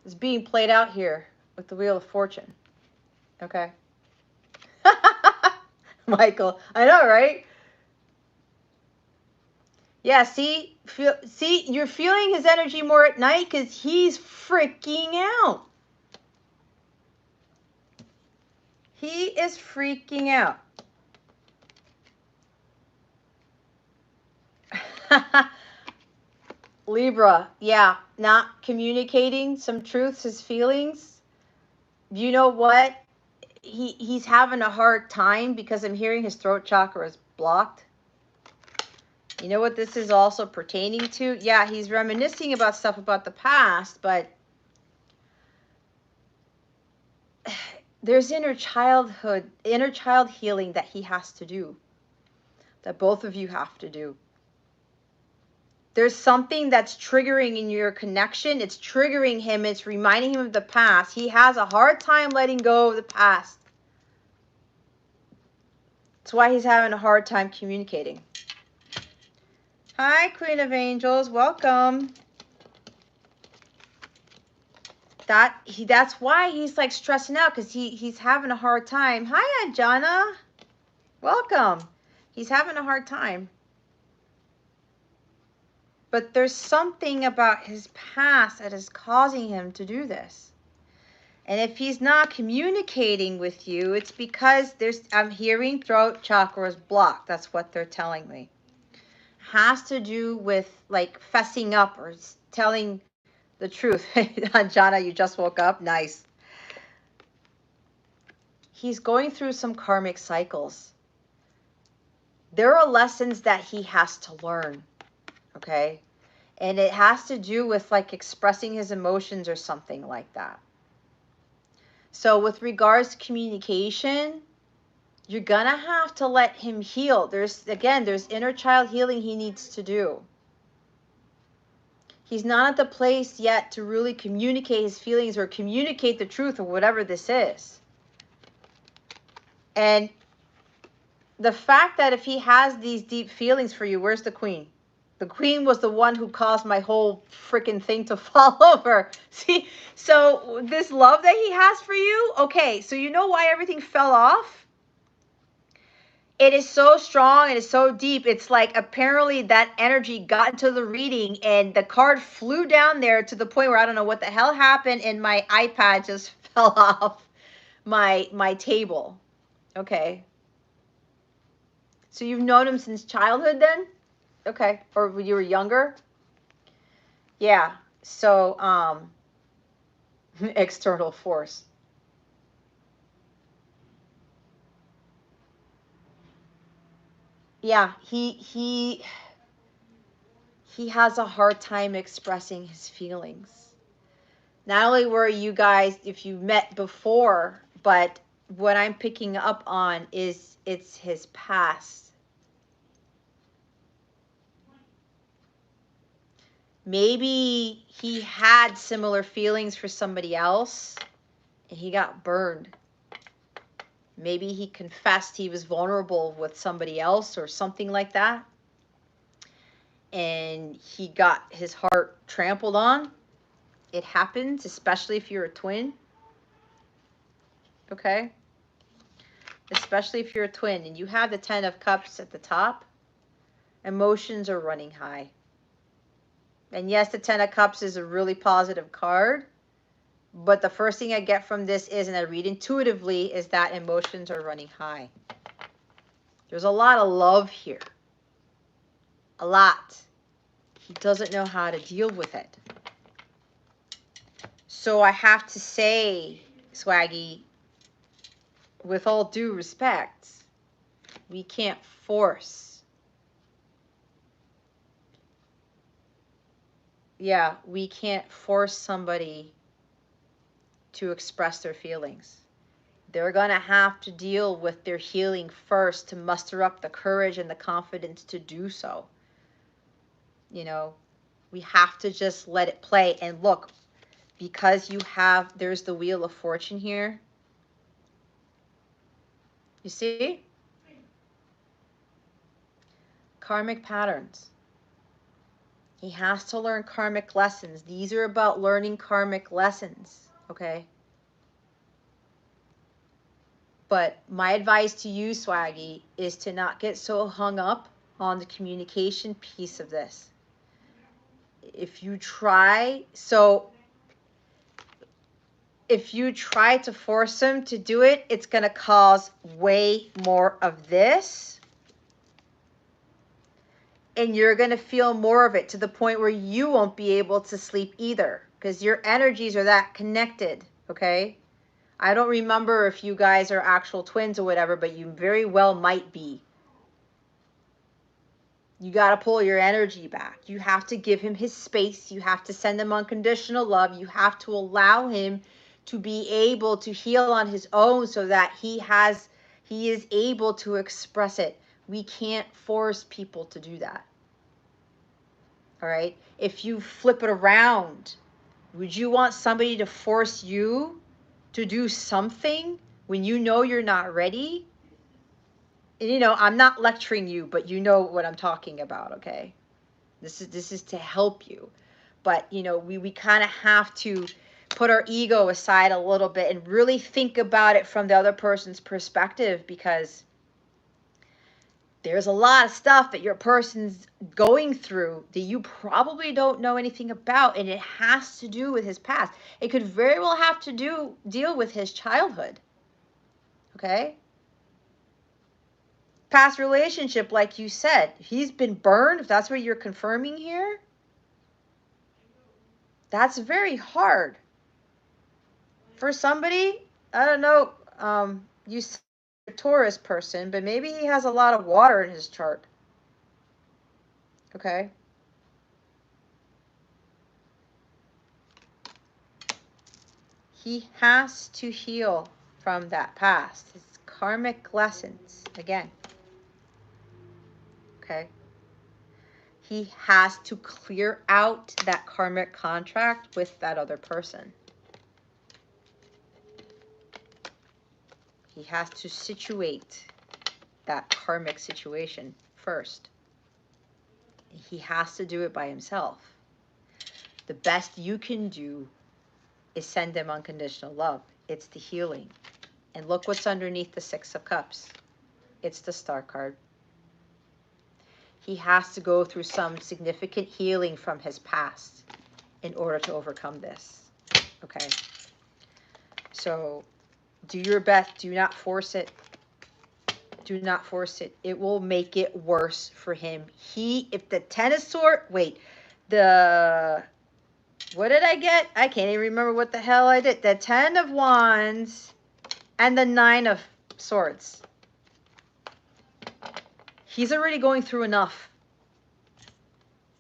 that's being played out here with the Wheel of Fortune. Okay. Michael, I know, right? Yeah, see, you're feeling his energy more at night because he's freaking out. He is freaking out. Libra, yeah, not communicating some truths, his feelings. You know what? He's having a hard time because I'm hearing his throat chakra is blocked. You know what this is also pertaining to? Yeah, he's reminiscing about stuff about the past, but there's inner child healing that he has to do, that both of you have to do. There's something that's triggering in your connection. It's triggering him. It's reminding him of the past. He has a hard time letting go of the past. That's why he's having a hard time communicating. Hi, Queen of Angels. Welcome. That's why he's like stressing out, because he's having a hard time. Hi, Anjana. Welcome. He's having a hard time. But there's something about his past that is causing him to do this. And if he's not communicating with you, it's because I'm hearing throat chakra is blocked. That's what they're telling me. Has to do with like fessing up or telling the truth. Jana, you just woke up. Nice. He's going through some karmic cycles. There are lessons that he has to learn. Okay? And it has to do with like expressing his emotions or something like that. So with regards to communication, you're going to have to let him heal. There's inner child healing he needs to do. He's not at the place yet to really communicate his feelings or communicate the truth or whatever this is. And the fact that if he has these deep feelings for you, where's the Queen? The Queen was the one who caused my whole freaking thing to fall over. See, so this love that he has for you, okay, so you know why everything fell off? It is so strong and it's so deep. It's like apparently that energy got into the reading and the card flew down there to the point where I don't know what the hell happened and my iPad just fell off my table. Okay. So you've known him since childhood then? Okay. Or when you were younger? Yeah. So, external force. Yeah, he has a hard time expressing his feelings. Not only were you guys, if you met before, but what I'm picking up on is it's his past. Maybe he had similar feelings for somebody else and he got burned. Maybe he confessed he was vulnerable with somebody else or something like that. And he got his heart trampled on. It happens, especially if you're a twin. Okay? Especially if you're a twin and you have the 10 of Cups at the top. Emotions are running high. And yes, the 10 of Cups is a really positive card. But the first thing I get from this is, and I read intuitively, is that emotions are running high. There's a lot of love here. A lot. He doesn't know how to deal with it. So I have to say, Swaggy, with all due respect, we can't force. Yeah, we can't force somebody to express their feelings. They're going to have to deal with their healing first to muster up the courage and the confidence to do so. You know, we have to just let it play. And look, because there's the Wheel of Fortune here. You see? Karmic patterns. He has to learn karmic lessons. These are about learning karmic lessons, okay? But my advice to you, Swaggy, is to not get so hung up on the communication piece of this. If you try to force him to do it, it's going to cause way more of this. And you're going to feel more of it to the point where you won't be able to sleep either, because your energies are that connected, okay? I don't remember if you guys are actual twins or whatever, but you very well might be. You got to pull your energy back. You have to give him his space. You have to send him unconditional love. You have to allow him to be able to heal on his own so that he is able to express it. We can't force people to do that. All right? If you flip it around, would you want somebody to force you to do something when you know you're not ready? And, you know, I'm not lecturing you, but you know what I'm talking about, okay? This is to help you. But, you know, we kind of have to put our ego aside a little bit and really think about it from the other person's perspective, because there's a lot of stuff that your person's going through that you probably don't know anything about, and it has to do with his past. It could very well have to deal with his childhood. Okay? Past relationship, like you said, he's been burned, if that's what you're confirming here. That's very hard. For somebody, I don't know, you said a Taurus person, but maybe he has a lot of water in his chart. Okay? He has to heal from that past. It's karmic lessons, again. Okay? He has to clear out that karmic contract with that other person. He has to situate that karmic situation first. He has to do it by himself. The best you can do is send them unconditional love. It's the healing. And look what's underneath the Six of Cups. It's the Star card. He has to go through some significant healing from his past in order to overcome this. Okay? So do your best. Do not force it. Do not force it. It will make it worse for him. If the Ten of Swords, what did I get? I can't even remember what the hell I did. The 10 of Wands and the 9 of Swords. He's already going through enough.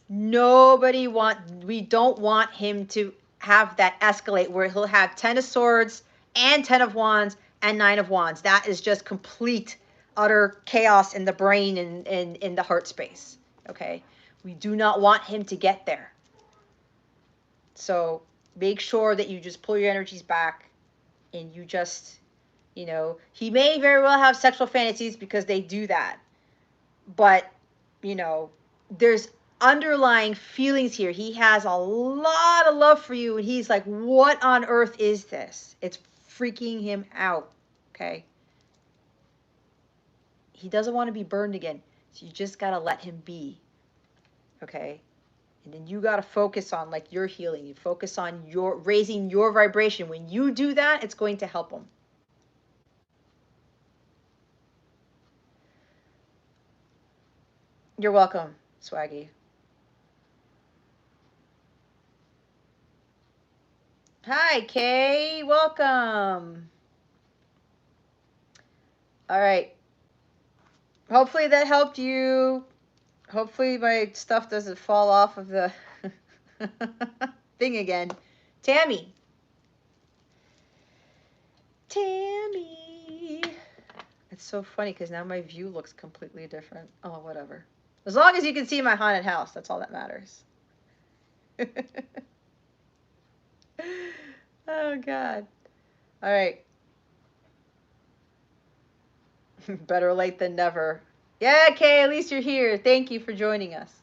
We don't want him to have that escalate where he'll have 10 of Swords and 10 of Wands and 9 of Wands. That is just complete, utter chaos in the brain and in the heart space. Okay? We do not want him to get there. So make sure that you just pull your energies back and you just, You know, he may very well have sexual fantasies because they do that. But, you know, there's underlying feelings here. He has a lot of love for you, and he's like, what on earth is this? It's freaking him out, okay? He doesn't want to be burned again, so you just got to let him be, okay? And then you got to focus on, like, your healing. You focus on your raising your vibration. When you do that, it's going to help him. You're welcome, Swaggy. Hi, Kay. Welcome. All right. Hopefully that helped you. Hopefully my stuff doesn't fall off of the thing again. Tammy. Tammy. It's so funny because now my view looks completely different. Oh, whatever. As long as you can see my haunted house, that's all that matters. Oh, God. All right. Better late than never. Yeah, Kay, at least you're here. Thank you for joining us.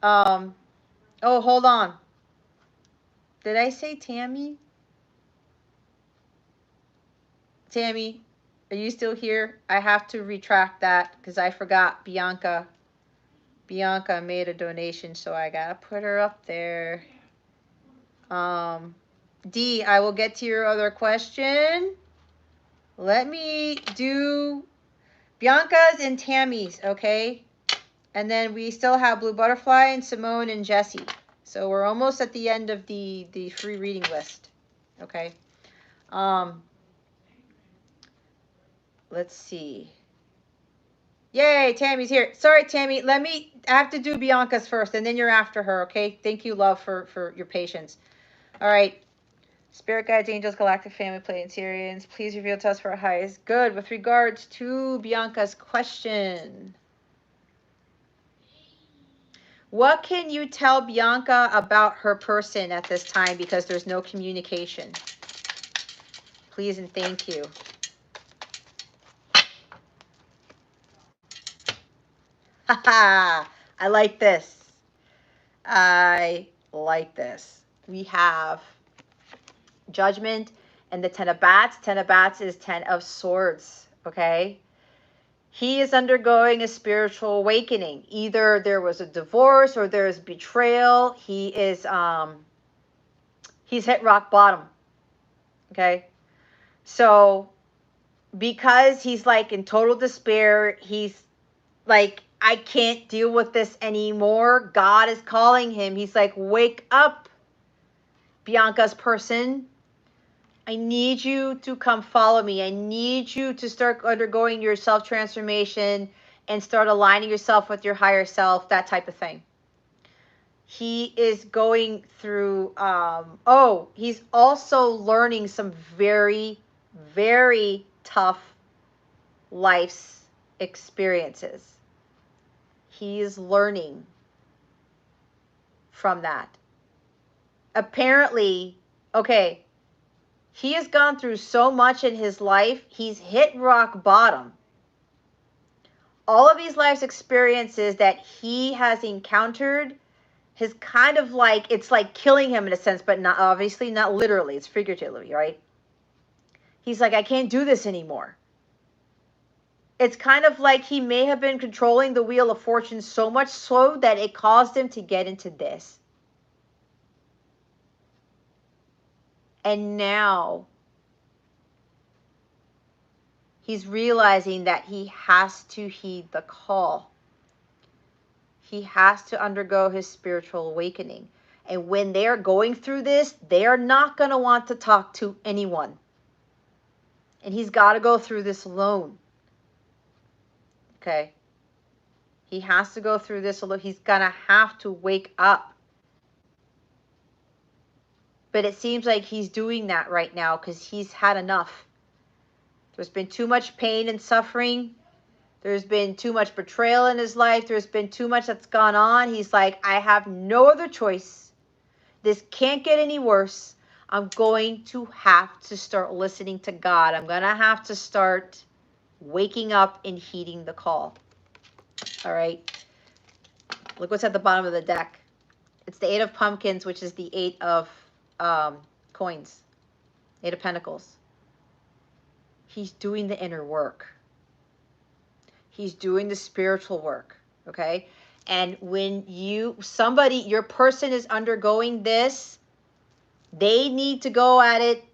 Oh, hold on. Did I say Tammy? Tammy, are you still here? I have to retract that because I forgot Bianca. Bianca made a donation, so I gotta put her up there. D, I will get to your other question. Let me do Bianca's and Tammy's, okay? And then we still have Blue Butterfly and Simone and Jessie. So we're almost at the end of the free reading list, okay? Let's see. Yay, Tammy's here. Sorry, Tammy. I have to do Bianca's first, and then you're after her, okay? Thank you, love, for your patience. All right. Spirit guides, angels, galactic family, Pleiadians, please reveal to us for our highest good with regards to Bianca's question. What can you tell Bianca about her person at this time because there's no communication? Please and thank you. Haha, I like this. I like this. We have Judgment and the Ten of Bats. Ten of Bats is Ten of Swords, okay? He is undergoing a spiritual awakening. Either there was a divorce or there's betrayal. He is, he's hit rock bottom, okay? So because he's like in total despair, he's like, I can't deal with this anymore. God is calling him. He's like, wake up, Bianca's person. I need you to come follow me. I need you to start undergoing your self-transformation and start aligning yourself with your higher self, that type of thing. He is going through, he's also learning some very, very tough life's experiences. He is learning from that. Apparently, okay, he has gone through so much in his life. He's hit rock bottom. All of these life's experiences that he has encountered has kind of like, it's like killing him in a sense, but not, obviously not literally. It's figuratively, right? He's like, I can't do this anymore. It's kind of like he may have been controlling the wheel of fortune so much so that it caused him to get into this. And now he's realizing that he has to heed the call. He has to undergo his spiritual awakening. And when they're going through this, they're not going to want to talk to anyone. And he's got to go through this alone. Okay? He has to go through this alone. He's going to have to wake up. But it seems like he's doing that right now because he's had enough. There's been too much pain and suffering. There's been too much betrayal in his life. There's been too much that's gone on. He's like, I have no other choice. This can't get any worse. I'm going to have to start listening to God. I'm going to have to start waking up and heeding the call. All right. Look what's at the bottom of the deck. It's the 8 of Pumpkins, which is the 8 of coins, 8 of Pentacles. He's doing the inner work. He's doing the spiritual work, okay? And when your person is undergoing this, they need to go at it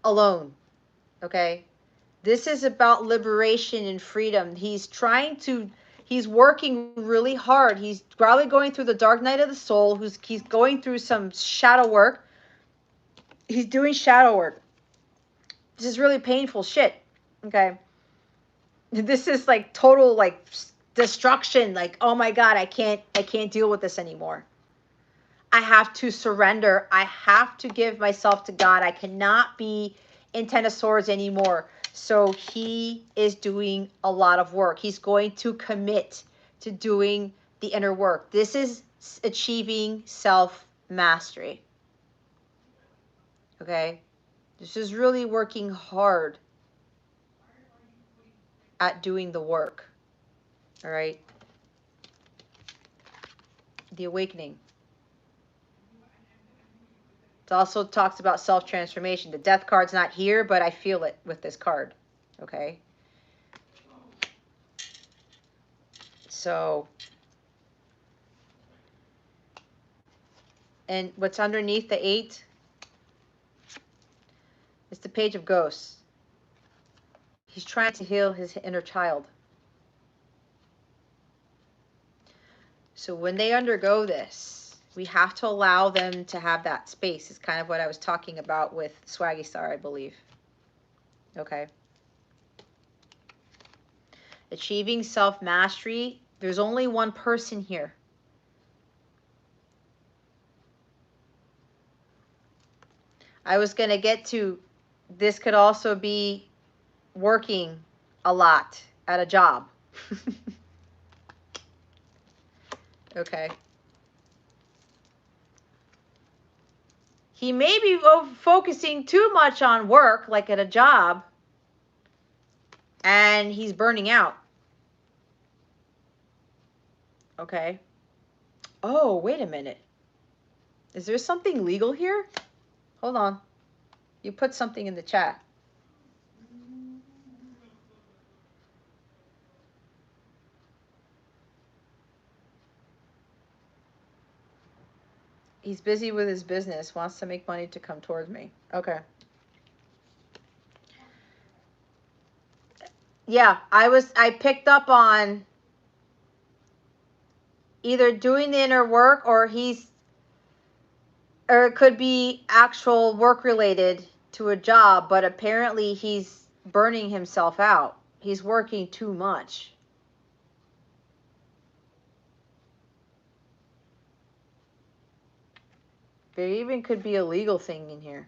alone, okay? This is about liberation and freedom. He's working really hard. He's probably going through the dark night of the soul. He's going through some shadow work. He's doing shadow work. This is really painful shit, okay? This is like total like destruction. Like, oh my God, I can't deal with this anymore. I have to surrender. I have to give myself to God. I cannot be in Ten of Swords anymore. So he is doing a lot of work. He's going to commit to doing the inner work. This is achieving self-mastery. Okay? This is really working hard at doing the work. All right? The awakening. It also talks about self-transformation. The death card's not here, but I feel it with this card. Okay? So, and what's underneath the 8 is the Page of Ghosts. He's trying to heal his inner child. So when they undergo this, we have to allow them to have that space. It's kind of what I was talking about with Swaggy Star, I believe. Okay. Achieving self-mastery. There's only one person here. I was going to get to, this could also be working a lot at a job. Okay. He may be focusing too much on work, like at a job, and he's burning out. Okay. Oh, wait a minute. Is there something legal here? Hold on. You put something in the chat. He's busy with his business, wants to make money to come towards me. Okay. Yeah, I picked up on either doing the inner work or it could be actual work related to a job, but apparently he's burning himself out. He's working too much. There even could be a legal thing in here.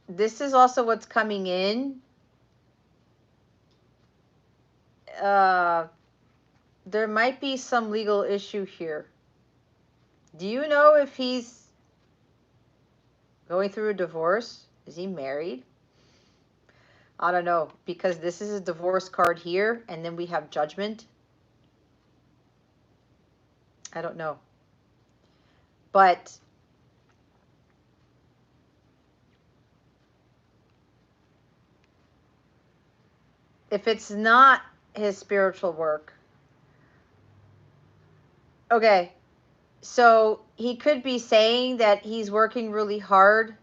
This is also what's coming in. There might be some legal issue here. Do you know if he's going through a divorce? Is he married? I don't know, because this is a divorce card here, and then we have Judgment. I don't know. But if it's not his spiritual work, okay, so he could be saying that he's working really hard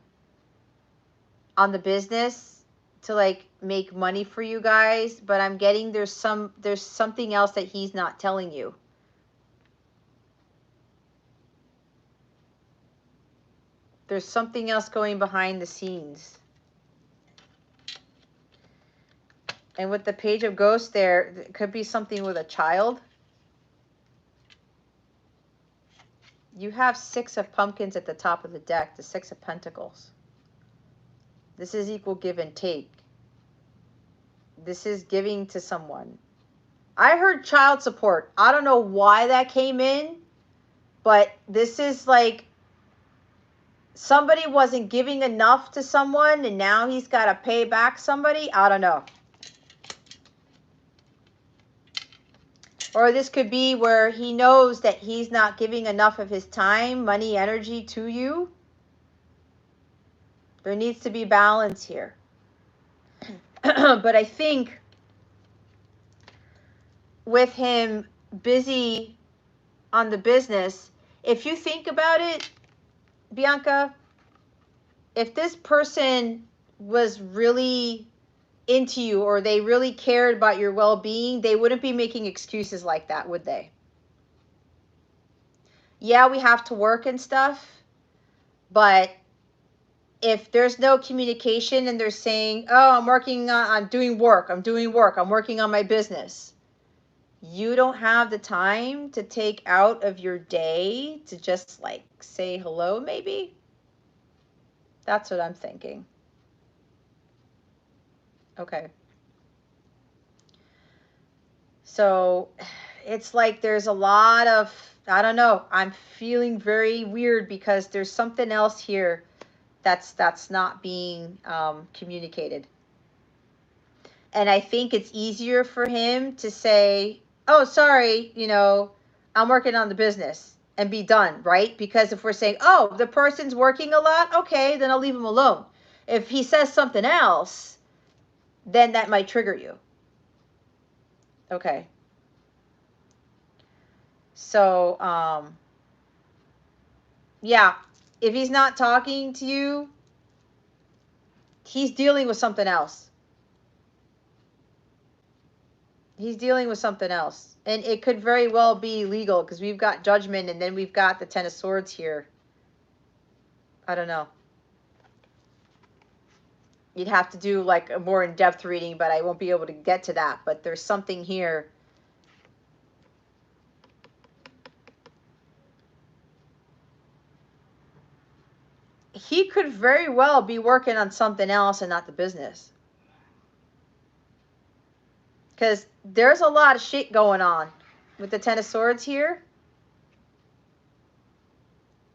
on the business to like make money for you guys, but I'm getting there's something else that he's not telling you. There's something else going behind the scenes. And with the Page of Ghosts there, it could be something with a child. You have 6 of Pumpkins at the top of the deck, the 6 of Pentacles. This is equal give and take. This is giving to someone. I heard child support. I don't know why that came in, But this is like somebody wasn't giving enough to someone and now he's got to pay back somebody. I don't know. Or this could be where he knows that he's not giving enough of his time, money, energy to you. There needs to be balance here. But I think with him busy on the business, if you think about it, Bianca, if this person was really into you or they really cared about your well-being, they wouldn't be making excuses like that, would they? Yeah, we have to work and stuff, but if there's no communication and they're saying, oh, I'm doing work, I'm working on my business, you don't have the time to take out of your day to just like say hello, maybe? That's what I'm thinking. Okay. So it's like there's a lot of, I don't know, I'm feeling very weird because there's something else here that's not being communicated. And I think it's easier for him to say, oh, sorry, I'm working on the business and be done, right? Because if we're saying, oh, the person's working a lot, okay, then I'll leave him alone. If he says something else, then that might trigger you. Okay. So, yeah, if he's not talking to you, he's dealing with something else. He's dealing with something else. And it could very well be legal because we've got Judgment and then we've got the Ten of Swords here. I don't know. You'd have to do like a more in-depth reading, but I won't be able to get to that. But there's something here. He could very well be working on something else and not the business. Because there's a lot of shit going on with the Ten of Swords here.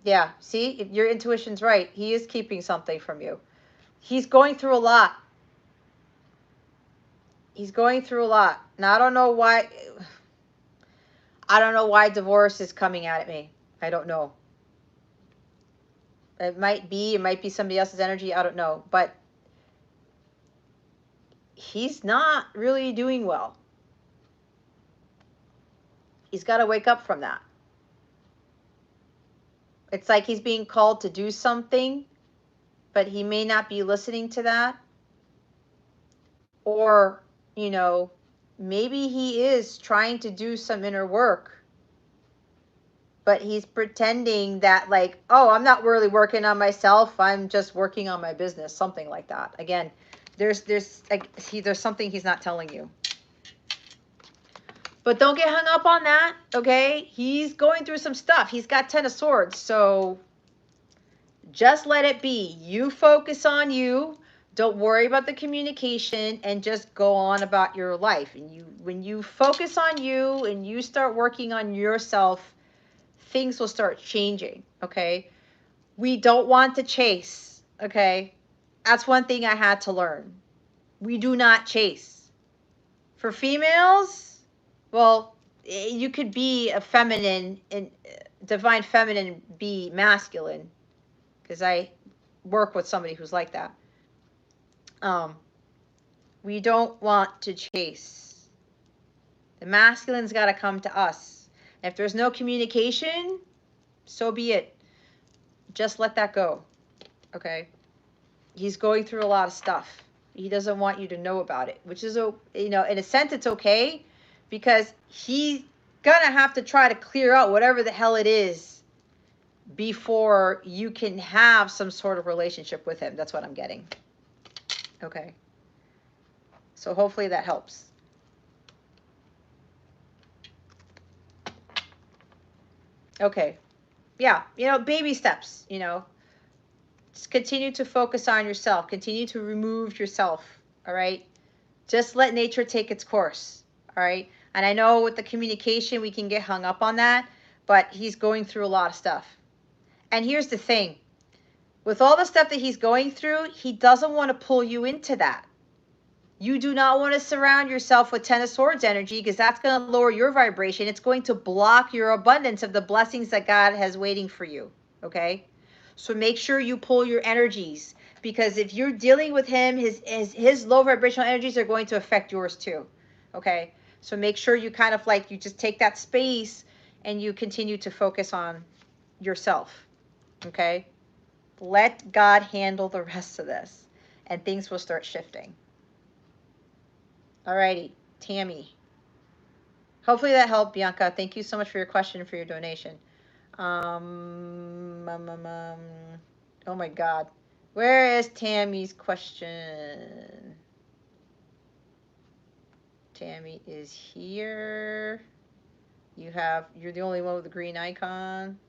Yeah, see, if your intuition's right. He is keeping something from you. He's going through a lot. He's going through a lot. Now, I don't know why divorce is coming at me. I don't know. It might be somebody else's energy. I don't know. But he's not really doing well. He's got to wake up from that. It's like he's being called to do something, but he may not be listening to that. Or, maybe he is trying to do some inner work, but he's pretending that like, oh, I'm not really working on myself. I'm just working on my business, something like that. Again, there's something he's not telling you. But don't get hung up on that, okay? He's going through some stuff. He's got Ten of Swords, so just let it be. You focus on you. Don't worry about the communication and just go on about your life. And when you focus on you and you start working on yourself, things will start changing, okay? We don't want to chase, okay? That's one thing I had to learn. We do not chase. For females, well, you could be a feminine and divine feminine, be masculine, because I work with somebody who's like that. We don't want to chase. The masculine's got to come to us. If there's no communication, so be it. Just let that go, okay? He's going through a lot of stuff. He doesn't want you to know about it, which is, in a sense, it's okay, because he's gonna have to try to clear out whatever the hell it is before you can have some sort of relationship with him. That's what I'm getting. Okay. So hopefully that helps. Okay. Yeah, baby steps, Just continue to focus on yourself. Continue to remove yourself, all right? Just let nature take its course, all right? And I know with the communication, we can get hung up on that, but he's going through a lot of stuff. And here's the thing. With all the stuff that he's going through, he doesn't want to pull you into that. You do not want to surround yourself with Ten of Swords energy, because that's going to lower your vibration. It's going to block your abundance of the blessings that God has waiting for you. Okay? So make sure you pull your energies, because if you're dealing with him, his low vibrational energies are going to affect yours too. Okay? So make sure you kind of like, you just take that space and you continue to focus on yourself. Okay? Let God handle the rest of this, and things will start shifting. Alrighty, Tammy. Hopefully that helped, Bianca. Thank you so much for your question and for your donation. Oh my God. Where is Tammy's question? Tammy is here. You're the only one with the green icon.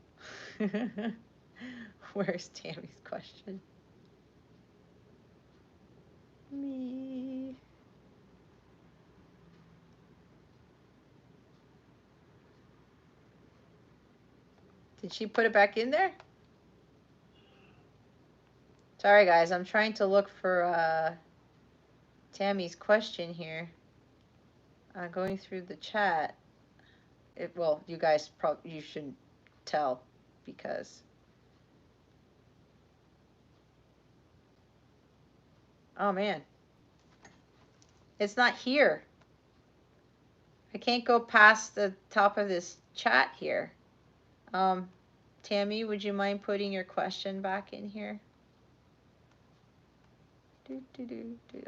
Where's Tammy's question? Me. Did she put it back in there? Sorry, guys. I'm trying to look for Tammy's question here. Going through the chat. Well, you guys you shouldn't tell, because oh man, it's not here. I can't go past the top of this chat here. Tammy, would you mind putting your question back in here?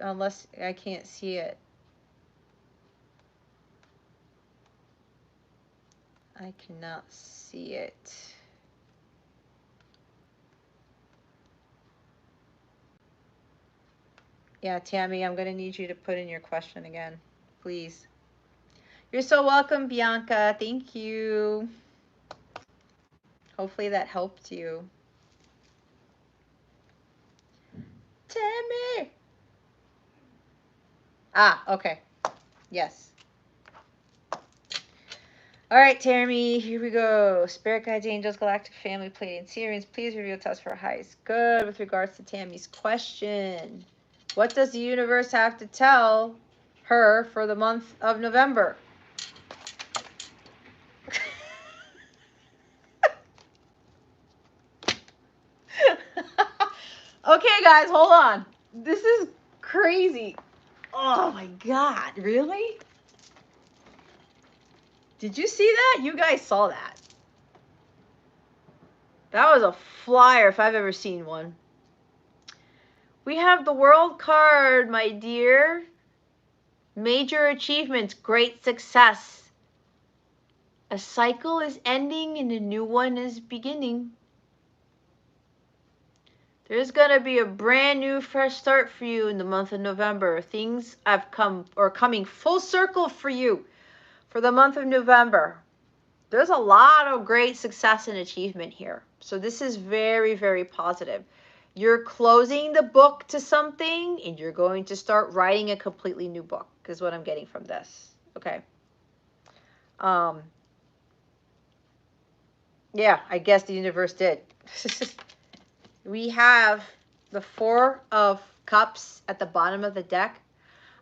Unless I can't see it. I cannot see it. Yeah, Tammy, I'm going to need you to put in your question again, please. You're so welcome, Bianca. Thank you. Hopefully that helped you. Tammy! Ah, okay. Yes. All right, Tammy, here we go. Spirit guides, angels, galactic family, Pleiadian Sirians, please reveal to us for our highest good with regards to Tammy's question. What does the universe have to tell her for the month of November? Okay, guys, hold on. This is crazy. Oh my God, really? Did you see that? You guys saw that. That was a flyer if I've ever seen one. We have the World card, my dear. Major achievements, great success. A cycle is ending and a new one is beginning. There's going to be a brand new fresh start for you in the month of November. Things have coming full circle for you for the month of November. There's a lot of great success and achievement here. So this is very, very positive. You're closing the book to something and you're going to start writing a completely new book, is what I'm getting from this. Okay. Yeah, I guess the universe did. We have the Four of Cups at the bottom of the deck.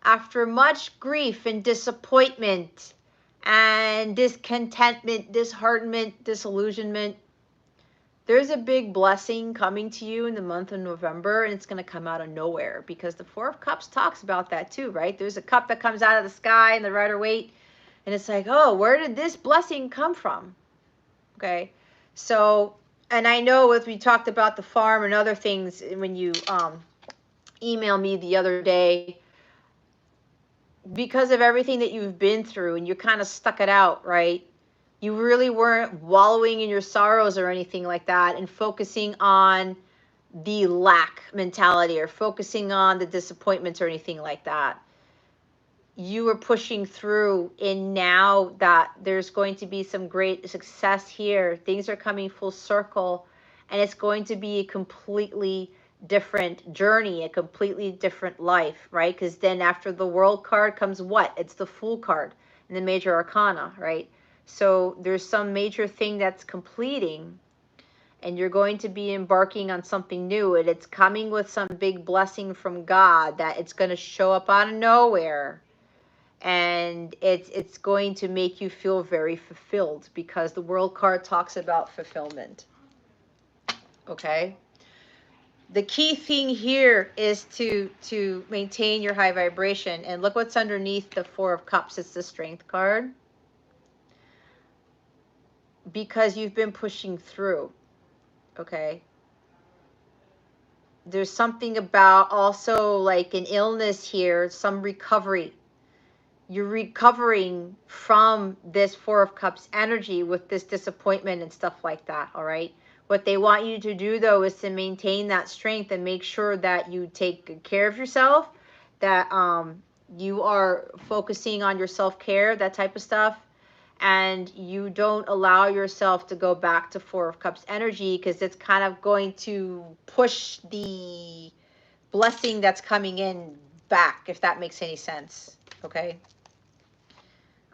After much grief and disappointment and discontentment, disheartenment, disillusionment, there's a big blessing coming to you in the month of November, and it's going to come out of nowhere, because the Four of Cups talks about that too, right? There's a cup that comes out of the sky in the Rider-Waite, and it's like, oh, where did this blessing come from? Okay, so, and I know as we talked about the farm and other things when you emailed me the other day, because of everything that you've been through and you kind of stuck it out, right? You really weren't wallowing in your sorrows or anything like that and focusing on the lack mentality or focusing on the disappointments or anything like that. You were pushing through, and now that there's going to be some great success here, things are coming full circle, and it's going to be a completely different journey, a completely different life, right? Because then after the World card comes what? It's the Fool card in the Major Arcana, right? So there's some major thing that's completing, and you're going to be embarking on something new, and it's coming with some big blessing from God that it's going to show up out of nowhere, and it's going to make you feel very fulfilled, because the World card talks about fulfillment. Okay? The key thing here is to maintain your high vibration. And look what's underneath the Four of Cups. It's the Strength card. Because you've been pushing through. Okay? There's something about also like an illness here, some recovery. You're recovering from this Four of Cups energy with this disappointment and stuff like that, all right? What they want you to do, though, is to maintain that strength and make sure that you take good care of yourself, that you are focusing on your self-care, that type of stuff, and you don't allow yourself to go back to Four of Cups energy, because it's kind of going to push the blessing that's coming in back, if that makes any sense, okay?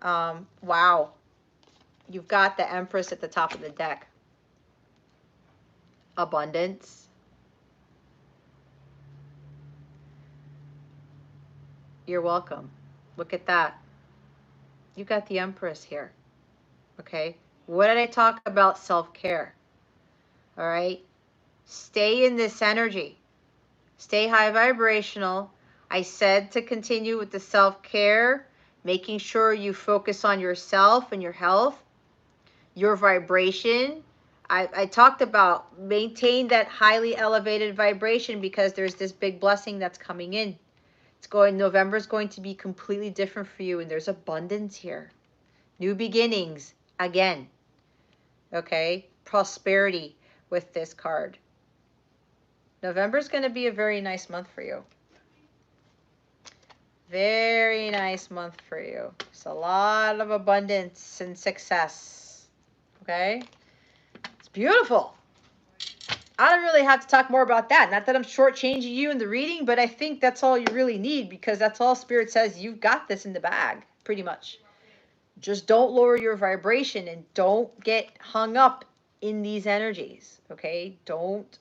Wow. You've got the Empress at the top of the deck. Abundance. You're welcome. Look at that. You got the Empress here. Okay. What did I talk about? Self-care. All right. Stay in this energy. Stay high vibrational. I said to continue with the self-care, making sure you focus on yourself and your health, your vibration. I talked about maintain that highly elevated vibration, because there's this big blessing that's coming in. November is going to be completely different for you, and there's abundance here. New beginnings again. Okay? Prosperity with this card. November is going to be a very nice month for you. Very nice month for you. It's a lot of abundance and success. Okay? It's beautiful. I don't really have to talk more about that. Not that I'm shortchanging you in the reading, but I think that's all you really need, because that's all Spirit says. You've got this in the bag, pretty much. Just don't lower your vibration, and don't get hung up in these energies, okay? Don't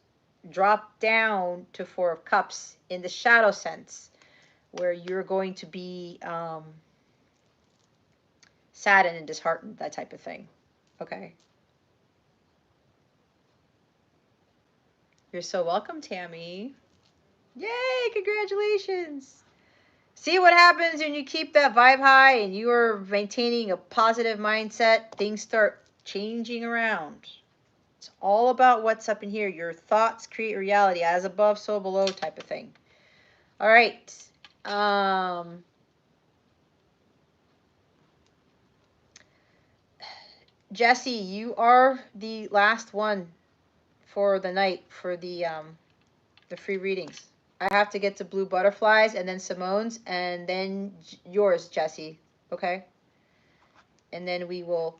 drop down to Four of Cups in the shadow sense, where you're going to be saddened and disheartened, that type of thing, okay? You're so welcome, Tammy. Yay, congratulations. See what happens when you keep that vibe high and you are maintaining a positive mindset. Things start changing around. It's all about what's up in here. Your thoughts create reality. As above, so below type of thing. All right. Jesse, you are the last one for the night for the free readings. I have to get to Blue Butterflies and then Simone's and then yours, Jesse. Okay? And then we will...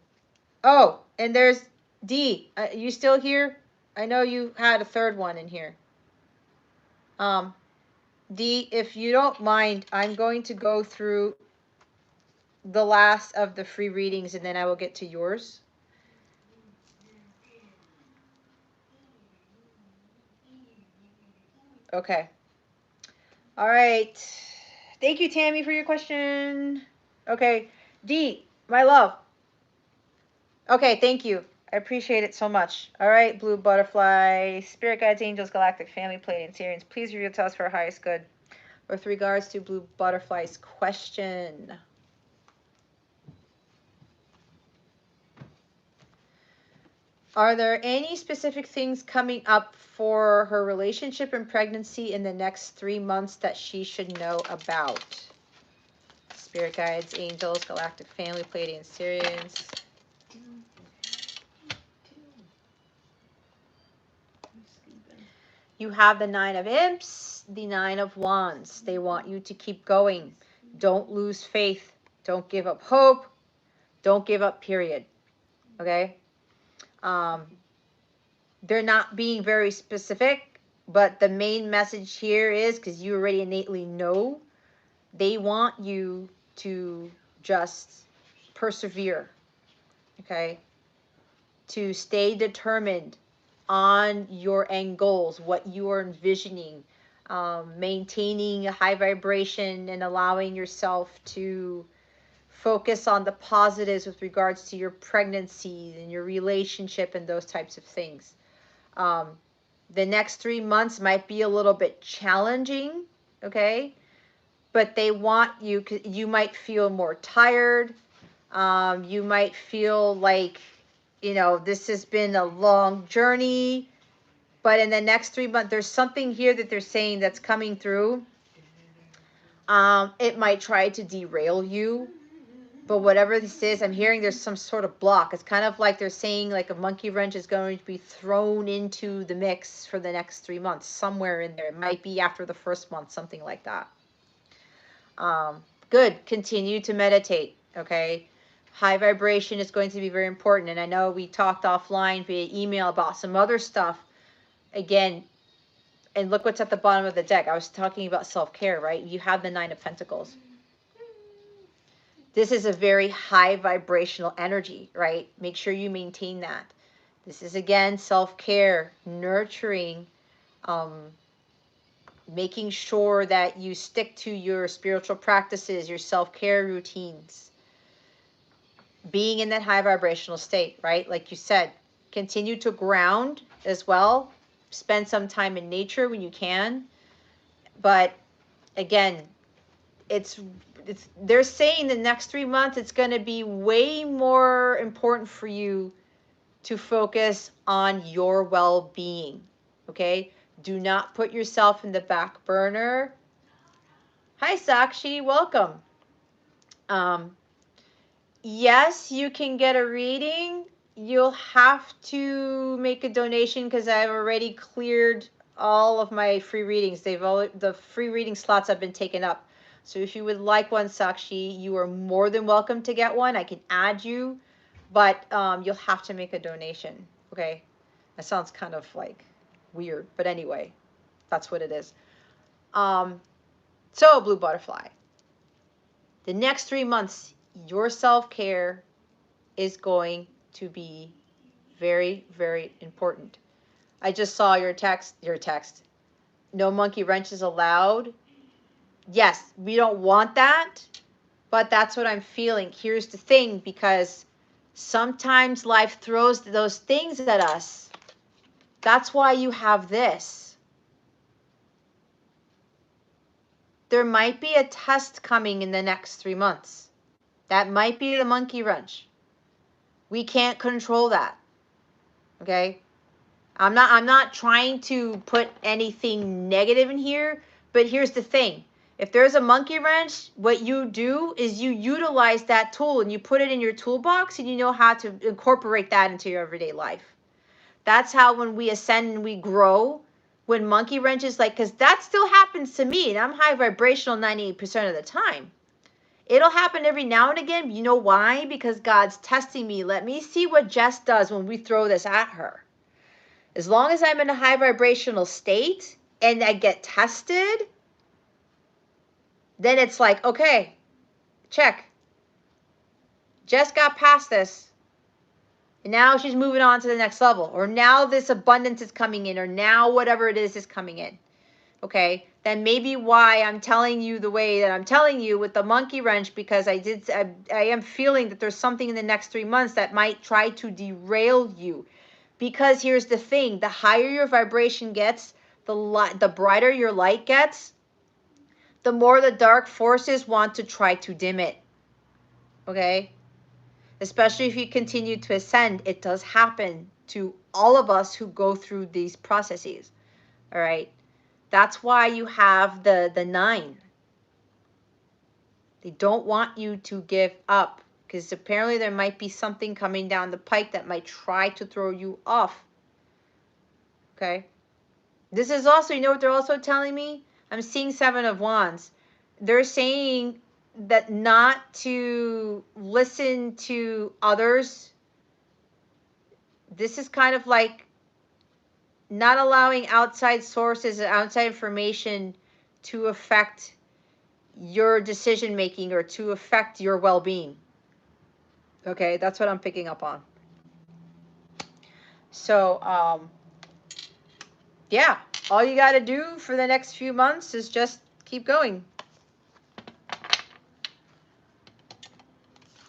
Oh, and there's D. You still here? I know you had a third one in here. D, if you don't mind, I'm going to go through the last of the free readings, and then I will get to yours. Okay. All right. Thank you, Tammy, for your question. Okay. D, my love. Okay, thank you. I appreciate it so much. All right, Blue Butterfly, Spirit Guides, Angels, Galactic Family, Pleiadians, please reveal to us for our highest good. With regards to Blue Butterfly's question. Are there any specific things coming up for her relationship and pregnancy in the next 3 months that she should know about? Spirit Guides, Angels, Galactic Family, Pleiadians, Sirians. You have the Nine of Imps, the Nine of Wands. They want you to keep going. Don't lose faith. Don't give up hope. Don't give up, period. Okay? They're not being very specific, but the main message here is, because you already innately know, they want you to just persevere. okay? To stay determined on your end goals, what you are envisioning, maintaining a high vibration and allowing yourself to focus on the positives with regards to your pregnancy and your relationship and those types of things. Um, the next 3 months might be a little bit challenging, okay? But they want you, you might feel more tired. You might feel like, this has been a long journey. But in the next 3 months, there's something here that they're saying that's coming through. It might try to derail you. But whatever this is, I'm hearing there's some sort of block. It's kind of like they're saying like a monkey wrench is going to be thrown into the mix for the next 3 months, somewhere in there. It might be after the first month, something like that. Good. Continue to meditate, okay? High vibration is going to be very important. And I know we talked offline via email about some other stuff. Again, and look what's at the bottom of the deck. I was talking about self-care, right? You have the Nine of Pentacles. This is a very high vibrational energy, right? Make sure you maintain that. This is, again, self-care, nurturing, making sure that you stick to your spiritual practices, your self-care routines, being in that high vibrational state, right? Like you said, continue to ground as well. Spend some time in nature when you can. But again, they're saying the next 3 months it's going to be way more important for you to focus on your well-being, okay? Do not put yourself in the back burner. Hi, Sakshi, welcome. Yes, you can get a reading. You'll have to make a donation because I've already cleared all of my free readings. The free reading slots have been taken up. So if you would like one, Sakshi, you are more than welcome to get one. I can add you, but you'll have to make a donation. Okay, that sounds kind of like weird, but anyway, that's what it is. So Blue Butterfly, the next 3 months, your self-care is going to be very, very important. I just saw your text. No monkey wrenches allowed. Yes, we don't want that, but that's what I'm feeling. Here's the thing, because sometimes life throws those things at us. That's why you have this. There might be a test coming in the next 3 months. That might be the monkey wrench. We can't control that. Okay? I'm not trying to put anything negative in here, but here's the thing. If there's a monkey wrench, what you do is you utilize that tool and you put it in your toolbox and you know how to incorporate that into your everyday life. That's how when we ascend and we grow, when monkey wrenches, because that still happens to me, and I'm high vibrational 98% of the time. It'll happen every now and again. You know why? Because God's testing me. Let me see what Jess does when we throw this at her. As long as I'm in a high vibrational state and I get tested, then it's like, okay, check. Jess got past this. And now she's moving on to the next level. Or now this abundance is coming in. Or now whatever it is coming in. Okay, then maybe why I'm telling you the way that I'm telling you with the monkey wrench, because I am feeling that there's something in the next 3 months that might try to derail you. Because here's the thing, the higher your vibration gets, the brighter your light gets, the more the dark forces want to try to dim it. Okay? Especially if you continue to ascend, it does happen to all of us who go through these processes. All right? That's why you have the 9. They don't want you to give up, because apparently there might be something coming down the pike that might try to throw you off. Okay? This is also, you know what they're also telling me? I'm seeing 7 of Wands. They're saying that not to listen to others. This is kind of like not allowing outside sources and outside information to affect your decision making or to affect your well-being. Okay, that's what I'm picking up on. So, yeah, all you got to do for the next few months is just keep going.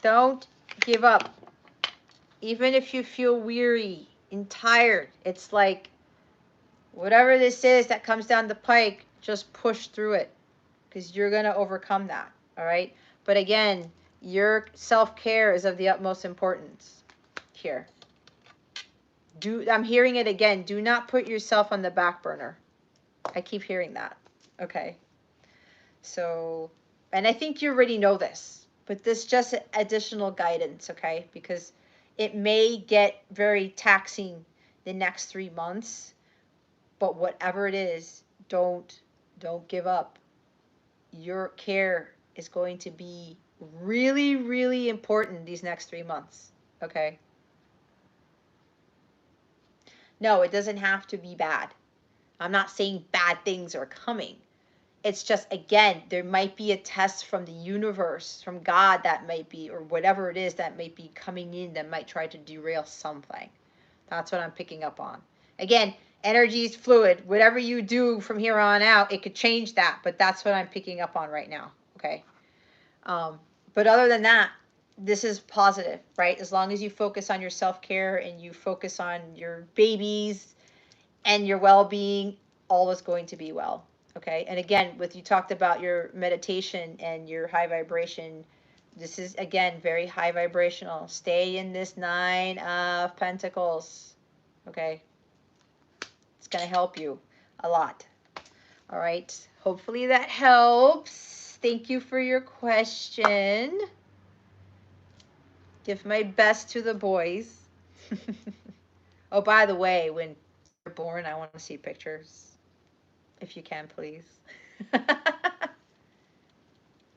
Don't give up. Even if you feel weary and tired, it's like whatever this is that comes down the pike, just push through it because you're going to overcome that. All right. But again, your self-care is of the utmost importance here. I'm hearing it again. Do not put yourself on the back burner. I keep hearing that. Okay. So, and I think you already know this, but this just additional guidance, okay? Because it may get very taxing the next 3 months, but whatever it is, don't give up. Your care is going to be really, really important these next 3 months, okay? No, it doesn't have to be bad. I'm not saying bad things are coming. It's just, again, there might be a test from the universe, from God that might be, or whatever it is that might be coming in that might try to derail something. That's what I'm picking up on. Again, energy is fluid. Whatever you do from here on out, it could change that, but that's what I'm picking up on right now, okay? But other than that, this is positive, right? As long as you focus on your self-care and you focus on your babies and your well-being, all is going to be well. Okay. And again, with you talked about your meditation and your high vibration, this is again very high vibrational. Stay in this 9 of Pentacles. Okay. It's going to help you a lot. All right. Hopefully that helps. Thank you for your question. Give my best to the boys. Oh, by the way, when you're born, I want to see pictures. If you can, please.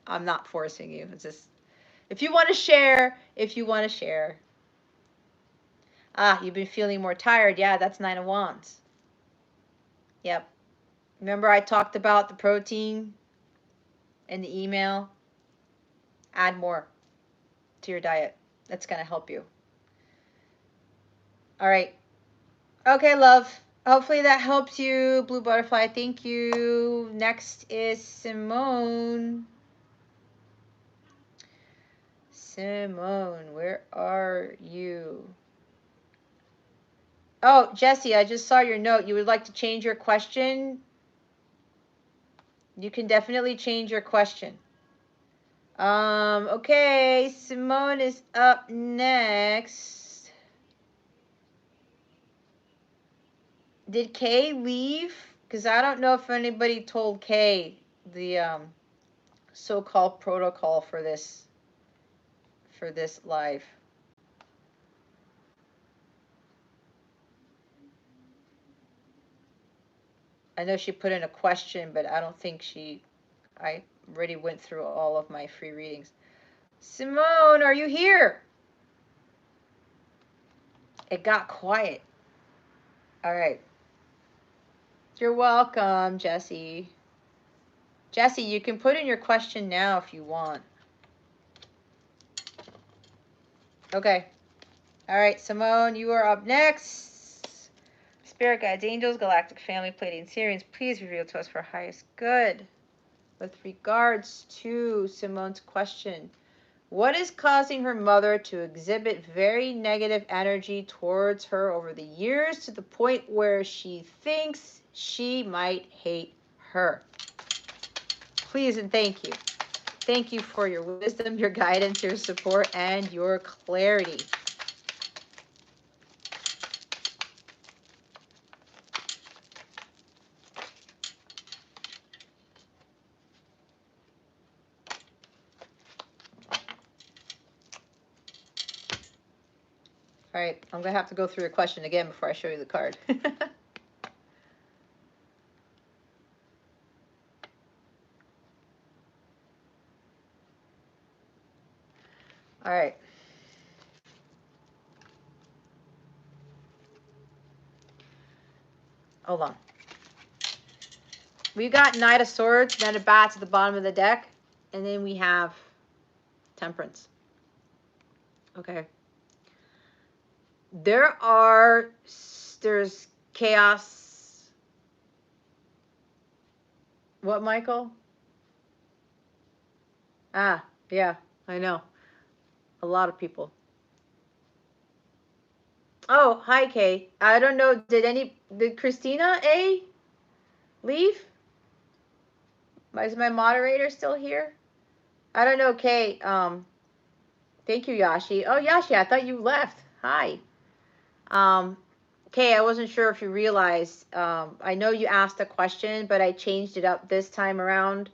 I'm not forcing you. It's just, if you want to share, if you want to share. Ah, you've been feeling more tired. Yeah, that's 9 of Wands. Yep. Remember I talked about the protein in the email? Add more to your diet. That's going to help you. All right. Okay, love. Hopefully that helps you, Blue Butterfly. Thank you. Next is Simone. Simone, where are you? Oh, Jesse, I just saw your note. You would like to change your question? You can definitely change your question. Okay, Simone is up next. Did Kay leave? Because I don't know if anybody told Kay the so-called protocol for this live. I know she put in a question, but I don't think I already went through all of my free readings. Simone, are you here? It got quiet. All right. You're welcome, Jesse. Jesse, you can put in your question now if you want. Okay. All right, Simone, you are up next. Spirit guides, angels, galactic family, Pleiadian Sirians, please reveal to us for highest good. With regards to Simone's question, what is causing her mother to exhibit very negative energy towards her over the years to the point where she thinks she might hate her? Please and thank you. Thank you for your wisdom, your guidance, your support, and your clarity. All right, I'm going to have to go through your question again before I show you the card. All right. Hold on. We've got Knight of Swords, Knight of Bats at the bottom of the deck, and then we have Temperance. Okay. There's chaos. What, Michael? Ah, yeah, I know. A lot of people. Oh, hi, Kay. I don't know. Did Christina A leave? Is my moderator still here? I don't know, Kay. Thank you, Yashi. Oh, Yashi, I thought you left. Hi. Um, Kay, I wasn't sure if you realized. I know you asked a question, but I changed it up this time around.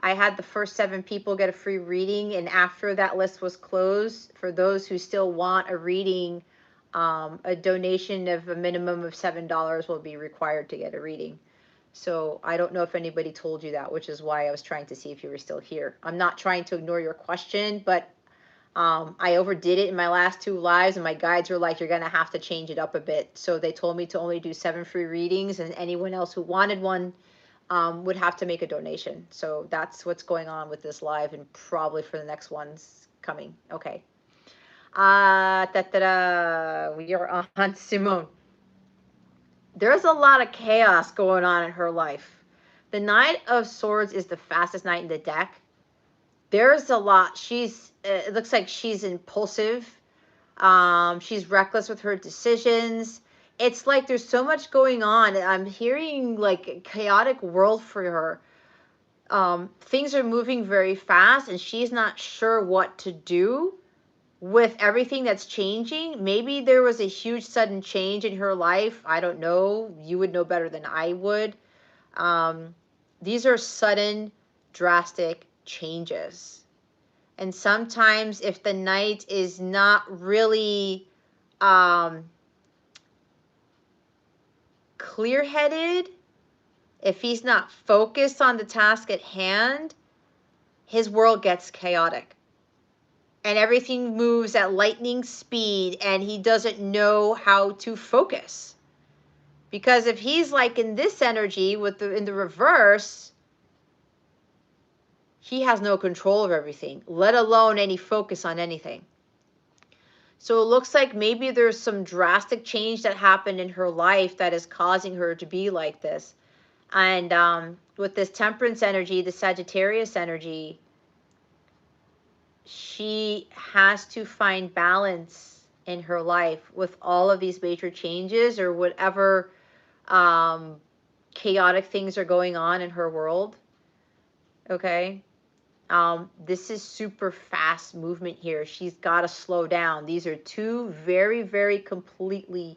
I had the first 7 people get a free reading, and after that list was closed, for those who still want a reading, a donation of a minimum of $7 will be required to get a reading. So I don't know if anybody told you that, which is why I was trying to see if you were still here. I'm not trying to ignore your question, but I overdid it in my last 2 lives, and my guides were like, you're going to have to change it up a bit. So they told me to only do 7 free readings, and anyone else who wanted one would have to make a donation. So that's what's going on with this live, and probably for the next ones coming. Okay. We are on Simone. There's a lot of chaos going on in her life. The Knight of Swords is the fastest knight in the deck. There's a lot. It looks like she's impulsive. She's reckless with her decisions. It's like there's so much going on. I'm hearing like a chaotic world for her. Things are moving very fast, and she's not sure what to do with everything that's changing. Maybe there was a huge sudden change in her life. I don't know. You would know better than I would. These are sudden, drastic changes. And sometimes if the knight is not really clear-headed, if he's not focused on the task at hand, his world gets chaotic. And everything moves at lightning speed, and he doesn't know how to focus. Because if he's like in this energy in the reverse, he has no control of everything, let alone any focus on anything. So it looks like maybe there's some drastic change that happened in her life that is causing her to be like this. And with this Temperance energy, the Sagittarius energy, she has to find balance in her life with all of these major changes or whatever chaotic things are going on in her world. Okay. This is super fast movement here. She's got to slow down. These are 2 very, very completely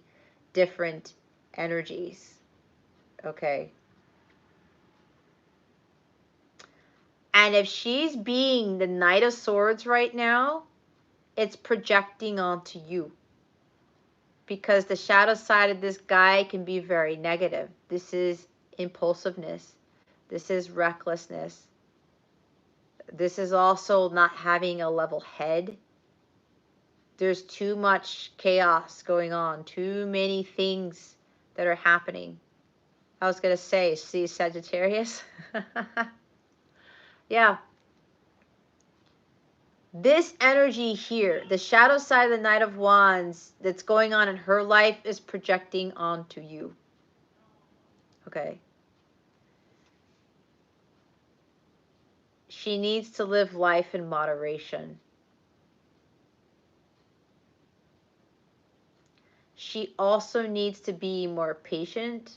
different energies. Okay. And if she's being the Knight of Swords right now, it's projecting onto you. Because the shadow side of this guy can be very negative. This is impulsiveness. This is recklessness. This is also not having a level head. There's too much chaos going on, too many things that are happening. I was going to say, see Sagittarius? Yeah. This energy here, the shadow side of the Knight of Wands that's going on in her life is projecting onto you. Okay. She needs to live life in moderation. She also needs to be more patient.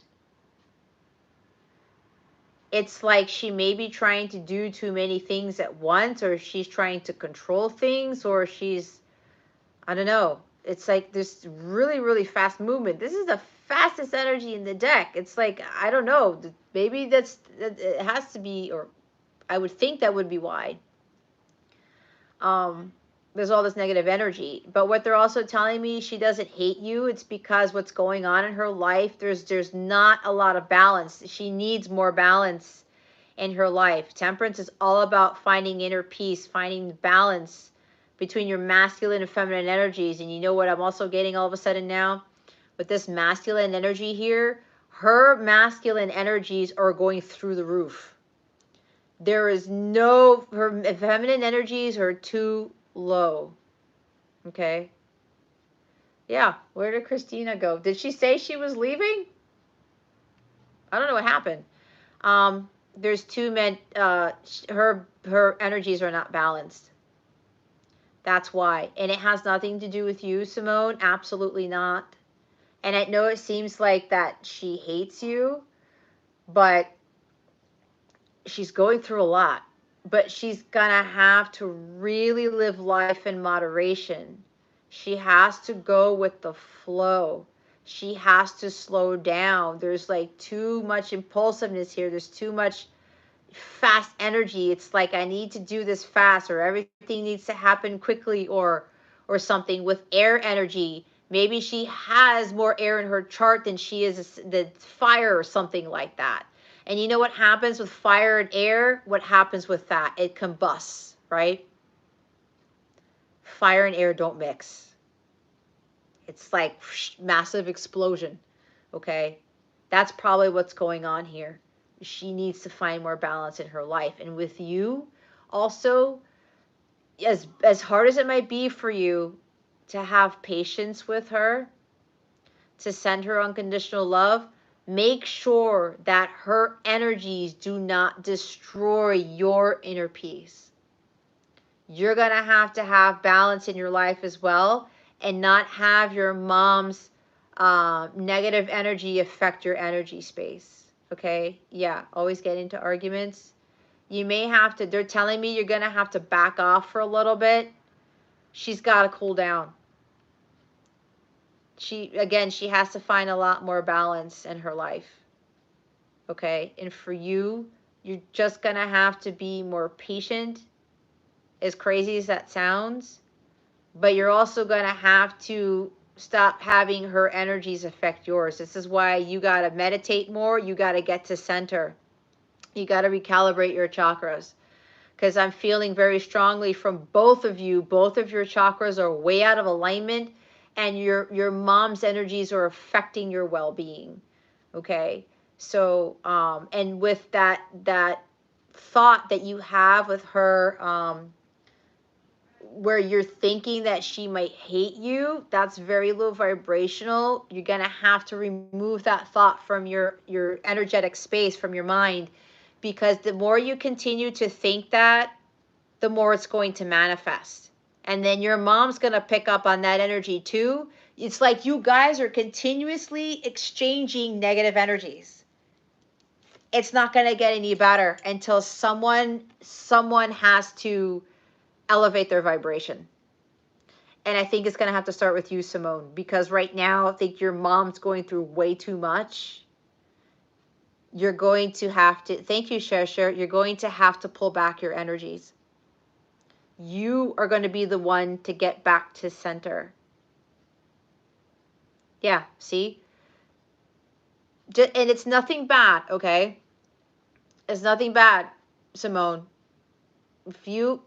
It's like she may be trying to do too many things at once, or she's trying to control things, or she's, I don't know. It's like this really, really fast movement. This is the fastest energy in the deck. It's like, I don't know. Maybe it has to be, or I would think that would be why. There's all this negative energy. But what they're also telling me, she doesn't hate you. It's because what's going on in her life, there's not a lot of balance. She needs more balance in her life. Temperance is all about finding inner peace, finding balance between your masculine and feminine energies. And you know what I'm also getting all of a sudden now? With this masculine energy here, her masculine energies are going through the roof. There is no, her feminine energies are too low. Okay. Yeah. Where did Christina go? Did she say she was leaving? I don't know what happened. There's two men. Her energies are not balanced. That's why, and it has nothing to do with you, Simone. Absolutely not. And I know it seems like that she hates you, but she's going through a lot. But she's gonna have to really live life in moderation. She has to go with the flow. She has to slow down. There's like too much impulsiveness here. There's too much fast energy. It's like I need to do this fast, or everything needs to happen quickly, or something. With air energy, maybe she has more air in her chart than she is the fire, or something like that. And you know what happens with fire and air? What happens with that? It combusts, right? Fire and air don't mix. It's like massive explosion. Okay, that's probably what's going on here. She needs to find more balance in her life. And with you, also, as hard as it might be for you to have patience with her, to send her unconditional love, make sure that her energies do not destroy your inner peace. You're going to have balance in your life as well, and not have your mom's negative energy affect your energy space. Okay? Yeah, always get into arguments. You may have to, they're telling me you're going to have to back off for a little bit. She's got to cool down. She has to find a lot more balance in her life. Okay? And for you, you're just going to have to be more patient, as crazy as that sounds. But you're also going to have to stop having her energies affect yours. This is why you got to meditate more. You got to get to center. You got to recalibrate your chakras. Because I'm feeling very strongly from both of you, both of your chakras are way out of alignment, and your mom's energies are affecting your well-being. Okay? So, and with that thought that you have with her, where you're thinking that she might hate you, that's very low vibrational. You're going to have to remove that thought from your energetic space, from your mind, because the more you continue to think that, the more it's going to manifest. And then your mom's going to pick up on that energy too. It's like you guys are continuously exchanging negative energies. It's not going to get any better until someone has to elevate their vibration. And I think it's going to have to start with you, Simone, because right now I think your mom's going through way too much. You're going to have to, thank you, Cher. You're going to have to pull back your energies. You are going to be the one to get back to center. Yeah, see? And it's nothing bad, okay? It's nothing bad, Simone. If you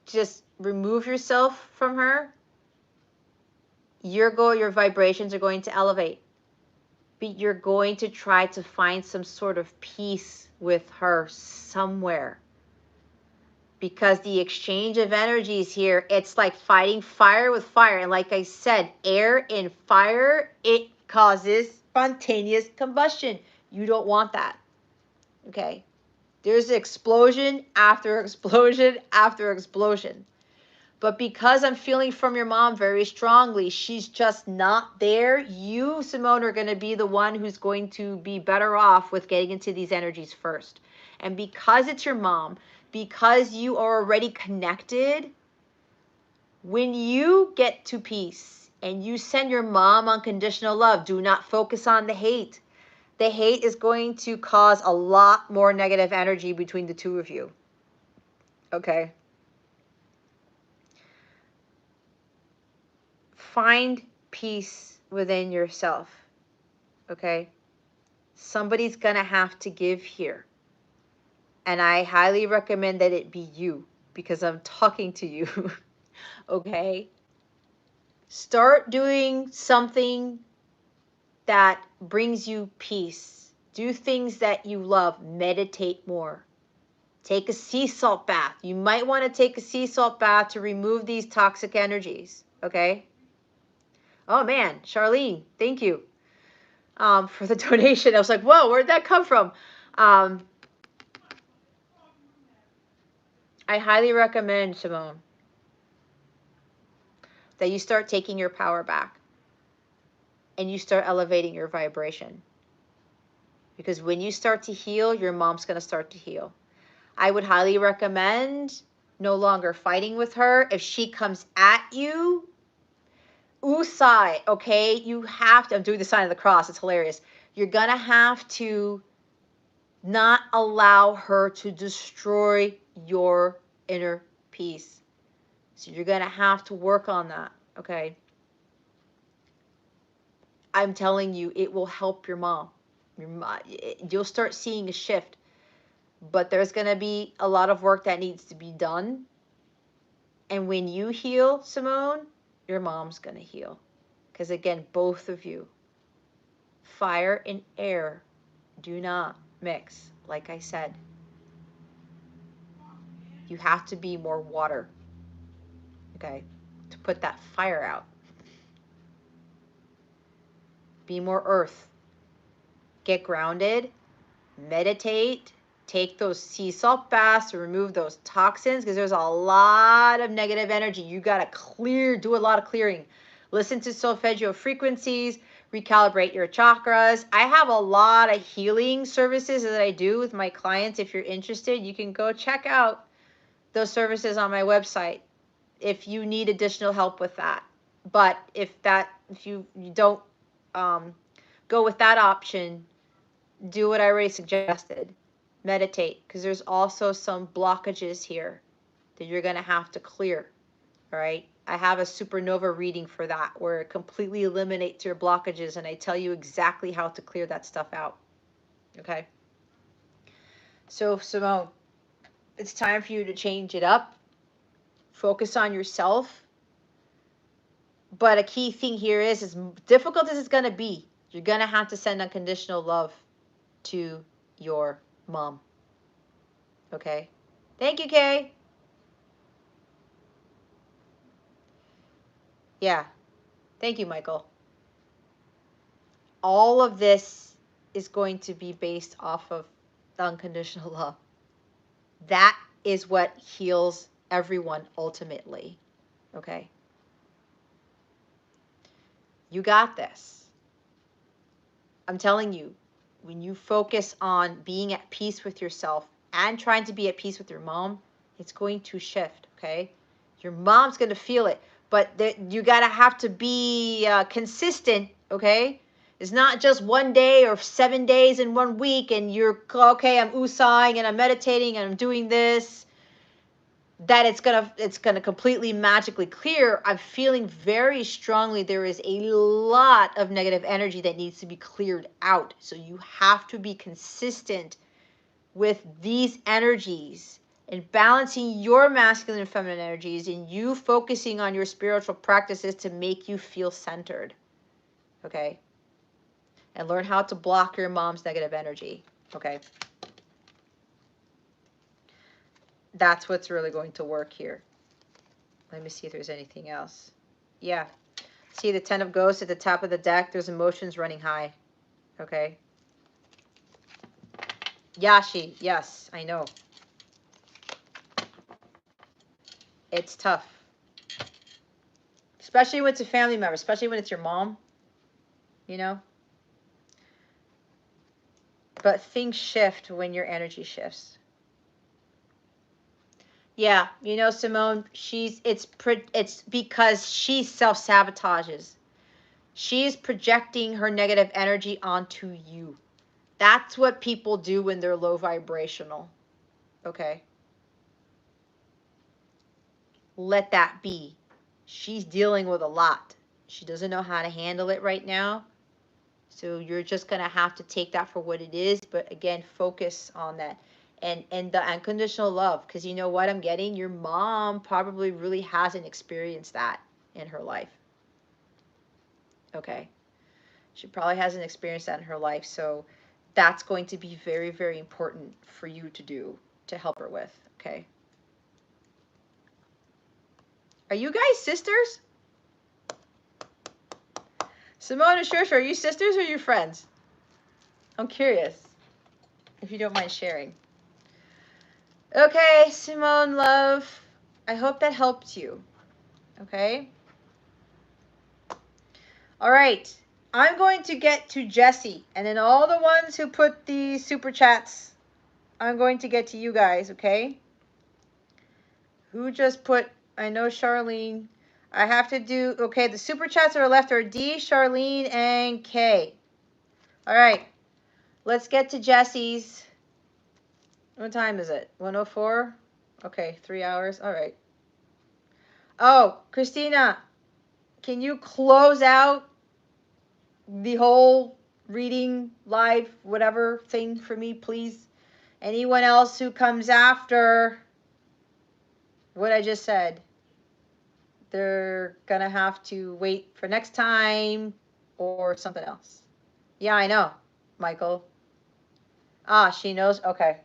just remove yourself from her, your vibrations are going to elevate. But you're going to try to find some sort of peace with her somewhere. Because the exchange of energies here, it's like fighting fire with fire. And like I said, air and fire, it causes spontaneous combustion. You don't want that. Okay? There's explosion after explosion after explosion. But because I'm feeling from your mom very strongly, she's just not there. You, Simone, are going to be the one who's going to be better off with getting into these energies first. And because it's your mom, because you are already connected, when you get to peace and you send your mom unconditional love, do not focus on the hate. The hate is going to cause a lot more negative energy between the two of you. Okay? Find peace within yourself. Okay? Somebody's going to have to give here. And I highly recommend that it be you, because I'm talking to you. Okay? Start doing something that brings you peace. Do things that you love. Meditate more. Take a sea salt bath. You might want to take a sea salt bath to remove these toxic energies. Okay. Oh man, Charlene, thank you for the donation. I was like, whoa, where'd that come from? I highly recommend, Simone, that you start taking your power back and you start elevating your vibration. Because when you start to heal, your mom's going to start to heal. I would highly recommend no longer fighting with her. If she comes at you, Usai, okay? You have to, I'm doing the sign of the cross. It's hilarious. You're going to have to not allow her to destroy your inner peace. So you're going to have to work on that, okay? I'm telling you, it will help your mom. You'll start seeing a shift. But there's going to be a lot of work that needs to be done. And when you heal, Simone, your mom's going to heal. Because again, both of you, fire and air do not mix. Like I said, you have to be more water, okay, to put that fire out. Be more earth. Get grounded, meditate, take those sea salt baths to remove those toxins, because there's a lot of negative energy. You got to do a lot of clearing. Listen to solfeggio frequencies, recalibrate your chakras. I have a lot of healing services that I do with my clients. If you're interested, you can go check out those services on my website if you need additional help with that. But if you don't go with that option, do what I already suggested. Meditate, because there's also some blockages here that you're going to have to clear. All right. I have a supernova reading for that, where it completely eliminates your blockages, and I tell you exactly how to clear that stuff out. Okay. So, Simone, it's time for you to change it up. Focus on yourself. But a key thing here is, as difficult as it's going to be, you're going to have to send unconditional love to your mom. Okay? Thank you, Kay. Yeah. Thank you, Michael. All of this is going to be based off of unconditional love. That is what heals everyone ultimately. Okay? You got this. I'm telling you, when you focus on being at peace with yourself and trying to be at peace with your mom, it's going to shift, okay? Your mom's going to feel it, but you got to have to be consistent, okay? It's not just one day or 7 days in 1 week and you're, okay, I'm usaiing and I'm meditating and I'm doing this, that it's gonna completely magically clear. I'm feeling very strongly there is a lot of negative energy that needs to be cleared out. So you have to be consistent with these energies and balancing your masculine and feminine energies, and you focusing on your spiritual practices to make you feel centered. Okay? And learn how to block your mom's negative energy. Okay? That's what's really going to work here. Let me see if there's anything else. Yeah. See the Ten of Ghosts at the top of the deck? There's emotions running high. Okay. Yashi. Yes, I know. It's tough. Especially when it's a family member. Especially when it's your mom. You know? But things shift when your energy shifts. Yeah, you know, Simone, it's because she self-sabotages. She's projecting her negative energy onto you. That's what people do when they're low vibrational. Okay? Let that be. She's dealing with a lot. She doesn't know how to handle it right now. So you're just going to have to take that for what it is. But again, focus on that. And the unconditional love. Because you know what I'm getting? Your mom probably really hasn't experienced that in her life. Okay. She probably hasn't experienced that in her life. So that's going to be very, very important for you to do, to help her with. Okay. Are you guys sisters? Simone and Shusha, are you sisters or are you friends? I'm curious, if you don't mind sharing. Okay, Simone, love. I hope that helped you. Okay? All right. I'm going to get to Jesse, and then all the ones who put the super chats, I'm going to get to you guys, okay? Who just put, I know Charlene. I have to do, okay, the super chats that are left are D, Charlene, and K. All right. Let's get to Jesse's. What time is it? 1:04? Okay, 3 hours. All right. Oh, Christina, can you close out the whole reading live whatever thing for me, please? Anyone else who comes after what I just said, they're gonna have to wait for next time or something else. Yeah, I know, Michael. Ah, she knows. Okay.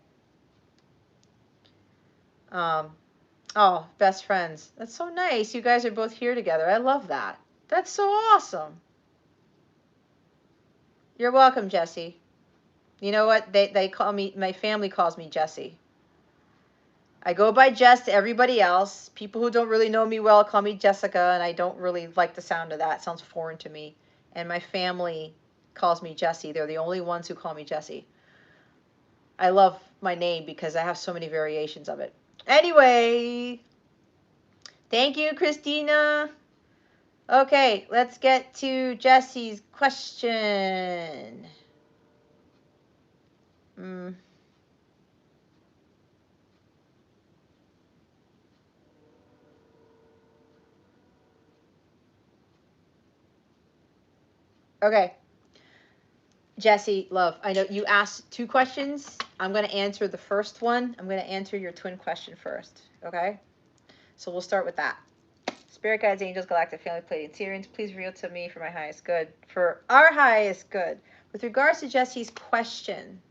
Oh, best friends. That's so nice. You guys are both here together. I love that. That's so awesome. You're welcome, Jesse. You know what? They call me, my family calls me Jesse. I go by Jess to everybody else. People who don't really know me well call me Jessica, and I don't really like the sound of that. It sounds foreign to me. And my family calls me Jesse. They're the only ones who call me Jesse. I love my name because I have so many variations of it. Anyway, thank you, Christina. Okay, let's get to Jesse's question. Okay. Jesse, love, I know you asked 2 questions. I'm going to answer the first one. I'm going to answer your twin question first. Okay? So we'll start with that. Spirit guides, angels, galactic family, Pleiadians, please reveal to me for my highest good, for our highest good. With regards to Jesse's question,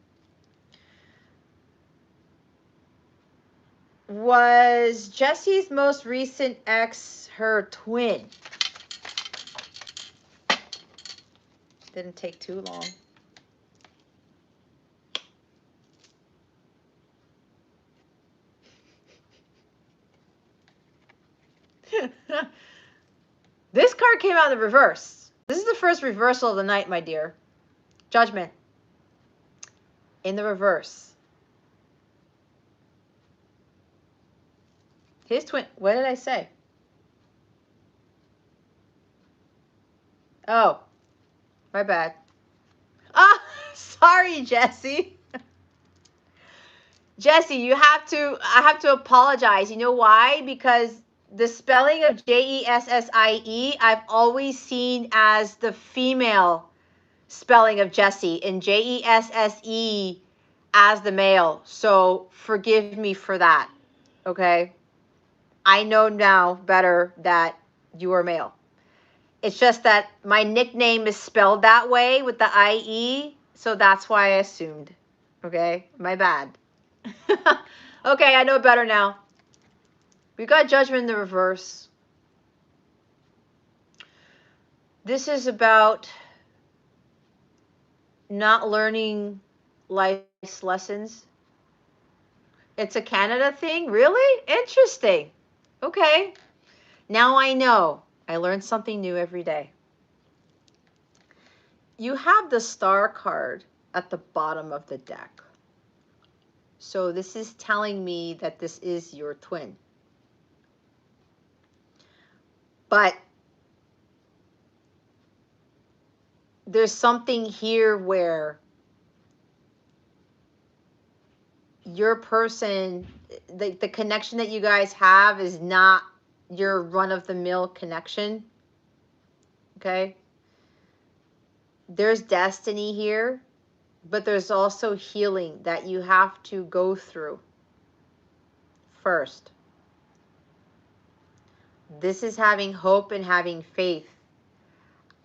was Jesse's most recent ex her twin? Didn't take too long. This card came out in the reverse. This is the first reversal of the night, my dear. Judgment. In the reverse. His twin. What did I say? Oh, my bad. Ah, sorry, Jesse. Jesse, I have to apologize. You know why? Because the spelling of Jessie, I've always seen as the female spelling of Jesse, and Jesse as the male. So forgive me for that. Okay? I know now better that you are male. It's just that my nickname is spelled that way with the IE, so that's why I assumed. Okay? My bad. Okay, I know better now. We got judgment in the reverse. This is about not learning life's lessons. It's a Canada thing? Really? Interesting. Okay. Now I know. I learn something new every day. You have the star card at the bottom of the deck. So this is telling me that this is your twin. But there's something here where your person, the connection that you guys have is not your run-of-the-mill connection. Okay? There's destiny here, but there's also healing that you have to go through first. This is having hope and having faith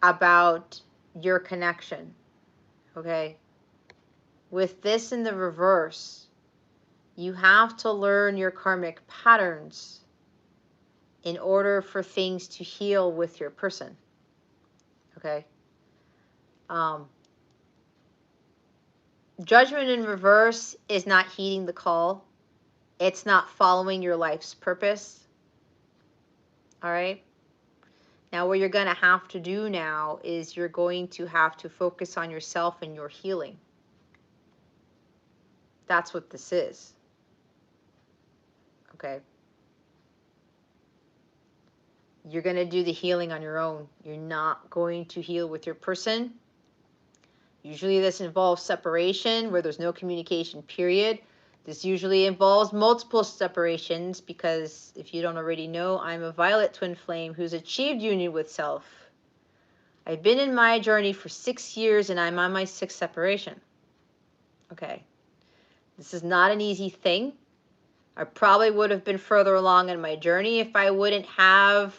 about your connection. Okay? With this in the reverse, you have to learn your karmic patterns in order for things to heal with your person. Okay? Um, Judgment in reverse is not heeding the call. It's not following your life's purpose. All right. Now, what you're going to have to do now is you're going to have to focus on yourself and your healing. That's what this is. Okay. You're going to do the healing on your own. You're not going to heal with your person. Usually this involves separation where there's no communication, period. This usually involves multiple separations because if you don't already know, I'm a violet twin flame who's achieved union with self. I've been in my journey for 6 years and I'm on my 6th separation. Okay. This is not an easy thing. I probably would have been further along in my journey if I wouldn't have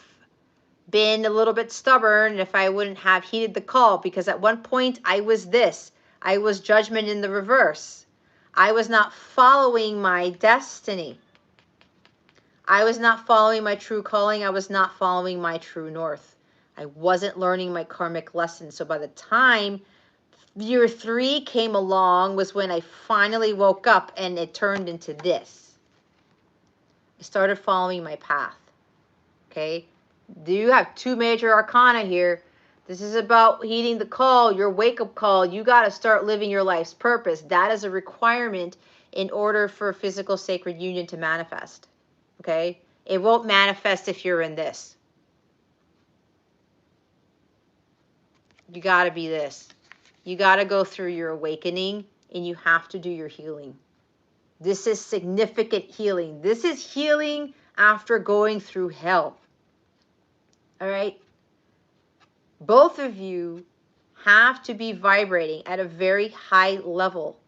been a little bit stubborn, if I wouldn't have heeded the call, because at one point I was this. I was judgment in the reverse. I was not following my destiny. I was not following my true calling. I was not following my true north. I wasn't learning my karmic lessons. So by the time year 3 came along was when I finally woke up and it turned into this. I started following my path. Okay? You have 2 major arcana here. This is about heeding the call, your wake-up call. You got to start living your life's purpose. That is a requirement in order for physical sacred union to manifest. Okay? It won't manifest if you're in this. You got to be this. You got to go through your awakening and you have to do your healing. This is significant healing. This is healing after going through hell. All right? Both of you have to be vibrating at a very high level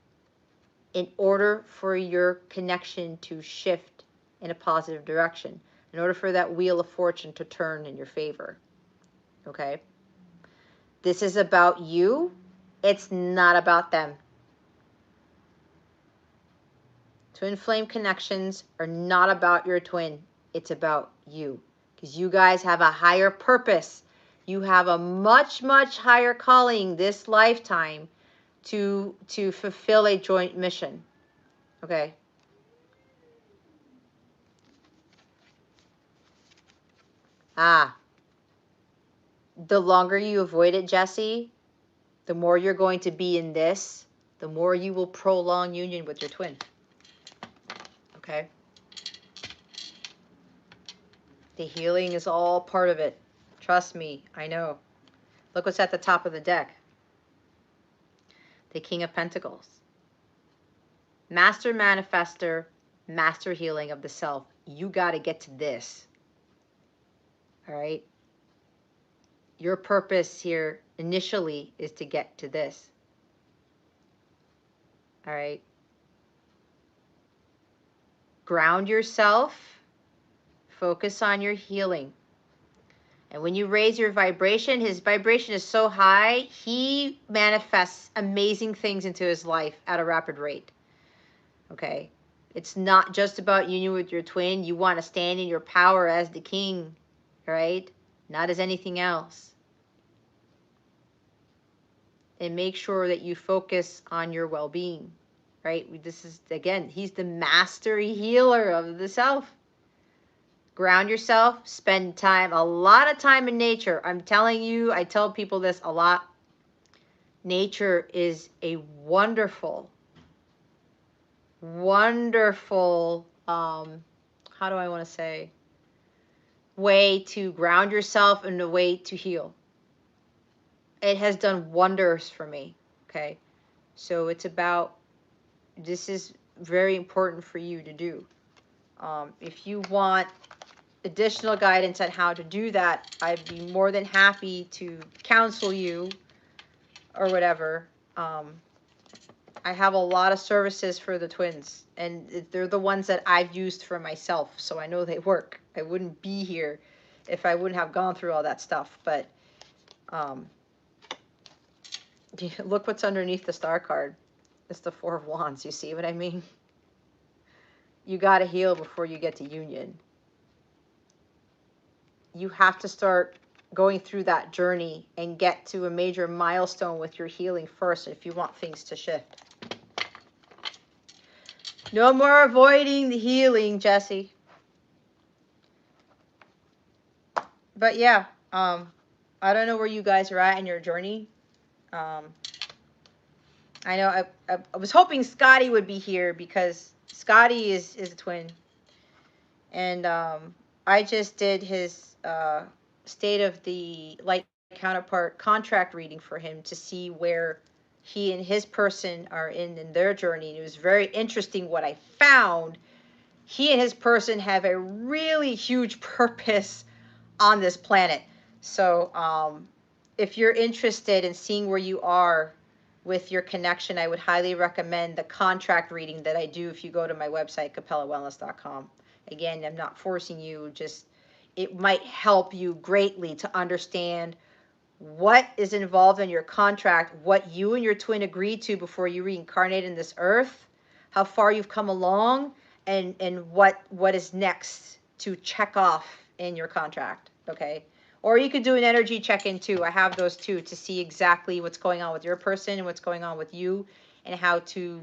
in order for your connection to shift in a positive direction, in order for that wheel of fortune to turn in your favor. Okay? This is about you. It's not about them. Twin flame connections are not about your twin. It's about you. Because you guys have a higher purpose. You have a much, much higher calling this lifetime to fulfill a joint mission. Okay? The longer you avoid it, Jesse, the more you're going to be in this, the more you will prolong union with your twin. Okay? The healing is all part of it. Trust me, I know. Look what's at the top of the deck. The King of Pentacles. Master manifester, master healing of the self. You got to get to this. All right? Your purpose here initially is to get to this. All right? Ground yourself. Focus on your healing. And when you raise your vibration, his vibration is so high, he manifests amazing things into his life at a rapid rate. Okay? It's not just about union with your twin. You want to stand in your power as the king, right? Not as anything else. And make sure that you focus on your well-being, right? This is, again, he's the master healer of the self. Ground yourself, spend time, a lot of time in nature. I'm telling you, I tell people this a lot. Nature is a wonderful, wonderful, how do I want to say, way to ground yourself and a way to heal. It has done wonders for me, okay? So it's about, this is very important for you to do. If you want additional guidance on how to do that, I'd be more than happy to counsel you or whatever. I have a lot of services for the twins, and they're the ones that I've used for myself, so I know they work. I wouldn't be here if I wouldn't have gone through all that stuff. But look what's underneath the star card. It's the Four of Wands. You see what I mean? You got to heal before you get to union. You have to start going through that journey and get to a major milestone with your healing first if you want things to shift. No more avoiding the healing, Jesse. But yeah, I don't know where you guys are at in your journey. I know I was hoping Scotty would be here because Scotty is a twin. And I just did his State of the Light Counterpart contract reading for him to see where he and his person are in their journey. And it was very interesting what I found. He and his person have a really huge purpose on this planet. So if you're interested in seeing where you are with your connection, I would highly recommend the contract reading that I do if you go to my website, capellawellness.com. Again, I'm not forcing you, just it might help you greatly to understand what is involved in your contract, what you and your twin agreed to before you reincarnate in this earth, how far you've come along, and what is next to check off in your contract, okay? Or you could do an energy check-in too. I have those too to see exactly what's going on with your person and what's going on with you and how to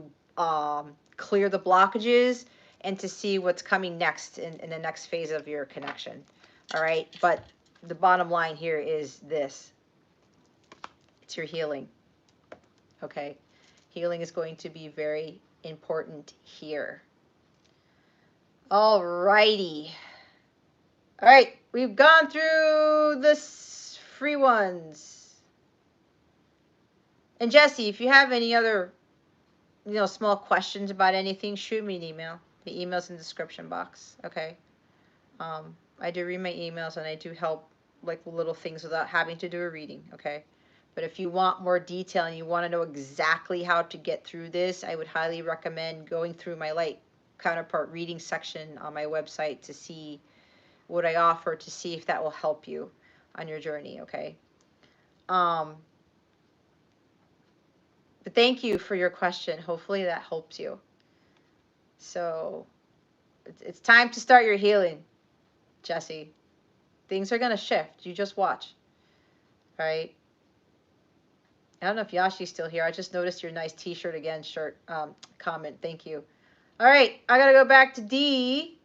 clear the blockages and to see what's coming next in the next phase of your connection. All right, but the bottom line here is this. It's your healing, okay? Healing is going to be very important here. All righty. All right, we've gone through the free ones. And Jesse, if you have any other, small questions about anything, shoot me an email. The email's in the description box, okay? I do read my emails and I do help like little things without having to do a reading, okay? But if you want more detail and you want to know exactly how to get through this, I would highly recommend going through my Light Counterpart reading section on my website to see what I offer, to see if that will help you on your journey, okay? But thank you for your question. Hopefully that helps you. So it's time to start your healing, Jesse. Things are going to shift. You just watch, right? I don't know if Yashi's still here. I just noticed your nice t-shirt again, comment. Thank you. All right, I got to go back to D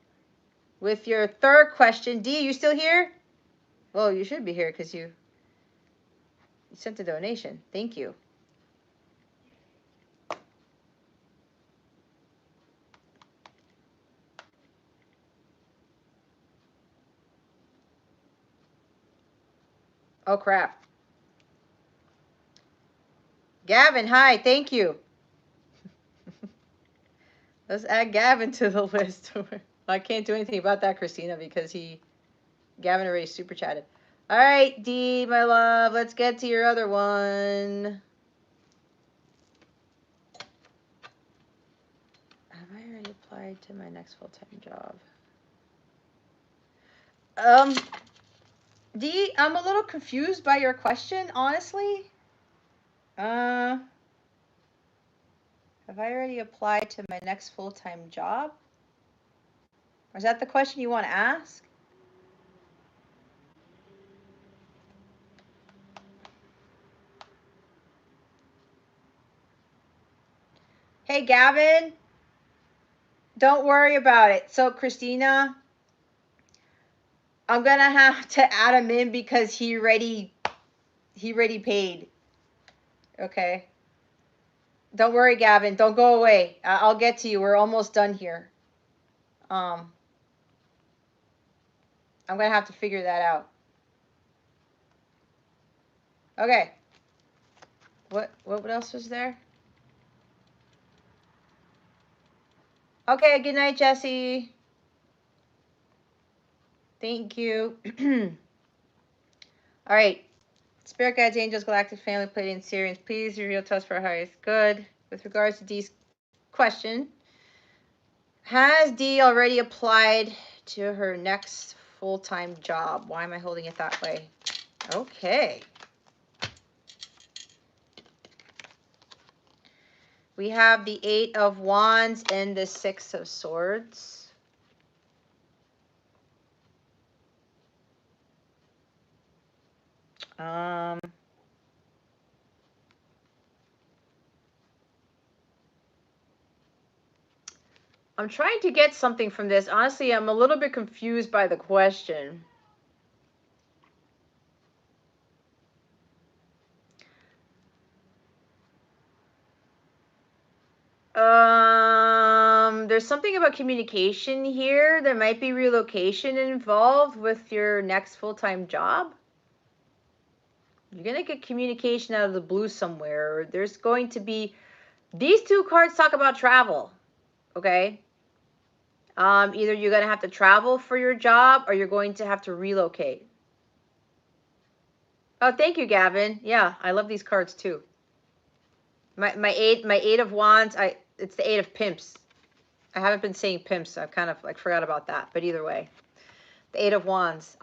with your third question. D, you still here? Well, you should be here because you sent a donation. Thank you. Oh, crap. Gavin, hi. Thank you. Let's add Gavin to the list. I can't do anything about that, Christina, because Gavin already super chatted. All right, D, my love, let's get to your other one. Have I already applied to my next full-time job? D, I'm a little confused by your question, honestly. Have I already applied to my next full-time job? Or is that the question you want to ask? Hey, Gavin, don't worry about it. So, Christina, I'm going to have to add him in because he already paid. Okay. Don't worry, Gavin. Don't go away. I'll get to you. We're almost done here. I'm going to have to figure that out. Okay. What else was there? Okay, good night, Jesse. Thank you. All right. Spirit guides, angels, galactic family, Pleiadian, Sirians, please reveal to us for our highest good. With regards to Dee's question, has Dee already applied to her next full-time job? Why am I holding it that way? Okay. We have the 8 of Wands and the 6 of Swords. Um, I'm trying to get something from this. Honestly, I'm a little bit confused by the question. There's something about communication here. There might be relocation involved with your next full-time job. You're going to get communication out of the blue somewhere. There's going to be, these two cards talk about travel, okay? Either you're going to have to travel for your job or you're going to have to relocate. Oh, thank you, Gavin. Yeah, I love these cards too. My eight of wands, it's the eight of pimps. I haven't been saying pimps. I've kind of like forgot about that. But either way, the eight of wands.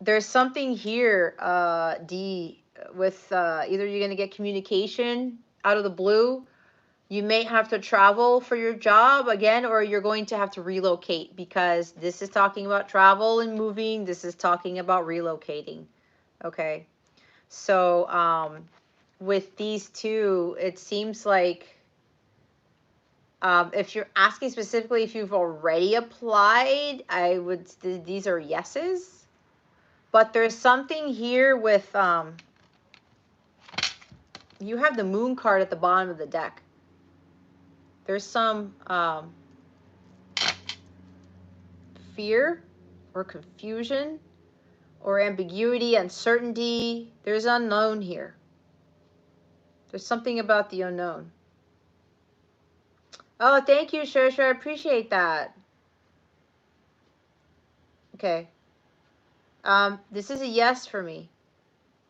There's something here, D, with either you're going to get communication out of the blue. You may have to travel for your job again, or you're going to have to relocate, because this is talking about travel and moving. This is talking about relocating. Okay. So with these two, it seems like if you're asking specifically if you've already applied, I would, these are yeses. But there's something here with, you have the moon card at the bottom of the deck. There's some fear or confusion or ambiguity, uncertainty. There's unknown here. There's something about the unknown. Oh, thank you, Shersha. I appreciate that. Okay. This is a yes for me.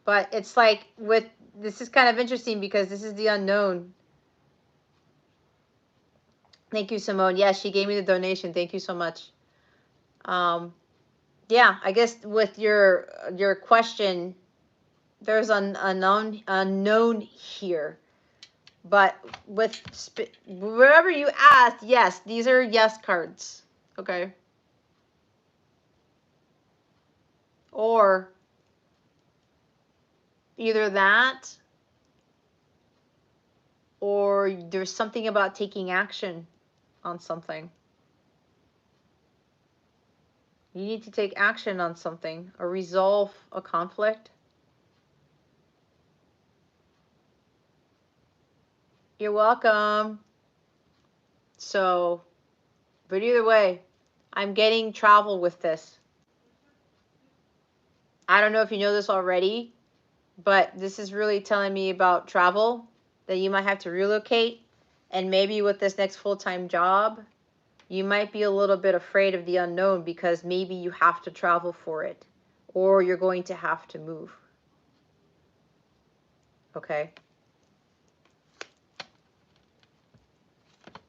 But it's like with, this is kind of interesting because this is the unknown. Thank you, Simone. Yes, she gave me the donation. Thank you so much. Yeah, I guess with your question, there's an unknown here. But with wherever you asked, yes, these are yes cards. Okay. Or either that, or there's something about taking action on something. You need to take action on something or resolve a conflict. You're welcome. So, but either way, I'm getting travel with this. I don't know if you know this already, but this is really telling me about travel, that you might have to relocate. And maybe with this next full-time job, you might be a little bit afraid of the unknown because maybe you have to travel for it, or you're going to have to move. Okay?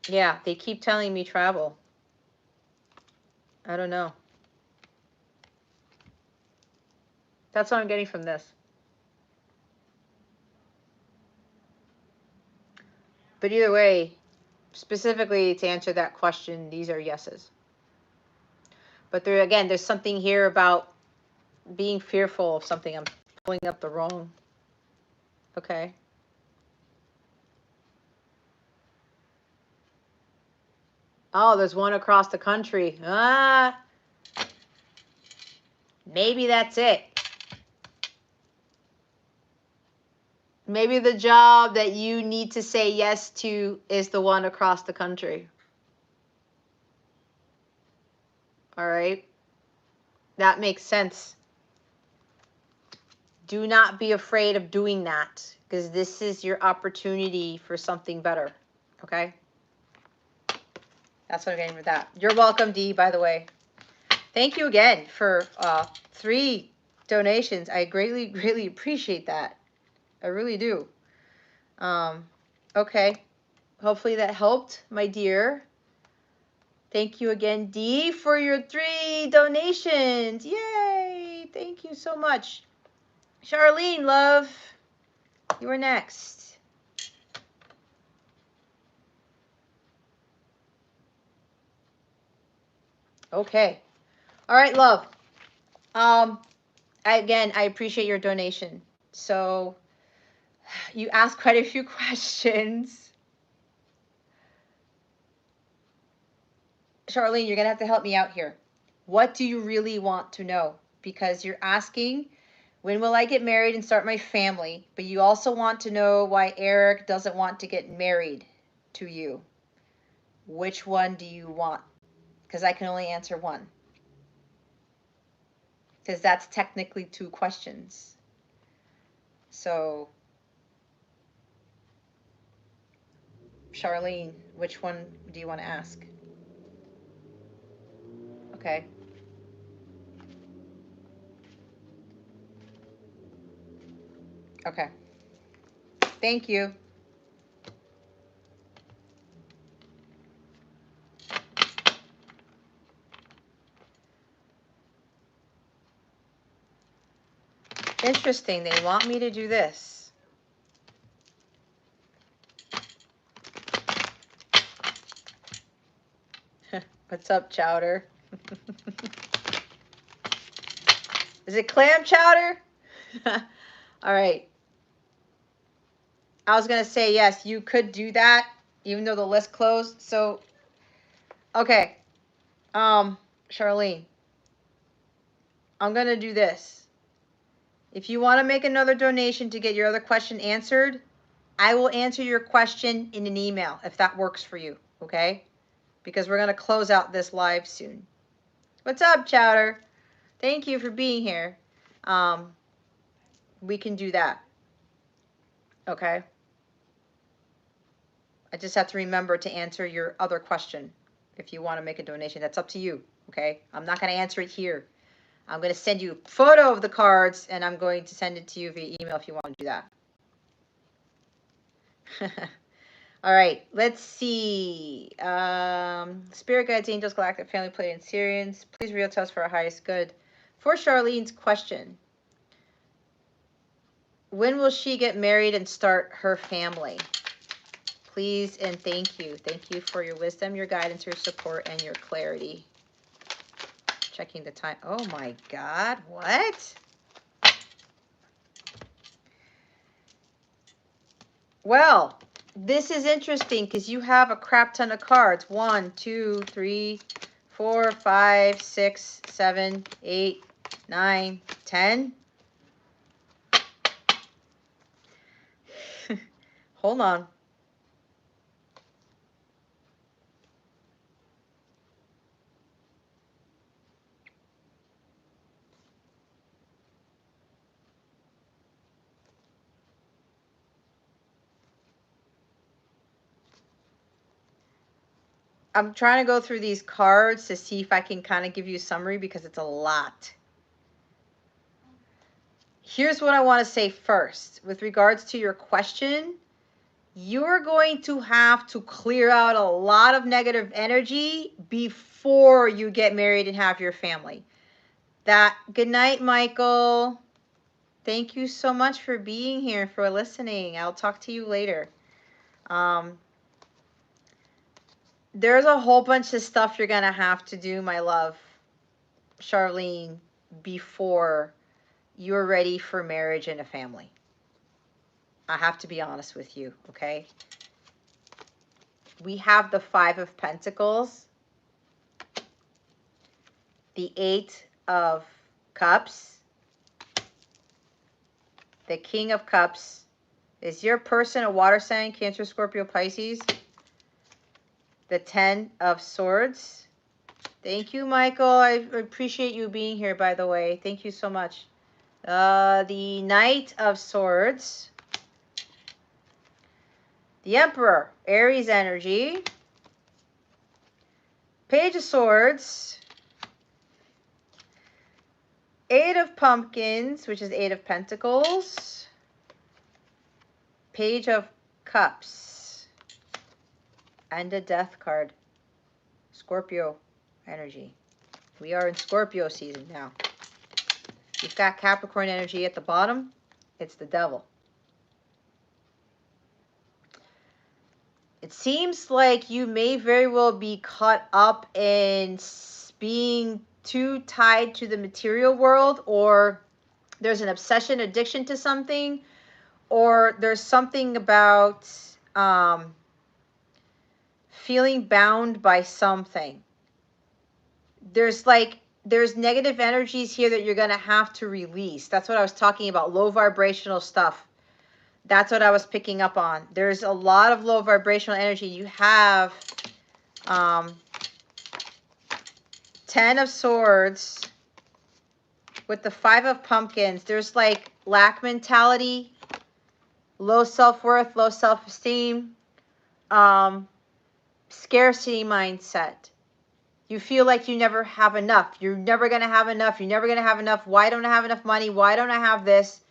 Yeah, they keep telling me travel. I don't know. That's what I'm getting from this. But either way, specifically to answer that question, these are yeses. But there again, there's something here about being fearful of something. I'm pulling up the wrong. Okay. Oh, there's one across the country. Maybe that's it. Maybe the job that you need to say yes to is the one across the country. All right. That makes sense. Do not be afraid of doing that, because this is your opportunity for something better. Okay? That's what I'm getting with that. You're welcome, Dee, by the way. Thank you again for 3 donations. I greatly, greatly appreciate that. I really do. Okay. Hopefully that helped, my dear. Thank you again, Dee, for your 3 donations. Yay! Thank you so much. Charlene, love, you are next. Okay. All right, love. Again, I appreciate your donation. So you asked quite a few questions. Charlene, you're going to have to help me out here. What do you really want to know? Because you're asking, when will I get married and start my family? But you also want to know why Eric doesn't want to get married to you. Which one do you want? Because I can only answer one. Because that's technically two questions. So, Charlene, which one do you want to ask? Okay. Okay. Thank you. Interesting. They want me to do this. What's up, Chowder? Is it clam chowder? All right. I was going to say, yes, you could do that, even though the list closed. So, okay. Charlene, I'm going to do this. If you want to make another donation to get your other question answered, I will answer your question in an email if that works for you, okay? Because we're going to close out this live soon. What's up, Chowder? Thank you for being here. We can do that, okay? I just have to remember to answer your other question. If you want to make a donation, that's up to you, okay? I'm not going to answer it here. I'm going to send you a photo of the cards, and I'm going to send it to you via email if you want to do that. All right, let's see. Spirit guides, angels, galactic family, play and Syrians. Please reveal to us for our highest good. For Charlene's question, when will she get married and start her family? Please and thank you. Thank you for your wisdom, your guidance, your support, and your clarity. Checking the time. Oh my God, what? Well, this is interesting because you have a crap ton of cards. 1, 2, 3, 4, 5, 6, 7, 8, 9, 10. Hold on. I'm trying to go through these cards to see if I can kind of give you a summary because it's a lot. Here's what I want to say first. With regards to your question, you're going to have to clear out a lot of negative energy before you get married and have your family. Good night, Michael. Thank you so much for being here, for listening. I'll talk to you later. There's a whole bunch of stuff you're going to have to do, my love, Charlene, before you're ready for marriage and a family. I have to be honest with you, okay? We have the 5 of Pentacles, the 8 of Cups, the King of Cups. Is your person a water sign, Cancer, Scorpio, Pisces? The 10 of Swords. Thank you, Michael. I appreciate you being here, by the way. Thank you so much. The Knight of Swords. The Emperor, Aries energy. Page of Swords. 8 of Pumpkins, which is 8 of Pentacles. Page of Cups. And a Death card. Scorpio energy. We are in Scorpio season now. You've got Capricorn energy at the bottom. It's the devil. It seems like you may very well be caught up in being too tied to the material world, or there's an obsession, addiction to something, or there's something about feeling bound by something. There's negative energies here that you're going to have to release. That's what I was talking about, low vibrational stuff. That's what I was picking up on. There's a lot of low vibrational energy. You have 10 of Swords with the 5 of Pumpkins. There's like lack mentality, low self-worth, low self-esteem, scarcity mindset. You feel like you never have enough. You're never going to have enough. You're never going to have enough. Why don't I have enough money? Why don't I have this?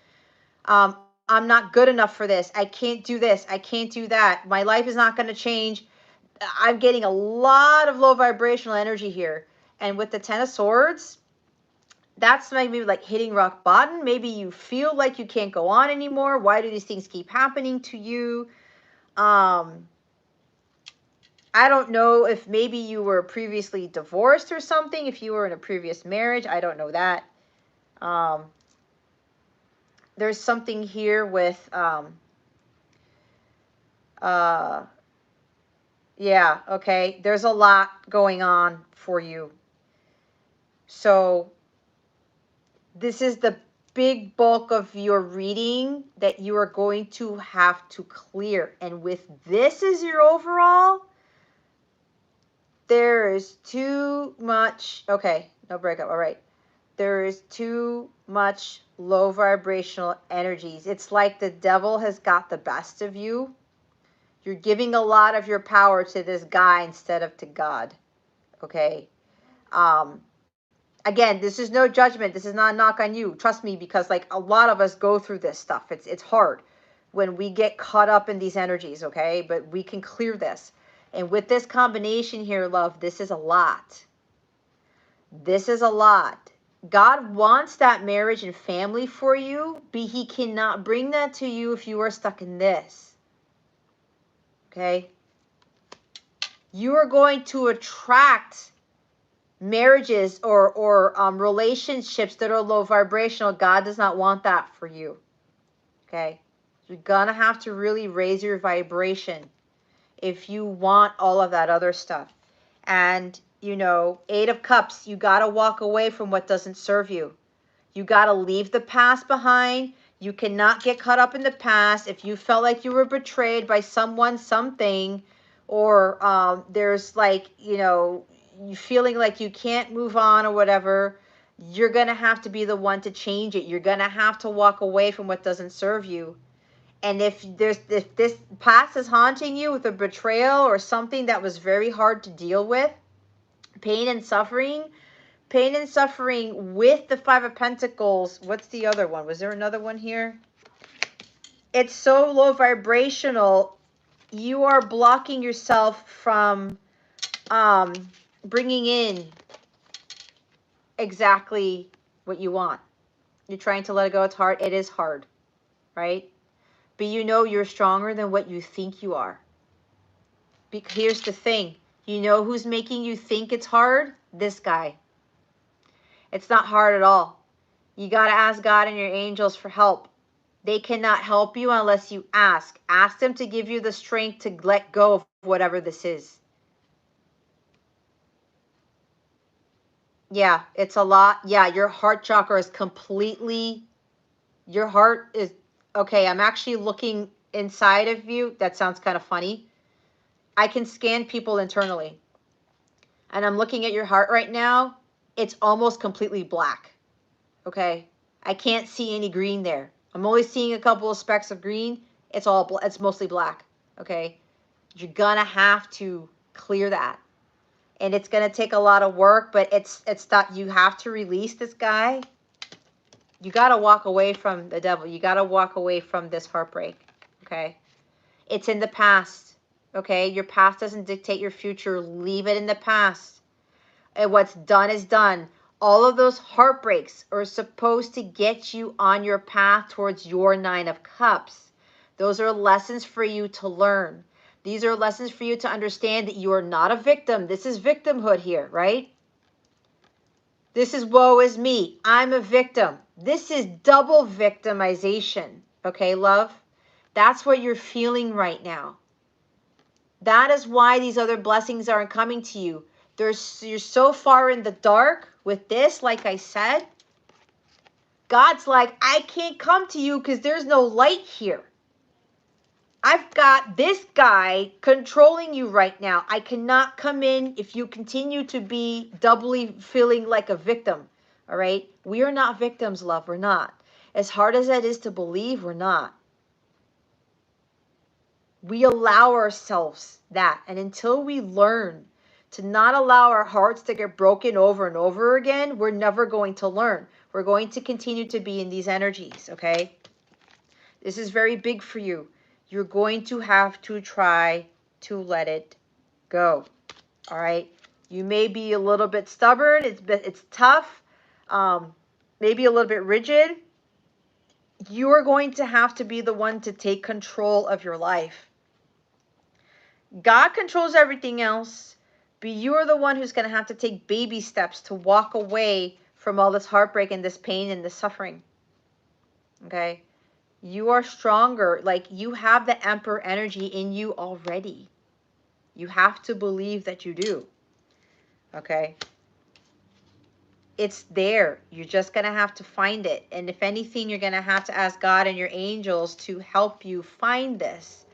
I'm not good enough for this. I can't do this. I can't do that. My life is not going to change. I'm getting a lot of low vibrational energy here. And with the 10 of Swords, that's maybe like hitting rock bottom. Maybe you feel like you can't go on anymore. Why do these things keep happening to you? I don't know if maybe you were previously divorced or something. If you were in a previous marriage, I don't know that. There's something here with, yeah, okay. There's a lot going on for you. So this is the big bulk of your reading that you are going to have to clear. And with this as your overall, there is too much. Okay, no breakup. All right. There is too much low vibrational energies. It's like the devil has got the best of you. You're giving a lot of your power to this guy instead of to God. Okay. Again, this is no judgment. This is not a knock on you. Trust me, because like a lot of us go through this stuff. It's hard when we get caught up in these energies, okay? But we can clear this. And with this combination here, love, this is a lot. This is a lot. God wants that marriage and family for you, but he cannot bring that to you if you are stuck in this. Okay? You are going to attract marriages or relationships that are low vibrational. God does not want that for you. Okay? You're going to have to really raise your vibration if you want all of that other stuff. And, you know, 8 of Cups, you got to walk away from what doesn't serve you. You got to leave the past behind. You cannot get caught up in the past. If you felt like you were betrayed by someone, something, or there's like, you know, you feeling like you can't move on or whatever, you're going to have to be the one to change it. You're going to have to walk away from what doesn't serve you. And if this past is haunting you with a betrayal or something that was very hard to deal with, pain and suffering with the 5 of Pentacles. What's the other one? Was there another one here? It's so low vibrational. You are blocking yourself from bringing in exactly what you want. You're trying to let it go. It's hard. It is hard, right? But you know you're stronger than what you think you are. Because here's the thing. You know who's making you think it's hard? This guy. It's not hard at all. You got to ask God and your angels for help. They cannot help you unless you ask. Ask them to give you the strength to let go of whatever this is. Yeah, it's a lot. Yeah, your heart chakra is completely, your heart is, okay, I'm actually looking inside of you. That sounds kind of funny. I can scan people internally. And I'm looking at your heart right now. It's almost completely black. Okay? I can't see any green there. I'm only seeing a couple of specks of green. It's mostly black. Okay? You're gonna have to clear that. And it's going to take a lot of work, but it's that you have to release this guy. You got to walk away from the devil. You got to walk away from this heartbreak, okay? It's in the past, okay? Your past doesn't dictate your future. Leave it in the past. And what's done is done. All of those heartbreaks are supposed to get you on your path towards your 9 of Cups. Those are lessons for you to learn. These are lessons for you to understand that you are not a victim. This is victimhood here, right? This is woe is me. I'm a victim. This is double victimization. Okay, love? That's what you're feeling right now. That is why these other blessings aren't coming to you. You're so far in the dark with this, like I said. God's like, I can't come to you because there's no light here. I've got this guy controlling you right now. I cannot come in if you continue to be doubly feeling like a victim. All right? We are not victims, love. We're not. As hard as that is to believe, we're not. We allow ourselves that. And until we learn to not allow our hearts to get broken over and over again, we're never going to learn. We're going to continue to be in these energies, okay? This is very big for you. You're going to have to try to let it go, all right? You may be a little bit stubborn. It's tough, maybe a little bit rigid. You are going to have to be the one to take control of your life. God controls everything else, but you are the one who's going to have to take baby steps to walk away from all this heartbreak and this pain and this suffering, okay? You are stronger. Like, you have the Emperor energy in you already. You have to believe that you do, okay? It's there. You're just going to have to find it. And if anything, you're going to have to ask God and your angels to help you find this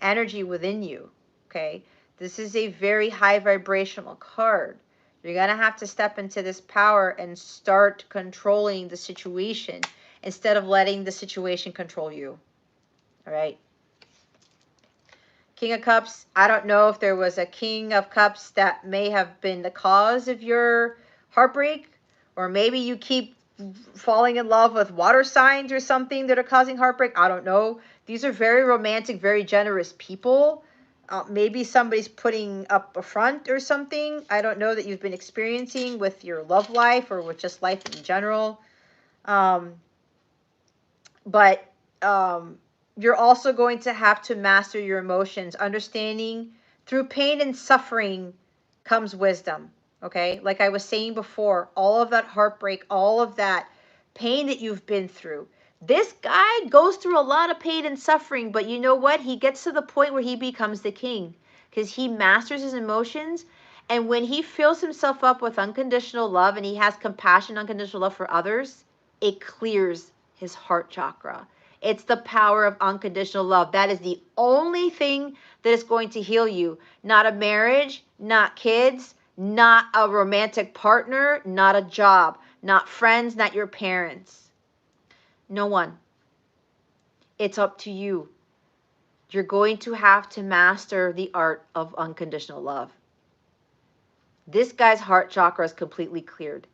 energy within you, okay? This is a very high vibrational card. You're going to have to step into this power and start controlling the situation instead of letting the situation control you, all right? King of Cups, I don't know if there was a King of Cups that may have been the cause of your heartbreak, or maybe you keep falling in love with water signs or something that are causing heartbreak. I don't know. These are very romantic, very generous people. Maybe somebody's putting up a front or something. I don't know that you've been experiencing with your love life or with just life in general. You're also going to have to master your emotions. Understanding through pain and suffering comes wisdom. Okay, like I was saying before, all of that heartbreak, all of that pain that you've been through. This guy goes through a lot of pain and suffering, but you know what? He gets to the point where he becomes the king because he masters his emotions. And when he fills himself up with unconditional love and he has compassion, unconditional love for others, it clears his heart chakra. It's the power of unconditional love. That is the only thing that is going to heal you. Not a marriage, not kids, not a romantic partner, not a job, not friends, not your parents. No one. It's up to you. You're going to have to master the art of unconditional love. This guy's heart chakra is completely cleared.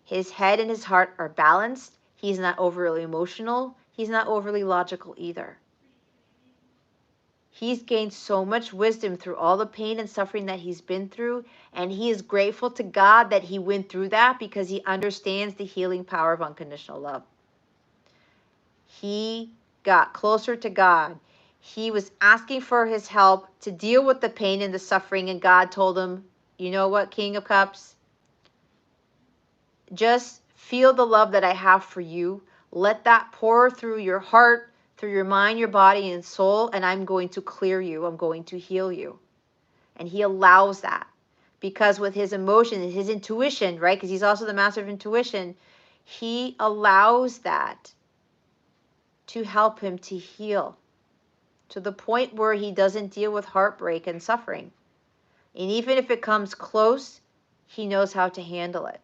His head and his heart are balanced. He's not overly emotional. He's not overly logical either. He's gained so much wisdom through all the pain and suffering that he's been through, and he is grateful to God that he went through that because he understands the healing power of unconditional love. He got closer to God. He was asking for his help to deal with the pain and the suffering, and God told him, you know what, King of Cups? Just feel the love that I have for you. Let that pour through your heart, through your mind, your body, and soul, and I'm going to clear you. I'm going to heal you. And he allows that because with his emotion and his intuition, right, because he's also the master of intuition, he allows that to help him to heal to the point where he doesn't deal with heartbreak and suffering. And even if it comes close, he knows how to handle it.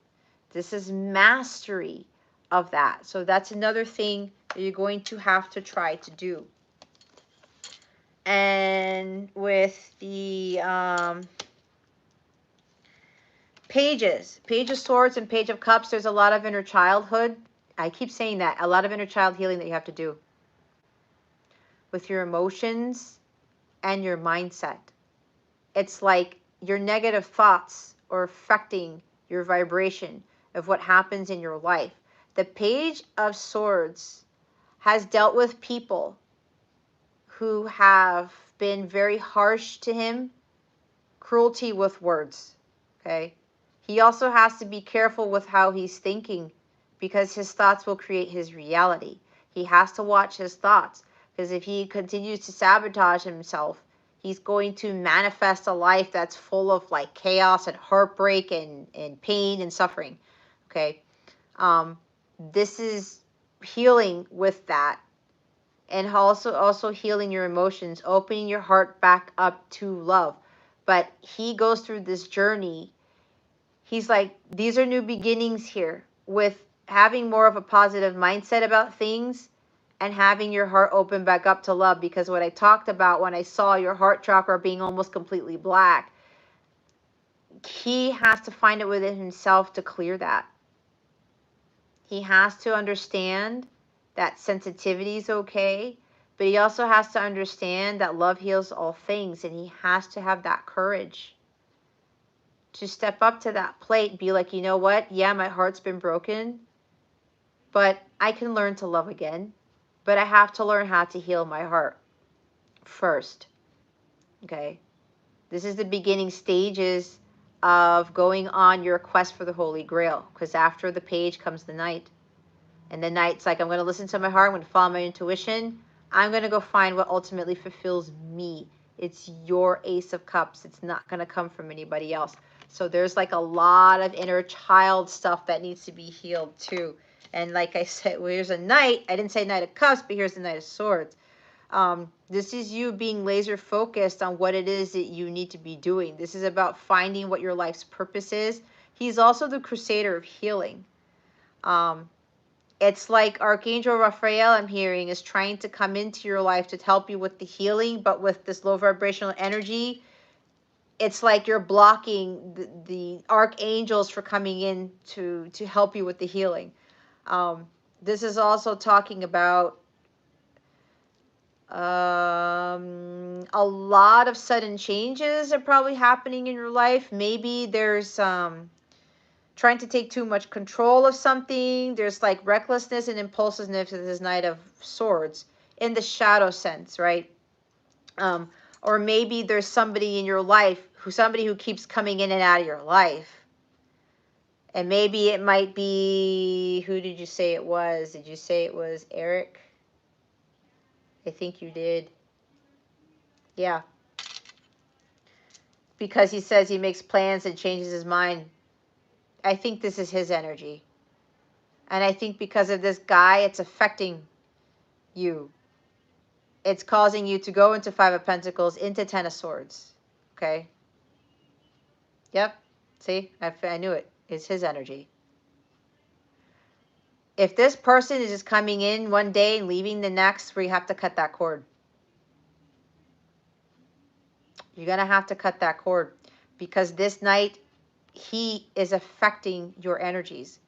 This is mastery of that. So that's another thing that you're going to have to try to do. And with the pages, Page of Swords and Page of Cups, there's a lot of inner childhood. I keep saying that. A lot of inner child healing that you have to do with your emotions and your mindset. It's like your negative thoughts are affecting your vibration of what happens in your life. The Page of Swords has dealt with people who have been very harsh to him, cruelty with words, okay? He also has to be careful with how he's thinking because his thoughts will create his reality. He has to watch his thoughts, because if he continues to sabotage himself, he's going to manifest a life that's full of like chaos and heartbreak and pain and suffering. Okay. This is healing with that, and also healing your emotions, opening your heart back up to love. But he goes through this journey. He's like, these are new beginnings here with having more of a positive mindset about things and having your heart open back up to love. Because what I talked about when I saw your heart chakra being almost completely black, he has to find it within himself to clear that. He has to understand that sensitivity is okay, but he also has to understand that love heals all things, and he has to have that courage to step up to that plate and be like, you know what? Yeah, my heart's been broken, but I can learn to love again. But I have to learn how to heal my heart first. Okay? This is the beginning stages of going on your quest for the Holy Grail, because after the page comes the knight. And the knight's like, I'm going to listen to my heart. I'm going to follow my intuition. I'm going to go find what ultimately fulfills me. It's your Ace of Cups. It's not going to come from anybody else. So there's like a lot of inner child stuff that needs to be healed too. And like I said, well, here's a knight. I didn't say Knight of Cups, but here's the Knight of Swords. This is you being laser focused on what it is that you need to be doing. This is about finding what your life's purpose is. He's also the Crusader of healing. It's like Archangel Raphael, I'm hearing, is trying to come into your life to help you with the healing, but with this low vibrational energy, it's like you're blocking the archangels for coming in to help you with the healing. This is also talking about a lot of sudden changes are probably happening in your life. Maybe there's trying to take too much control of something. There's like recklessness and impulsiveness with this Knight of Swords in the shadow sense, right? Or maybe there's somebody in your life, somebody who keeps coming in and out of your life. And maybe it might be, who did you say it was? Did you say it was Eric? I think you did. Yeah. Because he says he makes plans and changes his mind. I think this is his energy. And I think because of this guy, it's affecting you. It's causing you to go into Five of Pentacles, into Ten of Swords. Okay? Yep. See? I knew it. It's his energy. If this person is just coming in one day and leaving the next, we have to cut that cord. You're going to have to cut that cord. Because this night, he is affecting your energies.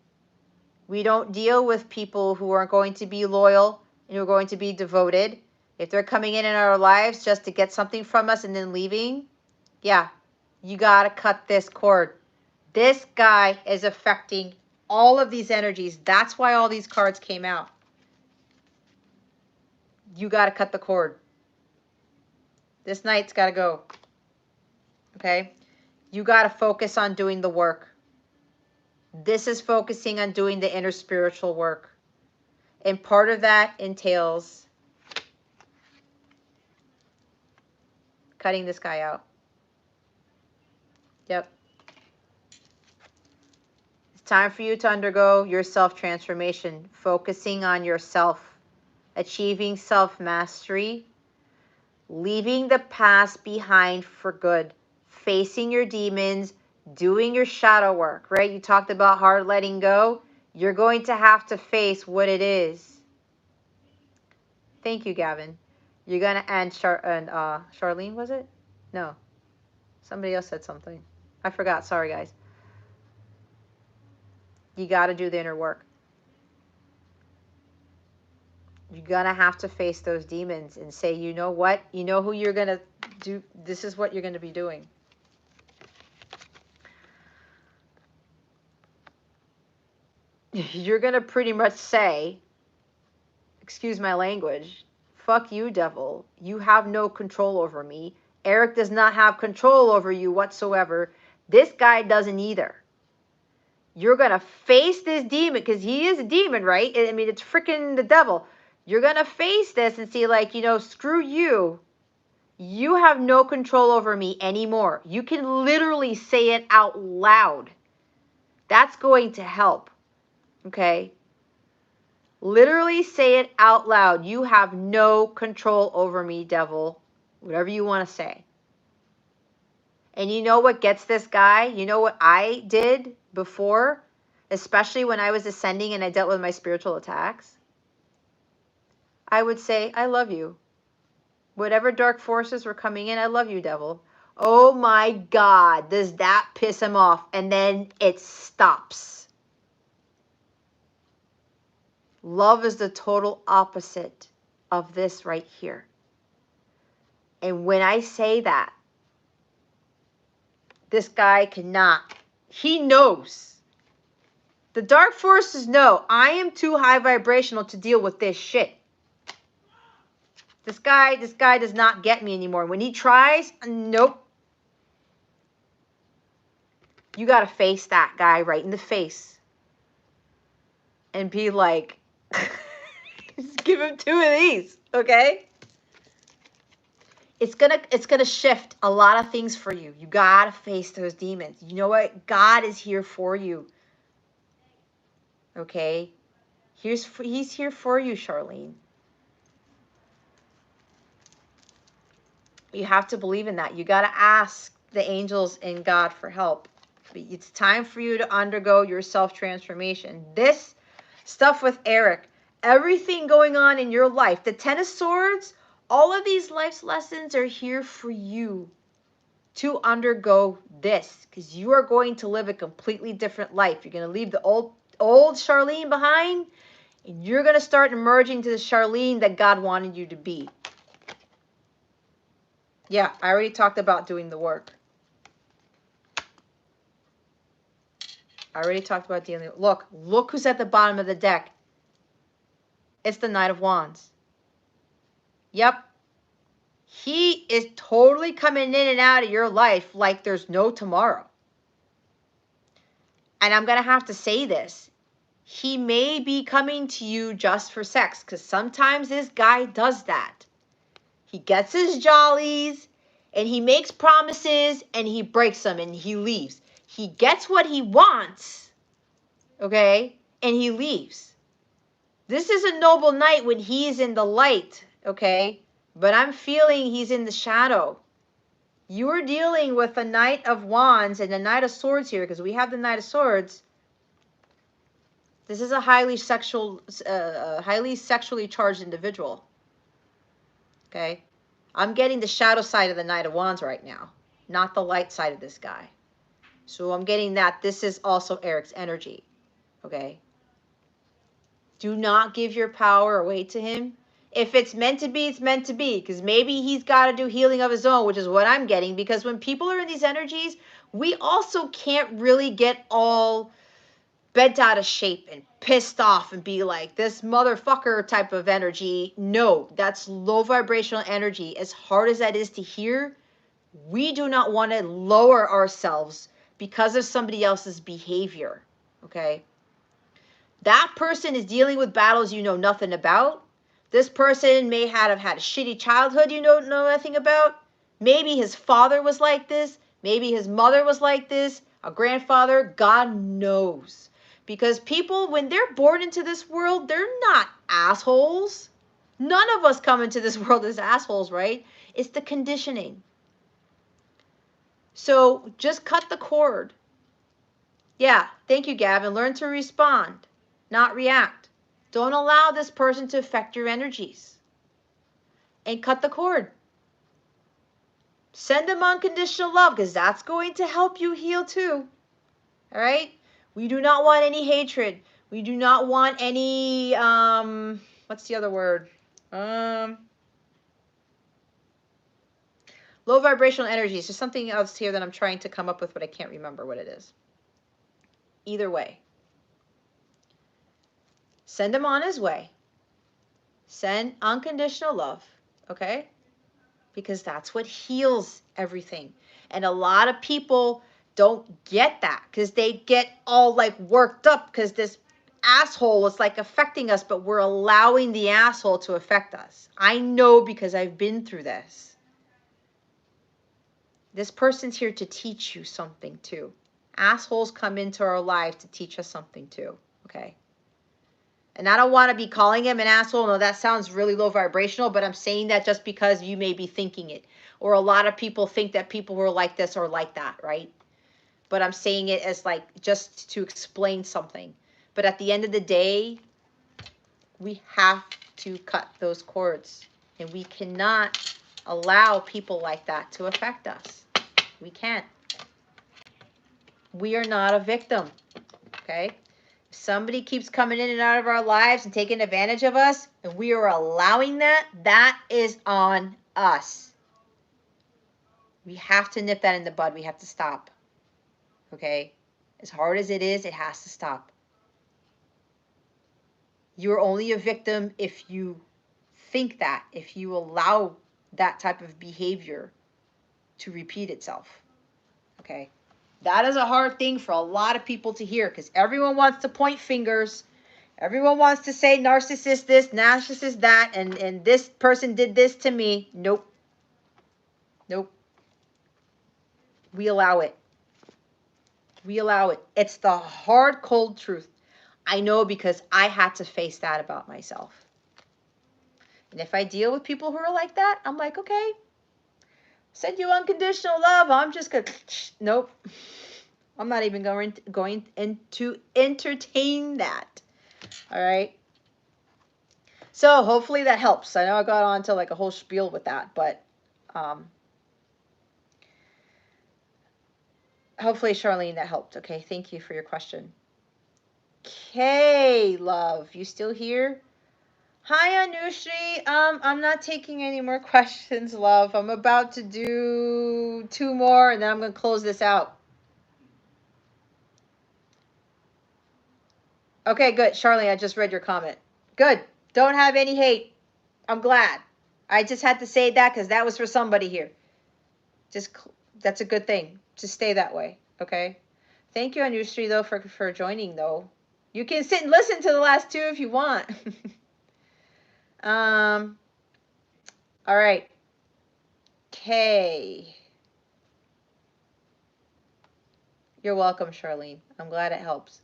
We don't deal with people who are going to be loyal and who are going to be devoted. If they're coming in our lives just to get something from us and then leaving, yeah, you got to cut this cord. This guy is affecting all of these energies. That's why all these cards came out. You got to cut the cord. This night's got to go. Okay? You got to focus on doing the work. This is focusing on doing the inner spiritual work. And part of that entails cutting this guy out. Yep. It's time for you to undergo your self-transformation, focusing on yourself, achieving self-mastery, leaving the past behind for good, facing your demons, doing your shadow work, right? You talked about hard letting go. You're going to have to face what it is. Thank you, Gavin. You're going to, and Charlene, was it? No. Somebody else said something. I forgot. Sorry, guys. You got to do the inner work. You're going to have to face those demons and say, you know what? You know who you're going to do. This is what you're going to be doing. You're going to pretty much say, excuse my language, fuck you, devil. You have no control over me. Eric does not have control over you whatsoever. This guy doesn't either. You're going to face this demon because he is a demon, right? I mean, it's freaking the devil. You're going to face this and see, like, you know, screw you. You have no control over me anymore. You can literally say it out loud. That's going to help. Okay? Literally say it out loud. You have no control over me, devil. Whatever you want to say. And you know what gets this guy? You know what I did before? Especially when I was ascending and I dealt with my spiritual attacks? I would say, I love you. Whatever dark forces were coming in, I love you, devil. Oh my God, does that piss him off? And then it stops. Love is the total opposite of this right here. And when I say that, this guy cannot. He knows. The dark forces know I am too high vibrational to deal with this shit. This guy does not get me anymore. When he tries, nope. You got to face that guy right in the face. And be like, just give him 2 of these, okay? It's gonna shift a lot of things for you. You gotta face those demons. You know what? God is here for you. Okay? He's here for you, Charlene. You have to believe in that. You gotta ask the angels and God for help. It's time for you to undergo your self-transformation. This stuff with Eric, everything going on in your life, the Ten of Swords, all of these life's lessons are here for you to undergo this, because you are going to live a completely different life. You're going to leave the old Charlene behind, and you're going to start emerging to the Charlene that God wanted you to be. Yeah, I already talked about doing the work. I already talked about dealing. Look who's at the bottom of the deck. It's the Knight of Wands. Yep. He is totally coming in and out of your life like there's no tomorrow. And I'm going to have to say this. He may be coming to you just for sex, because sometimes this guy does that. He gets his jollies and he makes promises and he breaks them and he leaves. He gets what he wants, okay, and he leaves. This is a noble knight when he's in the light, okay, but I'm feeling he's in the shadow. You are dealing with the Knight of Wands and the Knight of Swords here, because we have the Knight of Swords. This is a highly sexually charged individual. Okay? I'm getting the shadow side of the Knight of Wands right now, not the light side of this guy. So I'm getting that this is also Eric's energy. Okay? Do not give your power away to him. If it's meant to be, it's meant to be. Because maybe he's got to do healing of his own, which is what I'm getting. Because when people are in these energies, we also can't really get all bent out of shape and pissed off and be like this motherfucker type of energy. No, that's low vibrational energy. As hard as that is to hear, we do not want to lower ourselves because of somebody else's behavior. Okay? That person is dealing with battles you know nothing about. This person may have had a shitty childhood you don't know nothing about. Maybe his father was like this. Maybe his mother was like this. A grandfather. God knows. Because people, when they're born into this world, they're not assholes. None of us come into this world as assholes, right? It's the conditioning. So just cut the cord. Yeah, thank you, Gavin. Learn to respond, not react. Don't allow this person to affect your energies. And cut the cord. Send them unconditional love, because that's going to help you heal too. All right? We do not want any hatred. We do not want any, what's the other word? Low vibrational energies. There's something else here that I'm trying to come up with, but I can't remember what it is. Either way. Send him on his way. Send unconditional love, okay? Because that's what heals everything. And a lot of people don't get that because they get all like worked up because this asshole is like affecting us, but we're allowing the asshole to affect us. I know because I've been through this. This person's here to teach you something too. Assholes come into our life to teach us something too, okay? And I don't want to be calling him an asshole. No, that sounds really low vibrational, but I'm saying that just because you may be thinking it. Or a lot of people think that people who are like this or like that, right? But I'm saying it as like just to explain something. But at the end of the day, we have to cut those cords. And we cannot allow people like that to affect us. We can't. We are not a victim, okay? If somebody keeps coming in and out of our lives and taking advantage of us, and we are allowing that, that is on us. We have to nip that in the bud. We have to stop, okay? As hard as it is, it has to stop. You're only a victim if you think that, if you allow that type of behavior to repeat itself, okay? That is a hard thing for a lot of people to hear because everyone wants to point fingers. Everyone wants to say narcissist this, narcissist that, and this person did this to me. Nope. Nope. We allow it. We allow it. It's the hard, cold truth. I know because I had to face that about myself. And if I deal with people who are like that, I'm like, okay, send you unconditional love. I'm just going to, nope. I'm not even going to entertain that. All right. So hopefully that helps. I know I got on to like a whole spiel with that, but hopefully, Charlene, that helped. Okay. Thank you for your question. Okay, love. You still here? Hi, Anushri. I'm not taking any more questions, love. I'm about to do 2 more, and then I'm going to close this out. Okay, good. Charlene, I just read your comment. Good. Don't have any hate. I'm glad. I just had to say that because that was for somebody here. That's a good thing. Just stay that way, okay? Thank you, Anushri, though, for joining, though. You can sit and listen to the last 2 if you want. All right. Okay. You're welcome, Charlene. I'm glad it helps.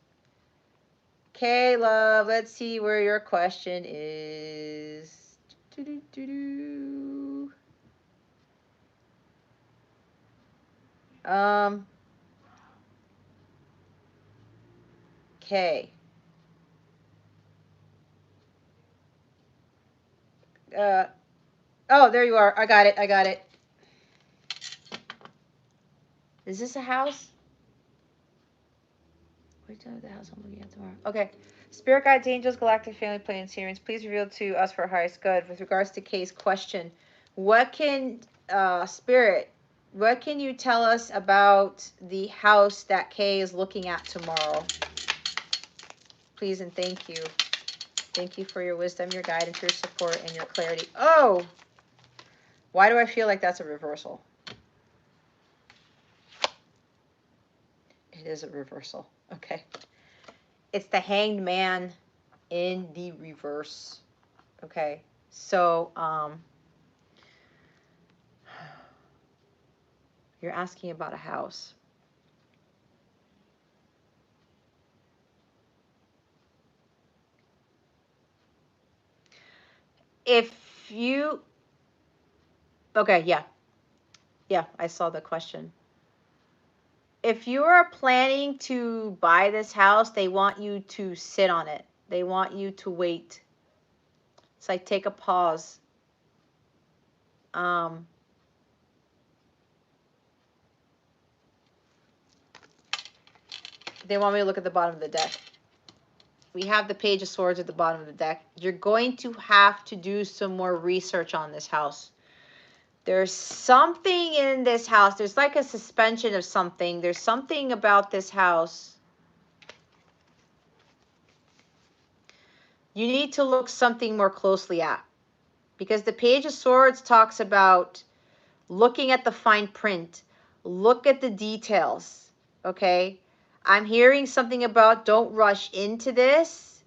Okay, love. Let's see where your question is. Okay. Oh, there you are. I got it. I got it. Is this a house? Wait till the house I'm looking at tomorrow. Okay. Spirit guides, angels, galactic family, plane series, please reveal to us for highest good. With regards to Kay's question, what can Spirit, what can you tell us about the house that Kay is looking at tomorrow? Please and thank you. Thank you for your wisdom, your guidance, your support, and your clarity. Oh, why do I feel like that's a reversal? It is a reversal. Okay. It's the Hanged Man in the reverse. Okay. So, you're asking about a house. If you, okay, yeah. Yeah, I saw the question. If you are planning to buy this house, they want you to sit on it. They want you to wait. It's like take a pause. They want me to look at the bottom of the deck. We have the Page of Swords at the bottom of the deck. You're going to have to do some more research on this house. There's something in this house. There's like a suspension of something. There's something about this house. You need to look something more closely at. Because the Page of Swords talks about looking at the fine print. Look at the details. okay? I'm hearing something about don't rush into this.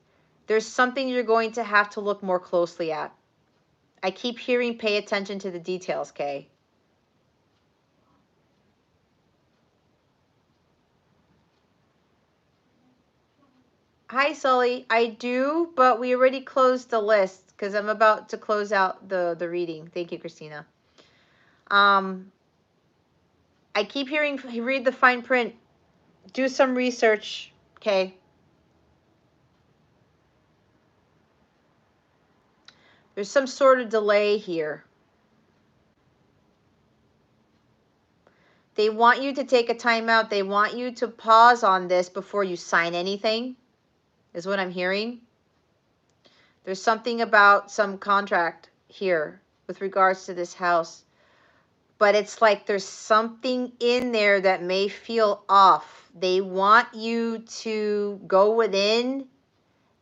There's something you're going to have to look more closely at. I keep hearing pay attention to the details, Kay. Hi, Sully. I do, but we already closed the list because I'm about to close out the reading. Thank you, Christina. I keep hearing read the fine print. Do some research, okay? There's some sort of delay here. They want you to take a timeout. They want you to pause on this before you sign anything, is what I'm hearing. There's something about some contract here with regards to this house. But it's like there's something in there that may feel off. They want you to go within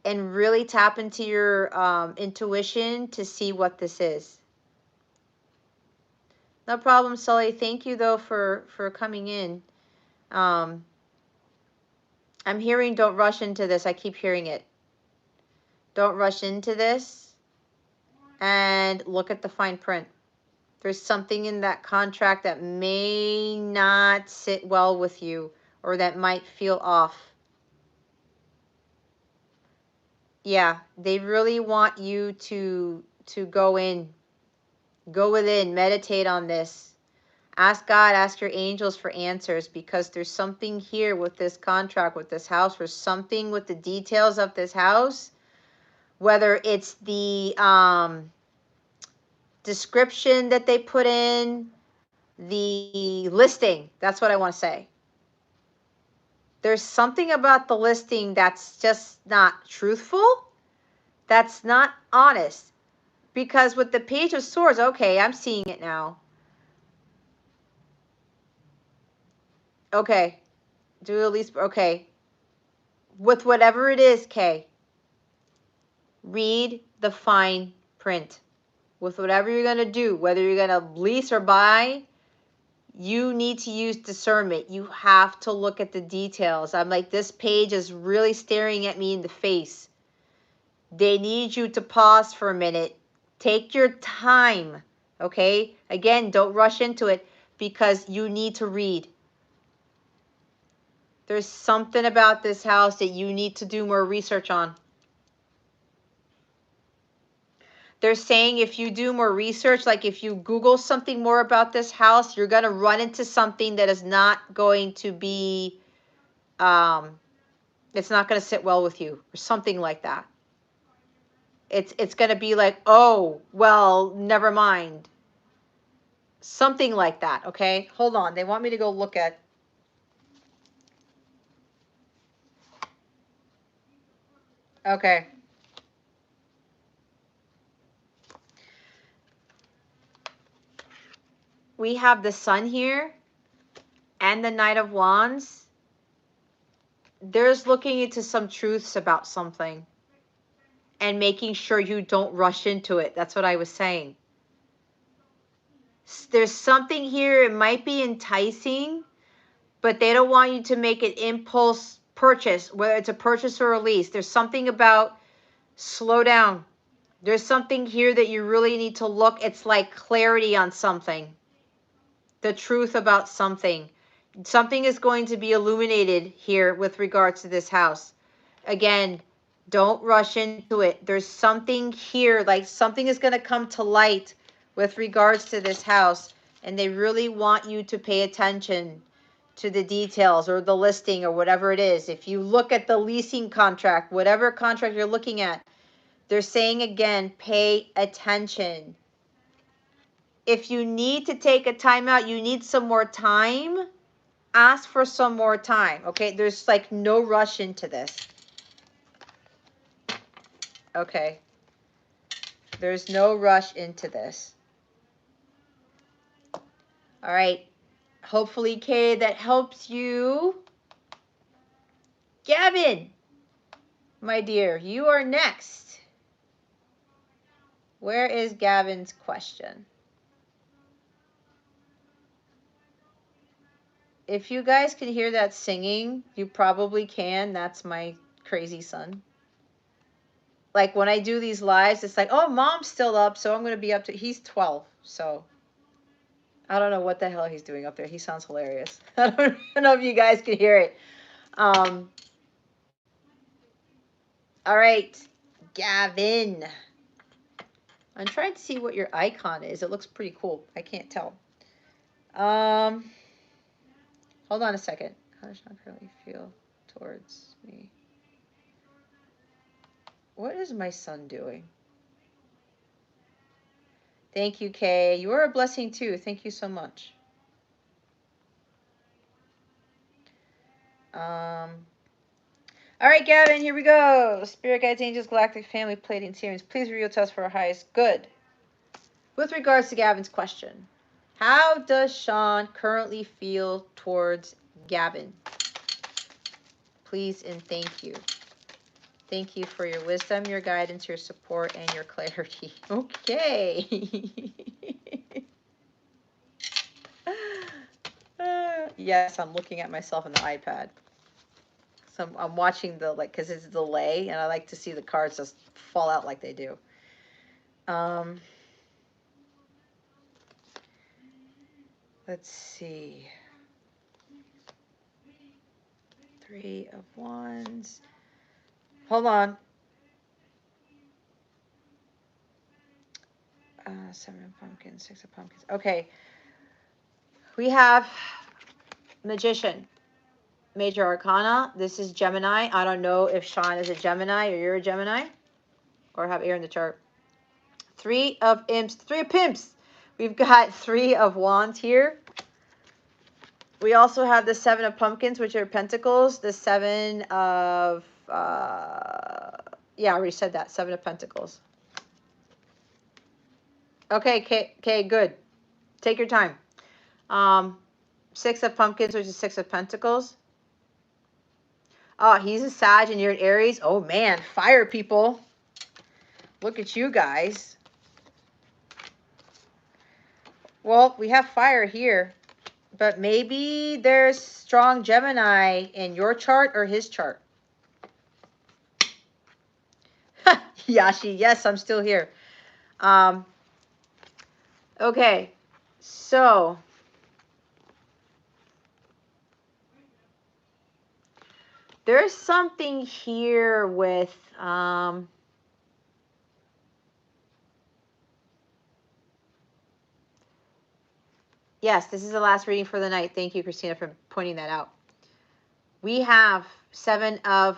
and really tap into your intuition to see what this is. No problem, Sully. Thank you, though, for coming in. I'm hearing don't rush into this. I keep hearing it. Don't rush into this and look at the fine print. There's something in that contract that may not sit well with you or that might feel off. Yeah, they really want you to go in, go within, meditate on this. Ask God, ask your angels for answers, because there's something here with this contract, with this house, or something with the details of this house, whether it's the description that they put in, the listing, that's what I want to say. There's something about the listing that's just not truthful, that's not honest. Because with the Page of Swords, okay, I'm seeing it now. Okay, do at least, okay. With whatever it is, Kay, read the fine print. With whatever you're going to do, whether you're going to lease or buy, you need to use discernment. You have to look at the details. I'm like, this page is really staring at me in the face. They need you to pause for a minute. Take your time, okay? Again, don't rush into it because you need to read. There's something about this house that you need to do more research on. They're saying if you do more research, like if you Google something more about this house, you're going to run into something that is not going to be, it's not going to sit well with you or something like that. It's going to be like, oh, well, never mind. Something like that, okay? Hold on. They want me to go look at. Okay. We have the Sun here and the Knight of Wands. There's looking into some truths about something and making sure you don't rush into it. That's what I was saying. There's something here, it might be enticing, but they don't want you to make an impulse purchase, whether it's a purchase or a lease. There's something about slow down. There's something here that you really need to look. It's like clarity on something. The truth about something. Something is going to be illuminated here with regards to this house. Again, don't rush into it. There's something here, like something is going to come to light with regards to this house, and they really want you to pay attention to the details or the listing or whatever it is. If you look at the leasing contract, whatever contract you're looking at, they're saying again, pay attention. If you need to take a timeout, you need some more time, ask for some more time, okay? There's like no rush into this. Okay. There's no rush into this. All right. Hopefully, Kay, that helps you. Gavin, my dear, you are next. Where is Gavin's question? If you guys can hear that singing, you probably can. That's my crazy son. Like when I do these lives, it's like, oh, mom's still up, so I'm going to be up to, he's 12. So I don't know what the hell he's doing up there. He sounds hilarious. I don't know if you guys can hear it. All right, Gavin. I'm trying to see what your icon is. It looks pretty cool. I can't tell. Hold on a second. How does Sean currently feel towards me? What is my son doing? Thank you, Kay. You are a blessing too. Thank you so much. All right, Gavin, here we go. Spirit Guides, Angels, Galactic Family, Pleiadian Series. Please reveal to us for our highest good. With regards to Gavin's question, how does Sean currently feel towards Gavin? Please and thank you. Thank you for your wisdom, your guidance, your support, and your clarity. Okay. Yes, I'm looking at myself in the iPad. So I'm watching the, like, because it's a delay, and I like to see the cards just fall out like they do. Let's see. 3 of Wands. Hold on. 7 of Pumpkins, 6 of Pumpkins. Okay. We have Magician. Major Arcana. This is Gemini. I don't know if Sean is a Gemini or you're a Gemini or have air in the chart. 3 of Imps. 3 of Pimps. We've got 3 of Wands here. We also have the 7 of Pumpkins, which are Pentacles. The 7 of, yeah, I already said that. 7 of Pentacles. Okay, good. Take your time. 6 of Pumpkins, which is 6 of Pentacles. Oh, he's a Sag and you're an Aries. Oh, man. Fire, people. Look at you guys. Well, we have fire here. But maybe there's strong Gemini in your chart or his chart. Yashi, yes, I'm still here. Okay, so there's something here with yes, this is the last reading for the night. Thank you, Christina, for pointing that out. We have 7 of,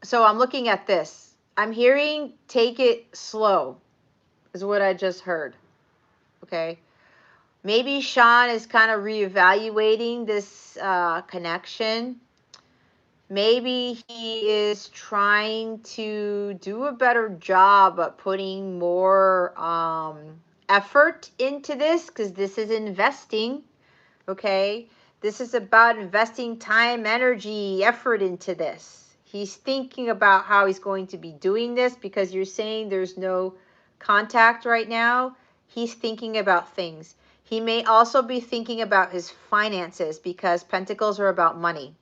so I'm looking at this. I'm hearing take it slow is what I just heard. Okay. Maybe Sean is kind of reevaluating this connection. Maybe he is trying to do a better job at putting more effort into this because this is investing, okay? This is about investing time, energy, effort into this. He's thinking about how he's going to be doing this because you're saying there's no contact right now. He's thinking about things. He may also be thinking about his finances because Pentacles are about money,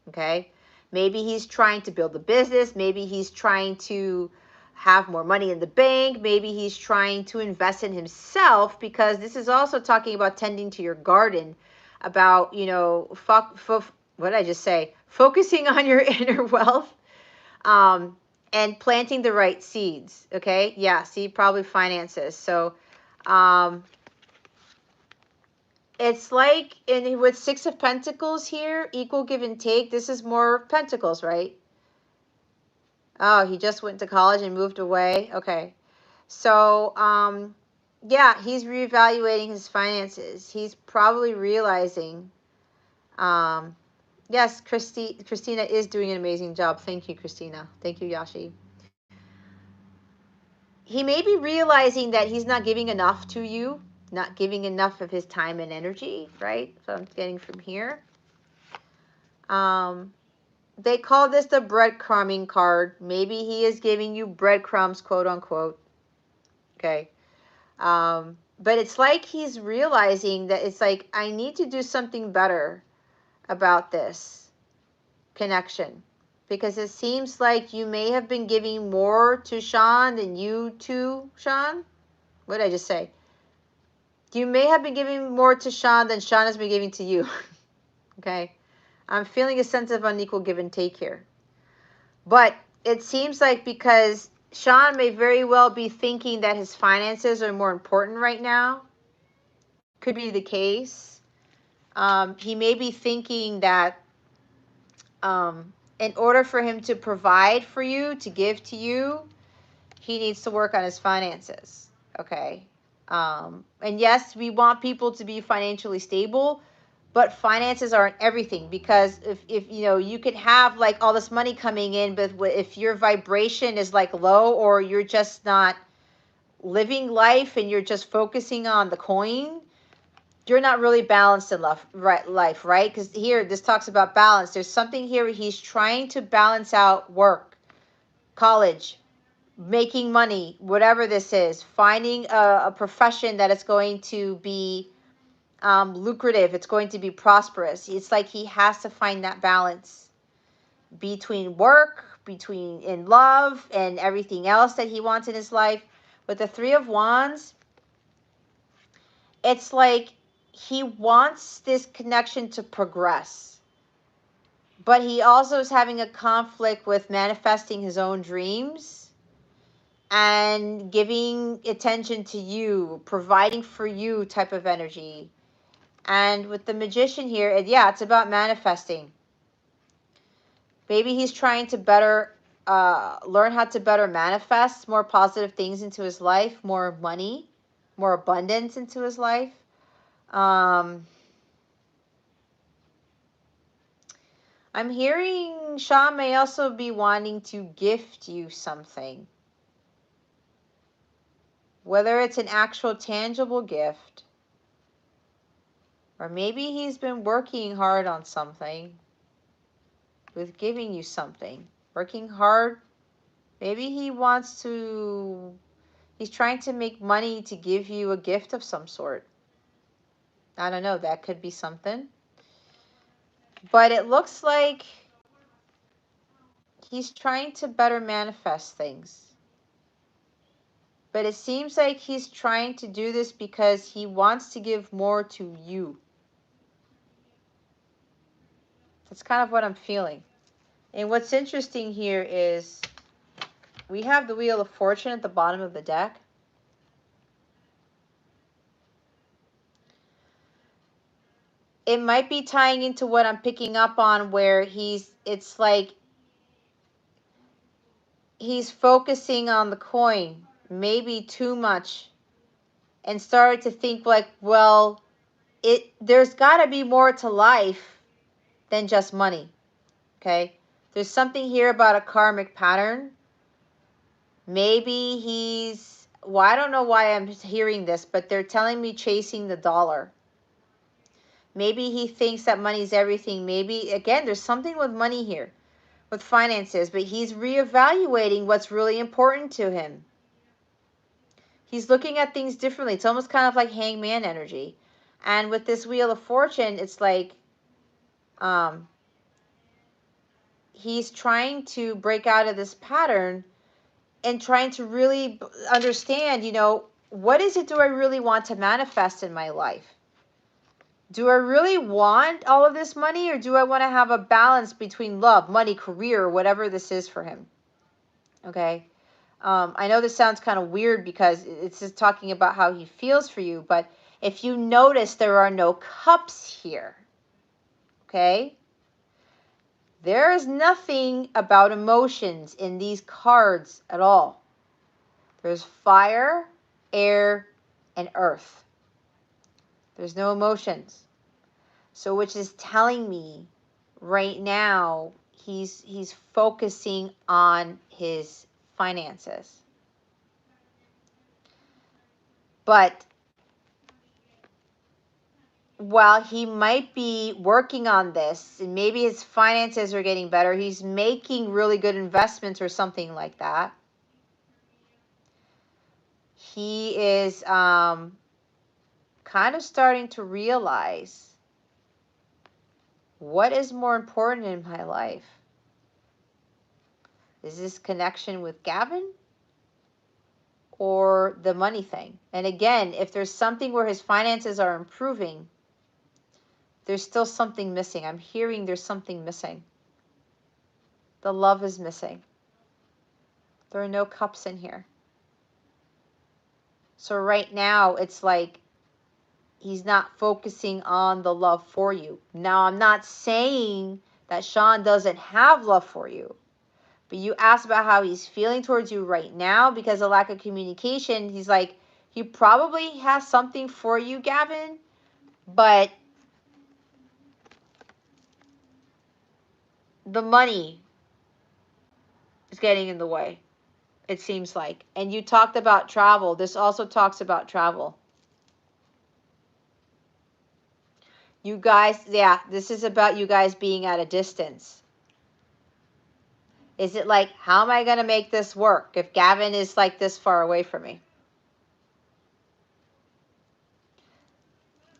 okay? Maybe he's trying to build a business. Maybe he's trying to have more money in the bank. Maybe he's trying to invest in himself because this is also talking about tending to your garden, about, you know, what did I just say? Focusing on your inner wealth and planting the right seeds, okay? Yeah, see, probably finances. So it's like with 6 of Pentacles here, equal give and take. This is more Pentacles, right? Oh, he just went to college and moved away. Okay. So, yeah, he's reevaluating his finances. He's probably realizing, yes, Christina is doing an amazing job. Thank you, Christina. Thank you, Yashi. He may be realizing that he's not giving enough to you, not giving enough of his time and energy, right? So I'm getting from here. They call this the breadcrumbing card. Maybe he is giving you breadcrumbs, quote unquote. Okay. But it's like he's realizing that it's like, I need to do something better. about this connection, because it seems like you may have been giving more to Sean than you to Sean. What did I just say? You may have been giving more to Sean than Sean has been giving to you. Okay? I'm feeling a sense of unequal give and take here. But it seems like because Sean may very well be thinking that his finances are more important right now. Could be the case. He may be thinking that in order for him to provide for you, to give to you, he needs to work on his finances. Okay? And yes, we want people to be financially stable, but finances aren't everything, because if you know, you could have like all this money coming in, but if your vibration is like low, or you're just not living life and you're just focusing on the coin, you're not really balanced in life, right? Because here, this talks about balance. There's something here. He's trying to balance out work, college, making money, whatever this is, finding a profession that is going to be lucrative, it's going to be prosperous. It's like he has to find that balance between work, between in love, and everything else that he wants in his life. With the Three of Wands, it's like he wants this connection to progress, but he also is having a conflict with manifesting his own dreams and giving attention to you, providing for you type of energy. And with the Magician here, yeah, it's about manifesting. Maybe he's trying to better learn how to better manifest more positive things into his life, more money, more abundance into his life. I'm hearing Sean may also be wanting to gift you something. Whether it's an actual tangible gift, or maybe he's been working hard on something with giving you something. Working hard. Maybe he wants to, he's trying to make money to give you a gift of some sort. I don't know, that could be something. But it looks like he's trying to better manifest things. But it seems like he's trying to do this because he wants to give more to you. That's kind of what I'm feeling. And what's interesting here is we have the Wheel of Fortune at the bottom of the deck. It might be tying into what I'm picking up on, where it's like he's focusing on the coin, maybe too much, and started to think like, well, there's got to be more to life than just money. Okay? There's something here about a karmic pattern. Maybe well, I don't know why I'm hearing this, but they're telling me chasing the dollar. Maybe he thinks that money's everything. Maybe, again, there's something with money here, with finances, but he's reevaluating what's really important to him. He's looking at things differently. It's almost kind of like hangman energy. And with this Wheel of Fortune, it's like he's trying to break out of this pattern and trying to really understand, what is it do I really want to manifest in my life? Do I really want all of this money, or do I want to have a balance between love, money, career, whatever this is for him? Okay. I know this sounds kind of weird because it's just talking about how he feels for you, but if you notice, there are no cups here. Okay. There is nothing about emotions in these cards at all. There's fire, air, and earth. There's no emotions. So which is telling me right now he's focusing on his finances. But while he might be working on this, and maybe his finances are getting better, he's making really good investments or something like that. He is kind of starting to realize What is more important in my life? Is this connection with Gavin or the money thing? And again, if there's something where his finances are improving, there's still something missing. I'm hearing there's something missing. The love is missing. There are no cups in here. So right now, it's like he's not focusing on the love for you. Now, I'm not saying that Sean doesn't have love for you, but you asked about how he's feeling towards you right now because of lack of communication. He's like, he probably has something for you, Gavin, but the money is getting in the way, it seems like. And you talked about travel. This also talks about travel. You guys, yeah, this is about you guys being at a distance. Is it like, how am I going to make this work if Gavin is like this far away from me?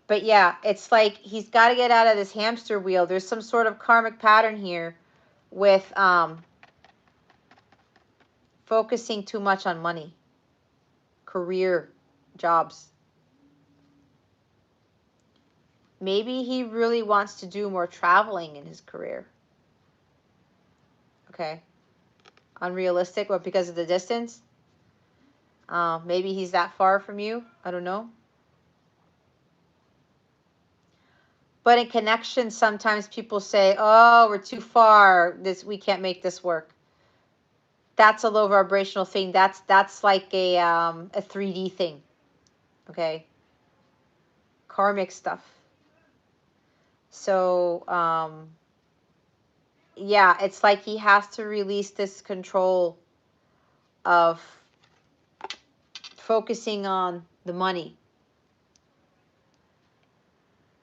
But yeah, it's like he's got to get out of this hamster wheel. There's some sort of karmic pattern here with focusing too much on money, career, jobs. Maybe he really wants to do more traveling in his career. Okay. Unrealistic, but because of the distance? Maybe he's that far from you. I don't know. But in connection, sometimes people say, oh, we're too far. We can't make this work. That's a low vibrational thing. That's like a 3D thing. Okay. Karmic stuff. So, yeah, it's like he has to release this control of focusing on the money.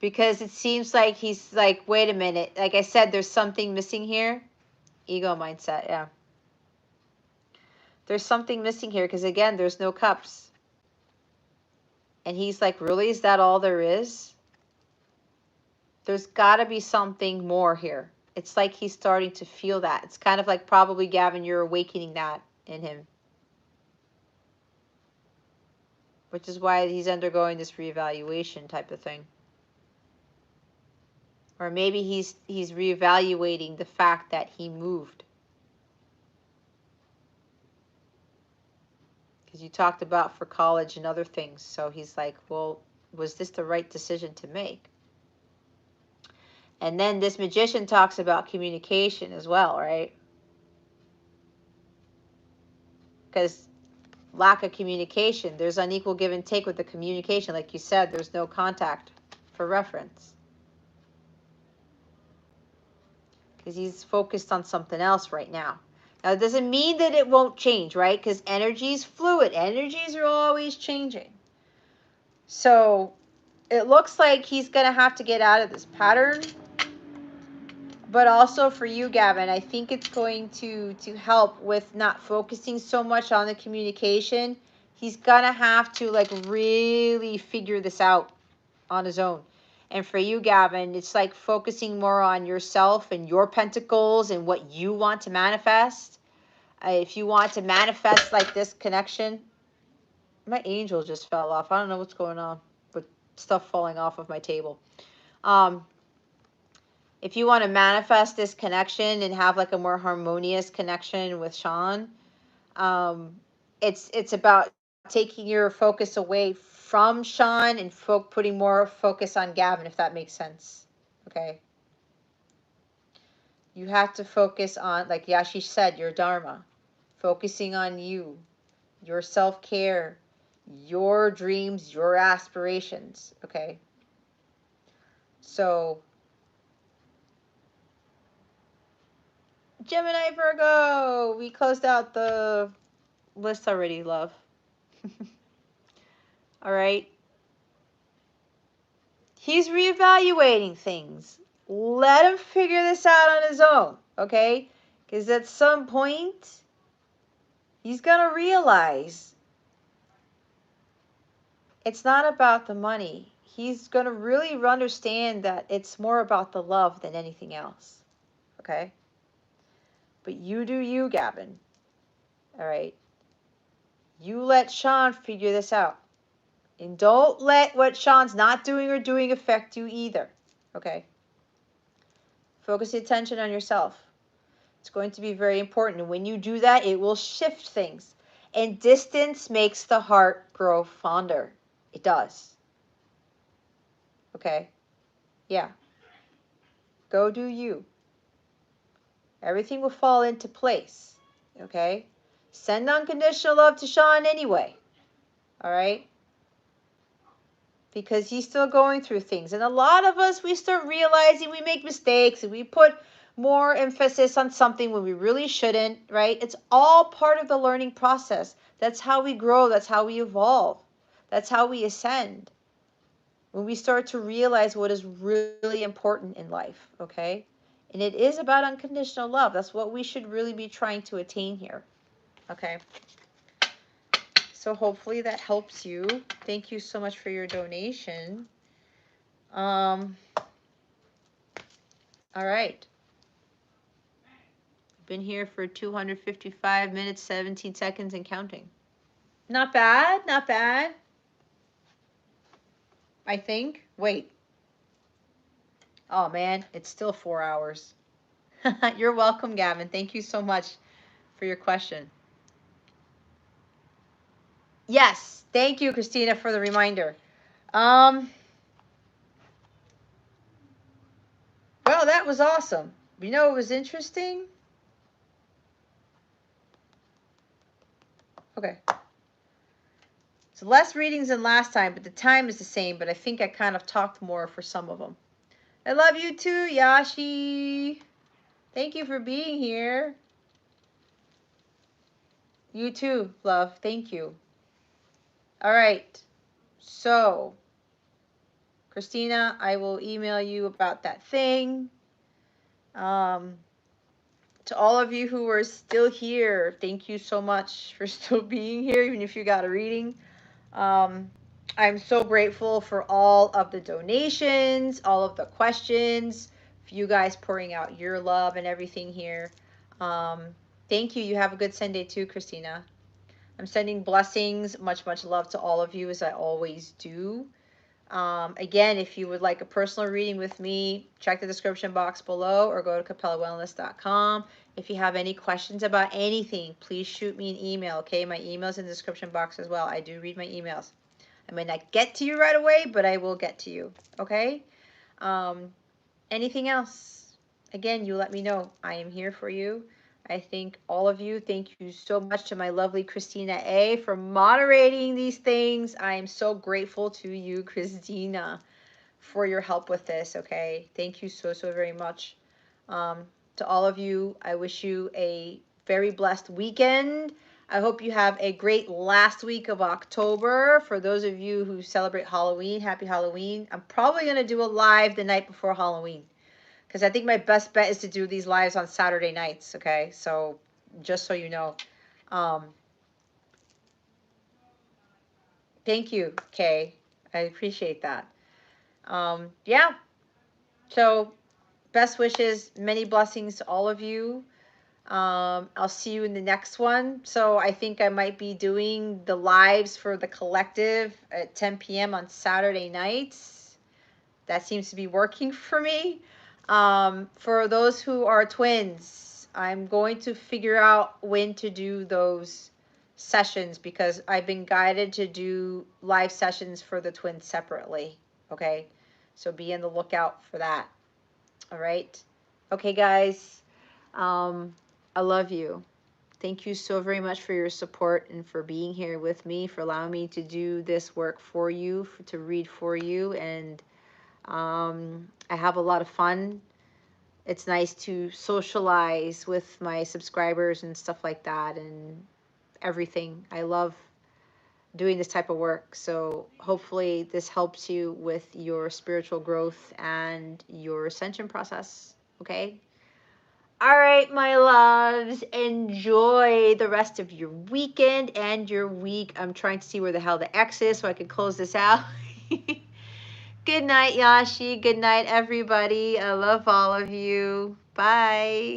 Because it seems like he's like, wait a minute. Like I said, there's something missing here. Ego mindset, yeah. There's something missing here because, again, there's no cups. And he's like, really? Is that all there is? There's got to be something more here. It's like he's starting to feel that. It's kind of like probably, Gavin, you're awakening that in him. Which is why he's undergoing this reevaluation type of thing. Or maybe he's reevaluating the fact that he moved. Because you talked about for college and other things. So he's like, well, was this the right decision to make? And then this magician talks about communication as well, right? Because lack of communication, there's unequal give and take with the communication. Like you said, there's no contact for reference. Because he's focused on something else right now. Now, it doesn't mean that it won't change, right? Because energy is fluid. Energies are always changing. So it looks like he's going to have to get out of this pattern. But also for you, Gavin, I think it's going to help with not focusing so much on the communication. He's going to have to like really figure this out on his own. And for you, Gavin, it's like focusing more on yourself and your pentacles and what you want to manifest. If you want to manifest like this connection, my angel just fell off. I don't know what's going on with stuff falling off of my table. If you want to manifest this connection and have like a more harmonious connection with Sean, it's about taking your focus away from Sean and putting more focus on Gavin, if that makes sense. Okay. You have to focus on, like Yashi said, your Dharma. Focusing on you, your self-care, your dreams, your aspirations. Okay. So, Gemini, Virgo, we closed out the list already, love. All right. He's reevaluating things. Let him figure this out on his own, okay? Because at some point, he's going to realize it's not about the money. he's going to really understand that it's more about the love than anything else. Okay? But you do you, Gavin. All right? You let Sean figure this out. And don't let what Sean's not doing or doing affect you either. Okay? Focus your attention on yourself. It's going to be very important. And when you do that, it will shift things. And distance makes the heart grow fonder. It does. Okay? Yeah. Go do you. Everything will fall into place. Okay? Send unconditional love to Sean anyway. All right? Because he's still going through things. And a lot of us, we start realizing we make mistakes and we put more emphasis on something when we really shouldn't, right? It's all part of the learning process. That's how we grow. That's how we evolve. That's how we ascend. When we start to realize what is really important in life, okay? And it is about unconditional love. That's what we should really be trying to attain here, okay? So hopefully that helps you. Thank you so much for your donation. All right. Been here for 255 minutes, 17 seconds and counting. Not bad, not bad. I think. Wait. Oh man, it's still 4 hours. You're welcome, Gavin. Thank you so much for your question. Yes, thank you, Christina, for the reminder. Well, that was awesome. You know, it was interesting. Okay. So less readings than last time, but the time is the same, but I think I kind of talked more for some of them. I love you too, Yashi. Thank you for being here. You too, love. Thank you. All right. So, Christina, I will email you about that thing. To all of you who are still here, thank you so much for still being here, even if you got a reading. I'm so grateful for all of the donations, all of the questions, for you guys pouring out your love and everything here. Thank you. You have a good Sunday too, Christina. I'm sending blessings, much, much love to all of you, as I always do. Again, if you would like a personal reading with me, check the description box below or go to capellawellness.com. If you have any questions about anything, please shoot me an email, okay? My email's in the description box as well. I do read my emails. I may not get to you right away, but I will get to you, okay? Anything else? Again, you let me know. I am here for you. I thank all of you. Thank you so much to my lovely Christina A. for moderating these things. I am so grateful to you, Christina, for your help with this, okay? Thank you so, so very much. To all of you, I wish you a very blessed weekend. I hope you have a great last week of October. For those of you who celebrate Halloween, happy Halloween. I'm probably going to do a live the night before Halloween, because I think my best bet is to do these lives on Saturday nights, okay? So just so you know. Thank you, Kay. I appreciate that. Yeah. So best wishes, many blessings to all of you. I'll see you in the next one. So I think I might be doing the lives for the collective at 10 p.m. on Saturday nights. That seems to be working for me. For those who are twins, I'm going to figure out when to do those sessions, because I've been guided to do live sessions for the twins separately. Okay, so be on the lookout for that. All right. Okay, guys. I love you. Thank you so very much for your support and for being here with me, for allowing me to do this work for you, to read for you. And I have a lot of fun. It's nice to socialize with my subscribers and stuff like that and everything. I love doing this type of work. So hopefully this helps you with your spiritual growth and your ascension process. Okay? All right, my loves, enjoy the rest of your weekend and your week. I'm trying to see where the hell the X is so I can close this out. Good night, Yashi. Good night, everybody. I love all of you. Bye.